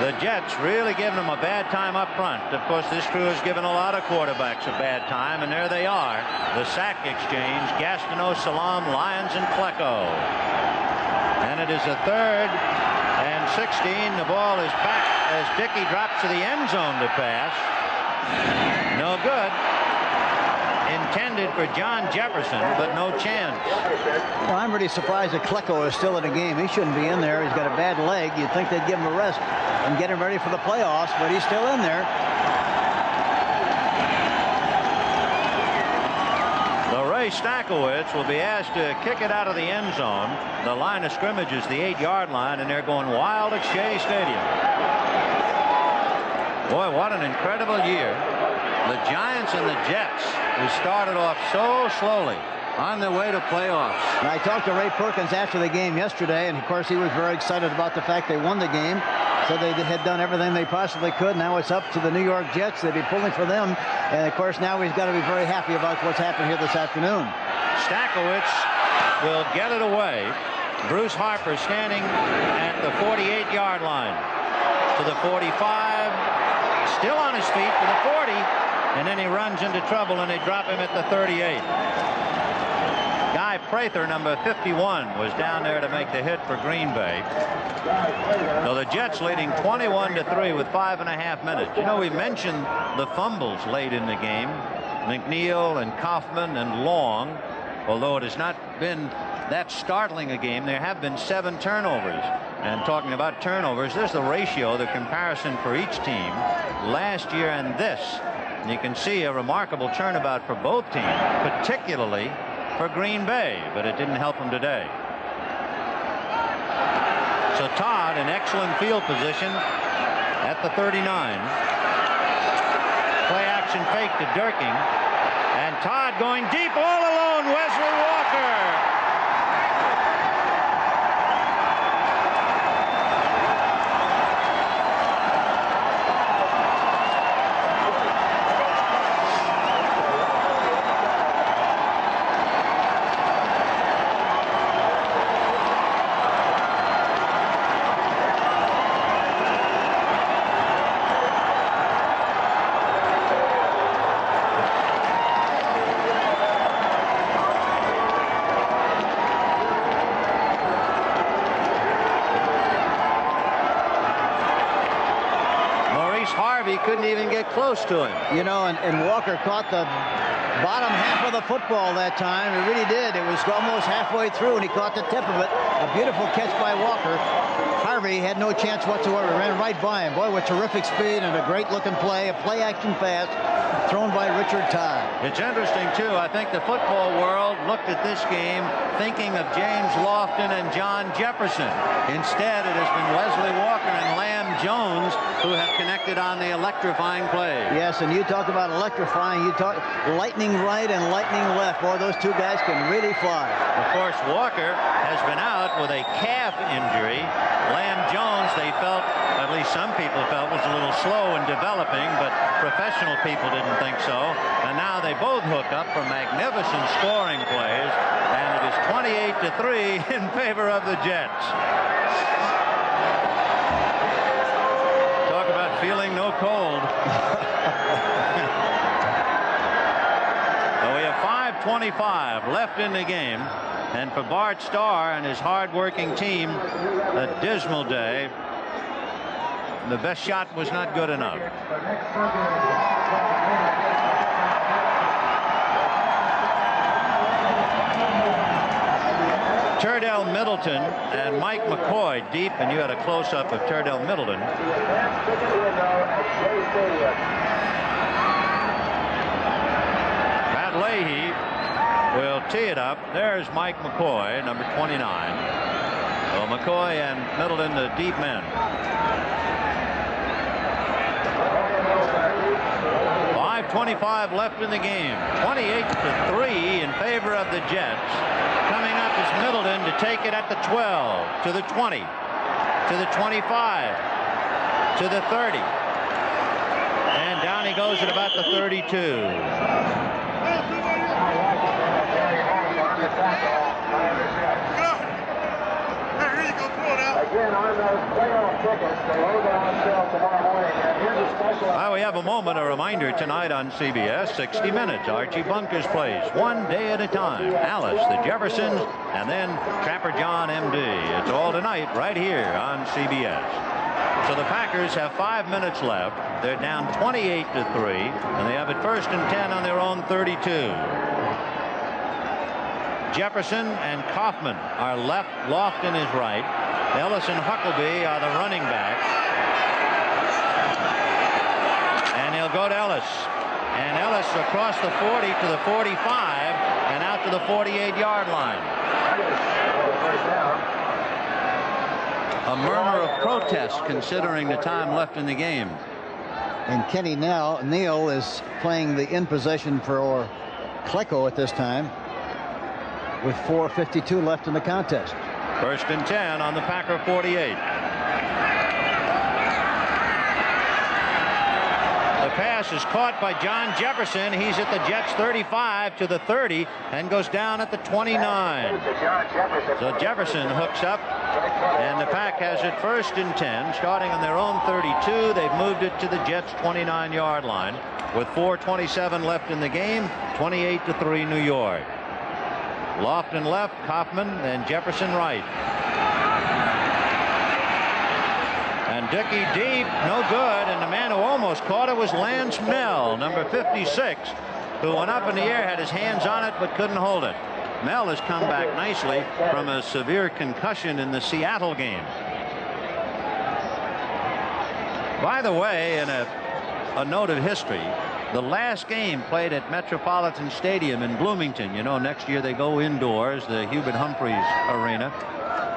the Jets really giving them a bad time up front. Of course, this crew has given a lot of quarterbacks a bad time, and there they are. The sack exchange, Gastineau, Salam, Lyons, and Pleco. And it is a 3rd and 16. The ball is back as Dickey drops to the end zone to pass. No good. Intended for John Jefferson, but no chance. Well, I'm really surprised that Pleco is still in the game. He shouldn't be in there. He's got a bad leg. You'd think they'd give him a rest and get him ready for the playoffs, but he's still in there. So Ray Stackowitz will be asked to kick it out of the end zone. The line of scrimmage is the 8-yard line, and they're going wild at Shea Stadium. Boy, what an incredible year. The Giants and the Jets, who started off so slowly, on their way to playoffs. And I talked to Ray Perkins after the game yesterday, and of course he was very excited about the fact they won the game. So they had done everything they possibly could. Now it's up to the New York Jets. They'd be pulling for them. And of course now he's got to be very happy about what's happened here this afternoon. Stackowitz will get it away. Bruce Harper standing at the 48-yard line. To the 45. Still on his feet to the 40. And then he runs into trouble, and they drop him at the 38. Guy Prather, number 51, was down there to make the hit for Green Bay. So the Jets leading 21-3 with 5.5 minutes. You know, we mentioned the fumbles late in the game. McNeil and Kaufman and Long. Although it has not been that startling a game, there have been 7 turnovers. And talking about turnovers, there's the ratio, the comparison for each team last year and this. And you can see a remarkable turnabout for both teams, particularly for Green Bay, but it didn't help them today. So Todd in excellent field position at the 39. Play action fake to Durkin, and Todd going deep all alone. Wesley Walker. couldn't even get close to him. You know, and Walker caught the bottom half of the football that time. He really did. It was almost halfway through, and he caught the tip of it. A beautiful catch by Walker. Harvey had no chance whatsoever. Ran right by him. Boy, with terrific speed and a great-looking play. A play-action pass thrown by Richard Todd. It's interesting, too. I think the football world looked at this game thinking of James Lofton and John Jefferson. Instead, it has been Wesley Walker and Lamb Jones who have connected on the electrifying play. Yes, and you talk about electrifying. You talk lightning right and lightning left. Boy, those two guys can really fly. Of course, Walker has been out with a calf injury. Lamb Jones, they felt, at least some people felt, was a little slow in developing, but professional people didn't think so. And now they both hook up for magnificent scoring plays, and it is 28-3 in favor of the Jets. Talk about feeling no cold. We have 5:25 left in the game. And for Bart Starr and his hard-working team, a dismal day. The best shot was not good enough. Turdell Middleton and Mike McCoy deep, and you had a close-up of Turdell Middleton. Matt Leahy will tee it up. There's Mike McCoy, number 29. So McCoy and Middleton, the deep men. 5:25 left in the game. 28-3 in favor of the Jets. Coming up is Middleton to take it at the 12, to the 20, to the 25, to the 30. And down he goes at about the 32. Again, on those playoff tickets, the logo on sale tomorrow morning. And here's a special. Now we have a moment, a reminder tonight on CBS 60 Minutes. Archie Bunker's plays one day at a time. Alice, the Jeffersons, and then Trapper John M.D. It's all tonight right here on CBS. So the Packers have 5 minutes left. They're down 28-3, and they have it 1st and 10 on their own 32. Jefferson and Kaufman are left. Lofton is right. Ellis and Huckabee are the running backs. And he'll go to Ellis. And Ellis across the 40 to the 45 and out to the 48-yard line. A murmur of protest considering the time left in the game. And Kenny Neal is playing the in possession for Klecko at this time, with 4:52 left in the contest. 1st and 10 on the Packer 48. The pass is caught by John Jefferson. He's at the Jets 35 to the 30 and goes down at the 29. So Jefferson hooks up, and the Pack has it 1st and 10, starting on their own 32. They've moved it to the Jets 29-yard line with 4:27 left in the game. 28-3 New York. Lofton left, Kaufman, and Jefferson right. And Dickey deep, no good, and the man who almost caught it was Lance Mel, number 56, who went up in the air, had his hands on it, but couldn't hold it. Mel has come back nicely from a severe concussion in the Seattle game. By the way, in a note of history, the last game played at Metropolitan Stadium in Bloomington. You know, next year they go indoors, the Hubert Humphreys Arena.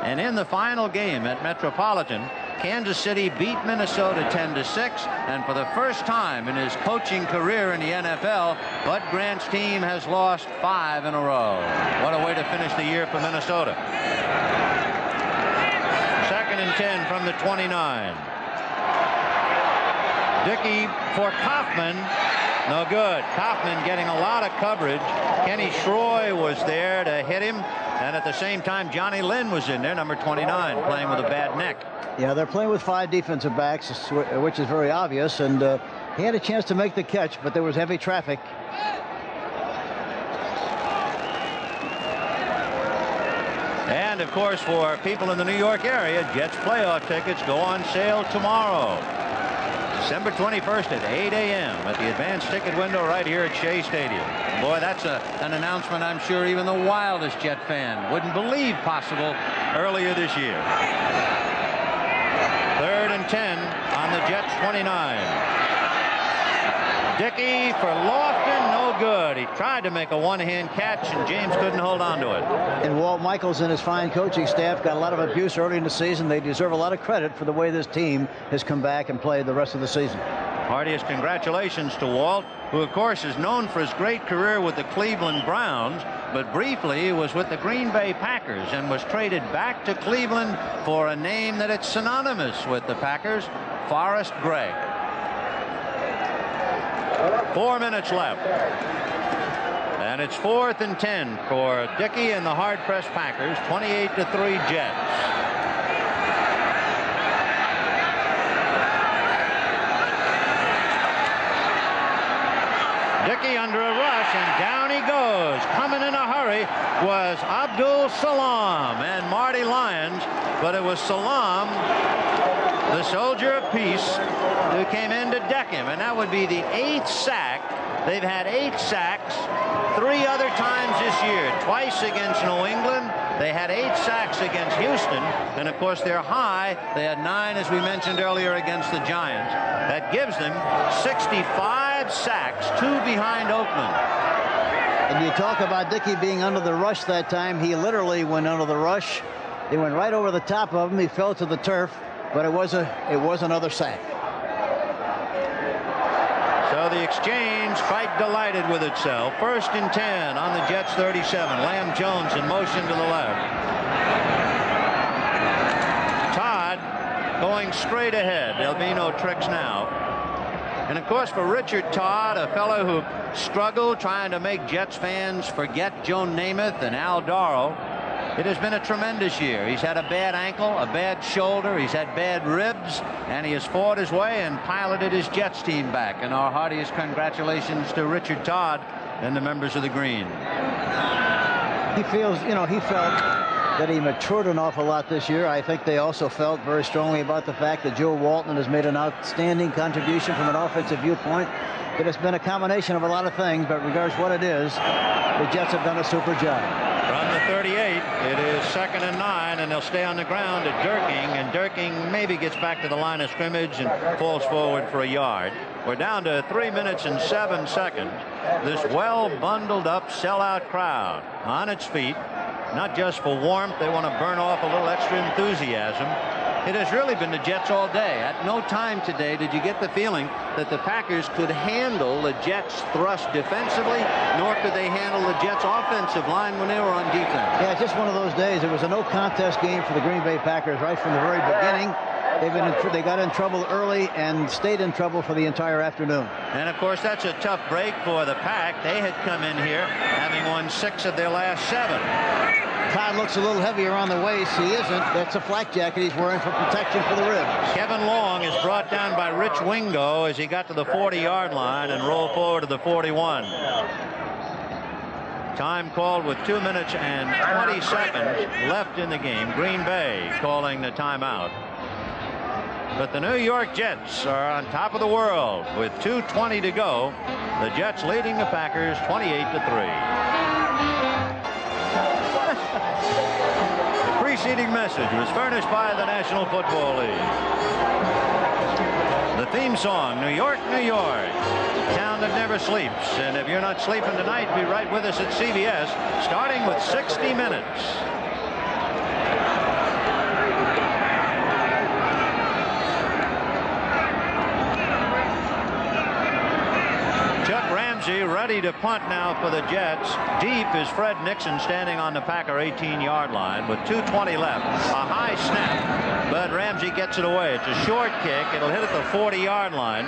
And in the final game at Metropolitan, Kansas City beat Minnesota 10-6. And for the first time in his coaching career in the NFL, Bud Grant's team has lost 5 in a row. What a way to finish the year for Minnesota. 2nd and 10 from the 29. Dickey for Kaufman. No good. Kaufman getting a lot of coverage. Kenny Schroy was there to hit him. And at the same time, Johnny Lynn was in there, number 29, playing with a bad neck. Yeah, they're playing with 5 defensive backs, which is very obvious. And he had a chance to make the catch, but there was heavy traffic. And, of course, for people in the New York area, Jets playoff tickets go on sale tomorrow. December 21st at 8 a.m. at the advanced ticket window right here at Shea Stadium. Boy, that's an announcement I'm sure even the wildest Jet fan wouldn't believe possible earlier this year. 3rd and 10 on the Jets 29. Dickey for Lofton, no good. He tried to make a one-hand catch, and James couldn't hold on to it. And Walt Michaels and his fine coaching staff got a lot of abuse early in the season. They deserve a lot of credit for the way this team has come back and played the rest of the season. Heartiest congratulations to Walt, who of course is known for his great career with the Cleveland Browns, but briefly was with the Green Bay Packers and was traded back to Cleveland for a name that it's synonymous with the Packers, Forrest Gregg. 4 minutes left. And it's 4th and 10 for Dickey and the hard-pressed Packers, 28-3 Jets. Dickey under a rush, and down he goes. Coming in a hurry was Abdul Salam and Marty Lyons, but it was Salam, the soldier of peace, who came in to deck him, and that would be the 8th sack. They've had 8 sacks 3 other times this year, twice against New England. They had 8 sacks against Houston, and of course they're high. They had 9, as we mentioned earlier, against the Giants. That gives them 65 sacks, 2 behind Oakland. And you talk about Dickey being under the rush that time. He literally went under the rush. They went right over the top of him. He fell to the turf, but it was another sack. So the exchange quite delighted with itself. 1st and 10 on the Jets 37. Lamb Jones in motion to the left. Todd going straight ahead. There'll be no tricks now. And of course, for Richard Todd, a fellow who struggled trying to make Jets fans forget Joe Namath and Al Darrow, it has been a tremendous year. He's had a bad ankle, a bad shoulder, he's had bad ribs, and he has fought his way and piloted his Jets team back. And our heartiest congratulations to Richard Todd and the members of the Green. He feels, he felt that he matured an awful lot this year. I think they also felt very strongly about the fact that Joe Walton has made an outstanding contribution from an offensive viewpoint. It has been a combination of a lot of things, but regardless what it is, the Jets have done a super job. From the 38, it is 2nd and 9, and they'll stay on the ground at Durking, and Durking maybe gets back to the line of scrimmage and falls forward for a yard. We're down to 3 minutes and 7 seconds. This well bundled up sellout crowd on its feet, not just for warmth. They want to burn off a little extra enthusiasm. It has really been the Jets all day. At no time today did you get the feeling that the Packers could handle the Jets' thrust defensively, nor could they handle the Jets' offensive line when they were on defense. Yeah, it's just one of those days. It was a no-contest game for the Green Bay Packers right from the very beginning. They got in trouble early and stayed in trouble for the entire afternoon. And of course, that's a tough break for the Pack. They had come in here having won 6 of their last 7. Todd looks a little heavy around the waist. He isn't. That's a flak jacket he's wearing for protection for the ribs. Kevin Long is brought down by Rich Wingo as he got to the 40-yard line and rolled forward to the 41. Time called with 2 minutes and 20 seconds left in the game. Green Bay calling the timeout. But the New York Jets are on top of the world with 2:20 to go. The Jets leading the Packers 28-3. The preceding message was furnished by the National Football League. The theme song, New York, New York, town that never sleeps. And if you're not sleeping tonight, be right with us at CBS, starting with 60 minutes. Ready to punt now for the Jets. Deep is Fred Nixon standing on the Packer 18-yard line with 2:20 left. A high snap, but Ramsey gets it away. It's a short kick. It'll hit at the 40-yard line.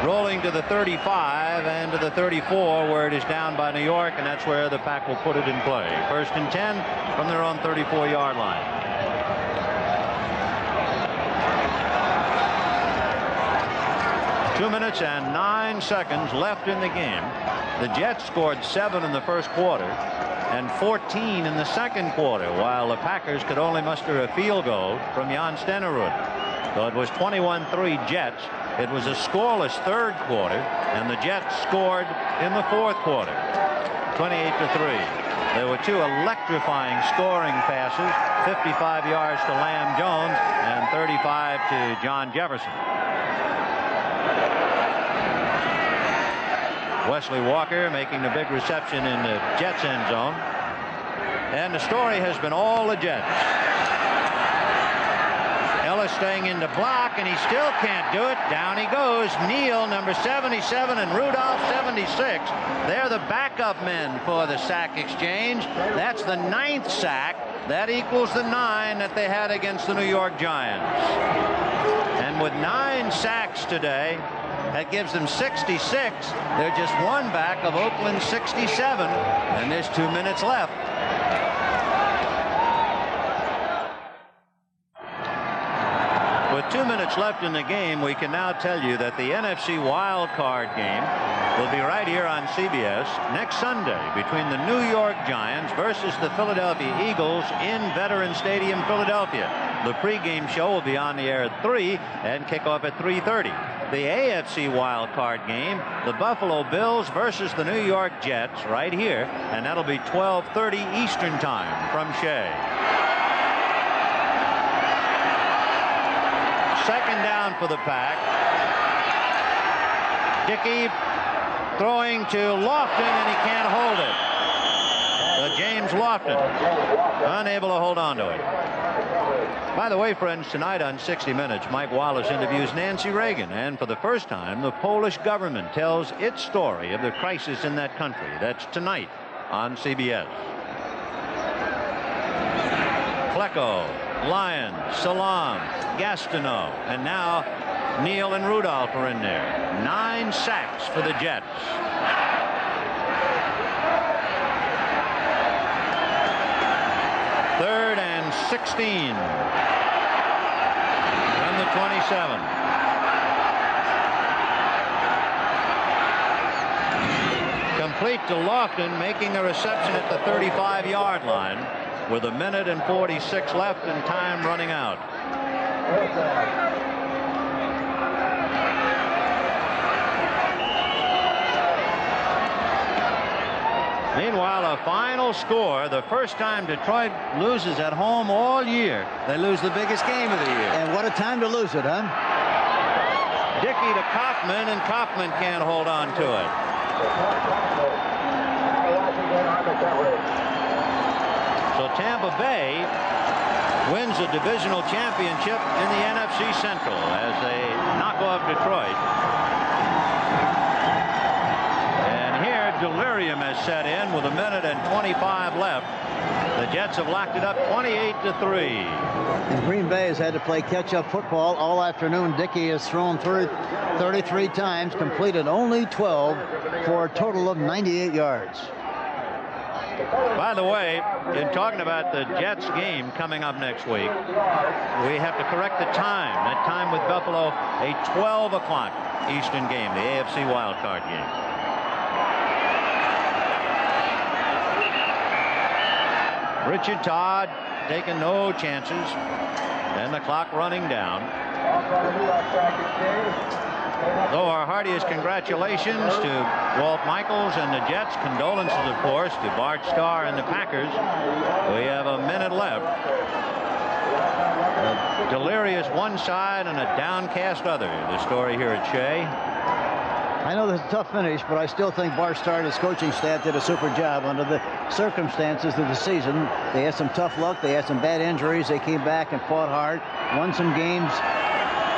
Rolling to the 35 and to the 34, where it is down by New York, and that's where the Pack will put it in play. 1st and 10 from their own 34-yard line. Two minutes and 9 seconds left in the game. The Jets scored 7 in the first quarter and 14 in the second quarter, while the Packers could only muster a field goal from Jan Stenerud. So it was 21-3 Jets. It was a scoreless third quarter, and the Jets scored in the fourth quarter, 28-3. There were two electrifying scoring passes, 55 yards to Lamb Jones and 35 to John Jefferson. Wesley Walker making the big reception in the Jets end zone. And the story has been all the Jets. Ellis staying in the block, and he still can't do it. Down he goes. Neal, number 77, and Rudolph, 76. They're the backup men for the sack exchange. That's the 9th sack. That equals the 9 that they had against the New York Giants. And with 9 sacks today, that gives them 66. They're just one back of Oakland 67, and there's 2 minutes left. With 2 minutes left in the game, we can now tell you that the NFC wild card game will be right here on CBS next Sunday between the New York Giants versus the Philadelphia Eagles in Veterans Stadium, Philadelphia. The pregame show will be on the air at 3 and kick off at 3:30. The AFC wild card game, the Buffalo Bills versus the New York Jets, right here, and that'll be 12:30 Eastern time from Shea. Second down for the Pack. Dickey throwing to Lofton, and he can't hold it. James Lofton unable to hold on to it. By the way, friends, tonight on 60 Minutes, Mike Wallace interviews Nancy Reagan, and for the first time, the Polish government tells its story of the crisis in that country. That's tonight on CBS. Flecko, Lyons, Salam, Gastineau, and now Neal and Rudolph are in there. 9 sacks for the Jets. Third and 16 from the 27. Complete to Lofton, making the reception at the 35-yard line with 1 minute and 46 left and time running out. Meanwhile, a final score, the first time Detroit loses at home all year. They lose the biggest game of the year. And what a time to lose it, huh? Dickey to Kaufman, and Kaufman can't hold on to it. So Tampa Bay wins a divisional championship in the NFC Central as they knock off Detroit. Delirium has set in with 1 minute and 25 left. The Jets have locked it up 28-3. And Green Bay has had to play catch-up football all afternoon. Dickey has thrown 33 times, completed only 12 for a total of 98 yards. By the way, in talking about the Jets game coming up next week, we have to correct the time. That time with Buffalo, a 12 o'clock Eastern game, the AFC wildcard game. Richard Todd taking no chances, and the clock running down. So our heartiest congratulations to Walt Michaels and the Jets. Condolences, of course, to Bart Starr and the Packers. We have a minute left. A delirious one side and a downcast other. The story here at Shea. I know this is a tough finish, but I still think Bart Starr and his coaching staff did a super job under the circumstances of the season. They had some tough luck. They had some bad injuries. They came back and fought hard, won some games,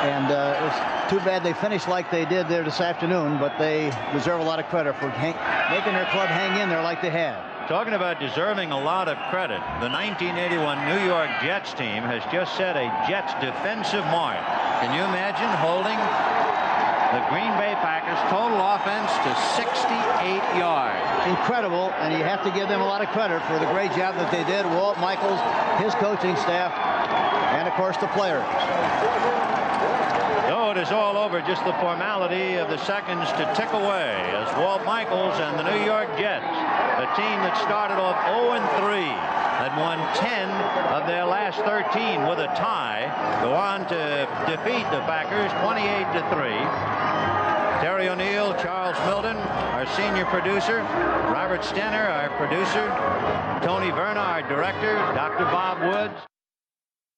and it's too bad they finished like they did there this afternoon, but they deserve a lot of credit for making their club hang in there like they had. Talking about deserving a lot of credit, the 1981 New York Jets team has just set a Jets defensive mark. Can you imagine holding the Green Bay Packers total offense to 68 yards? Incredible, and you have to give them a lot of credit for the great job that they did. Walt Michaels, his coaching staff, and of course the players. So it is all over, just the formality of the seconds to tick away as Walt Michaels and the New York Jets, a team that started off 0-3, had won 10 of their last 13 with a tie, go on to defeat the Packers 28-3. Terry O'Neill, Charles Milton, our senior producer, Robert Stenner, our producer, Tony Verna, our director, Dr. Bob Woods.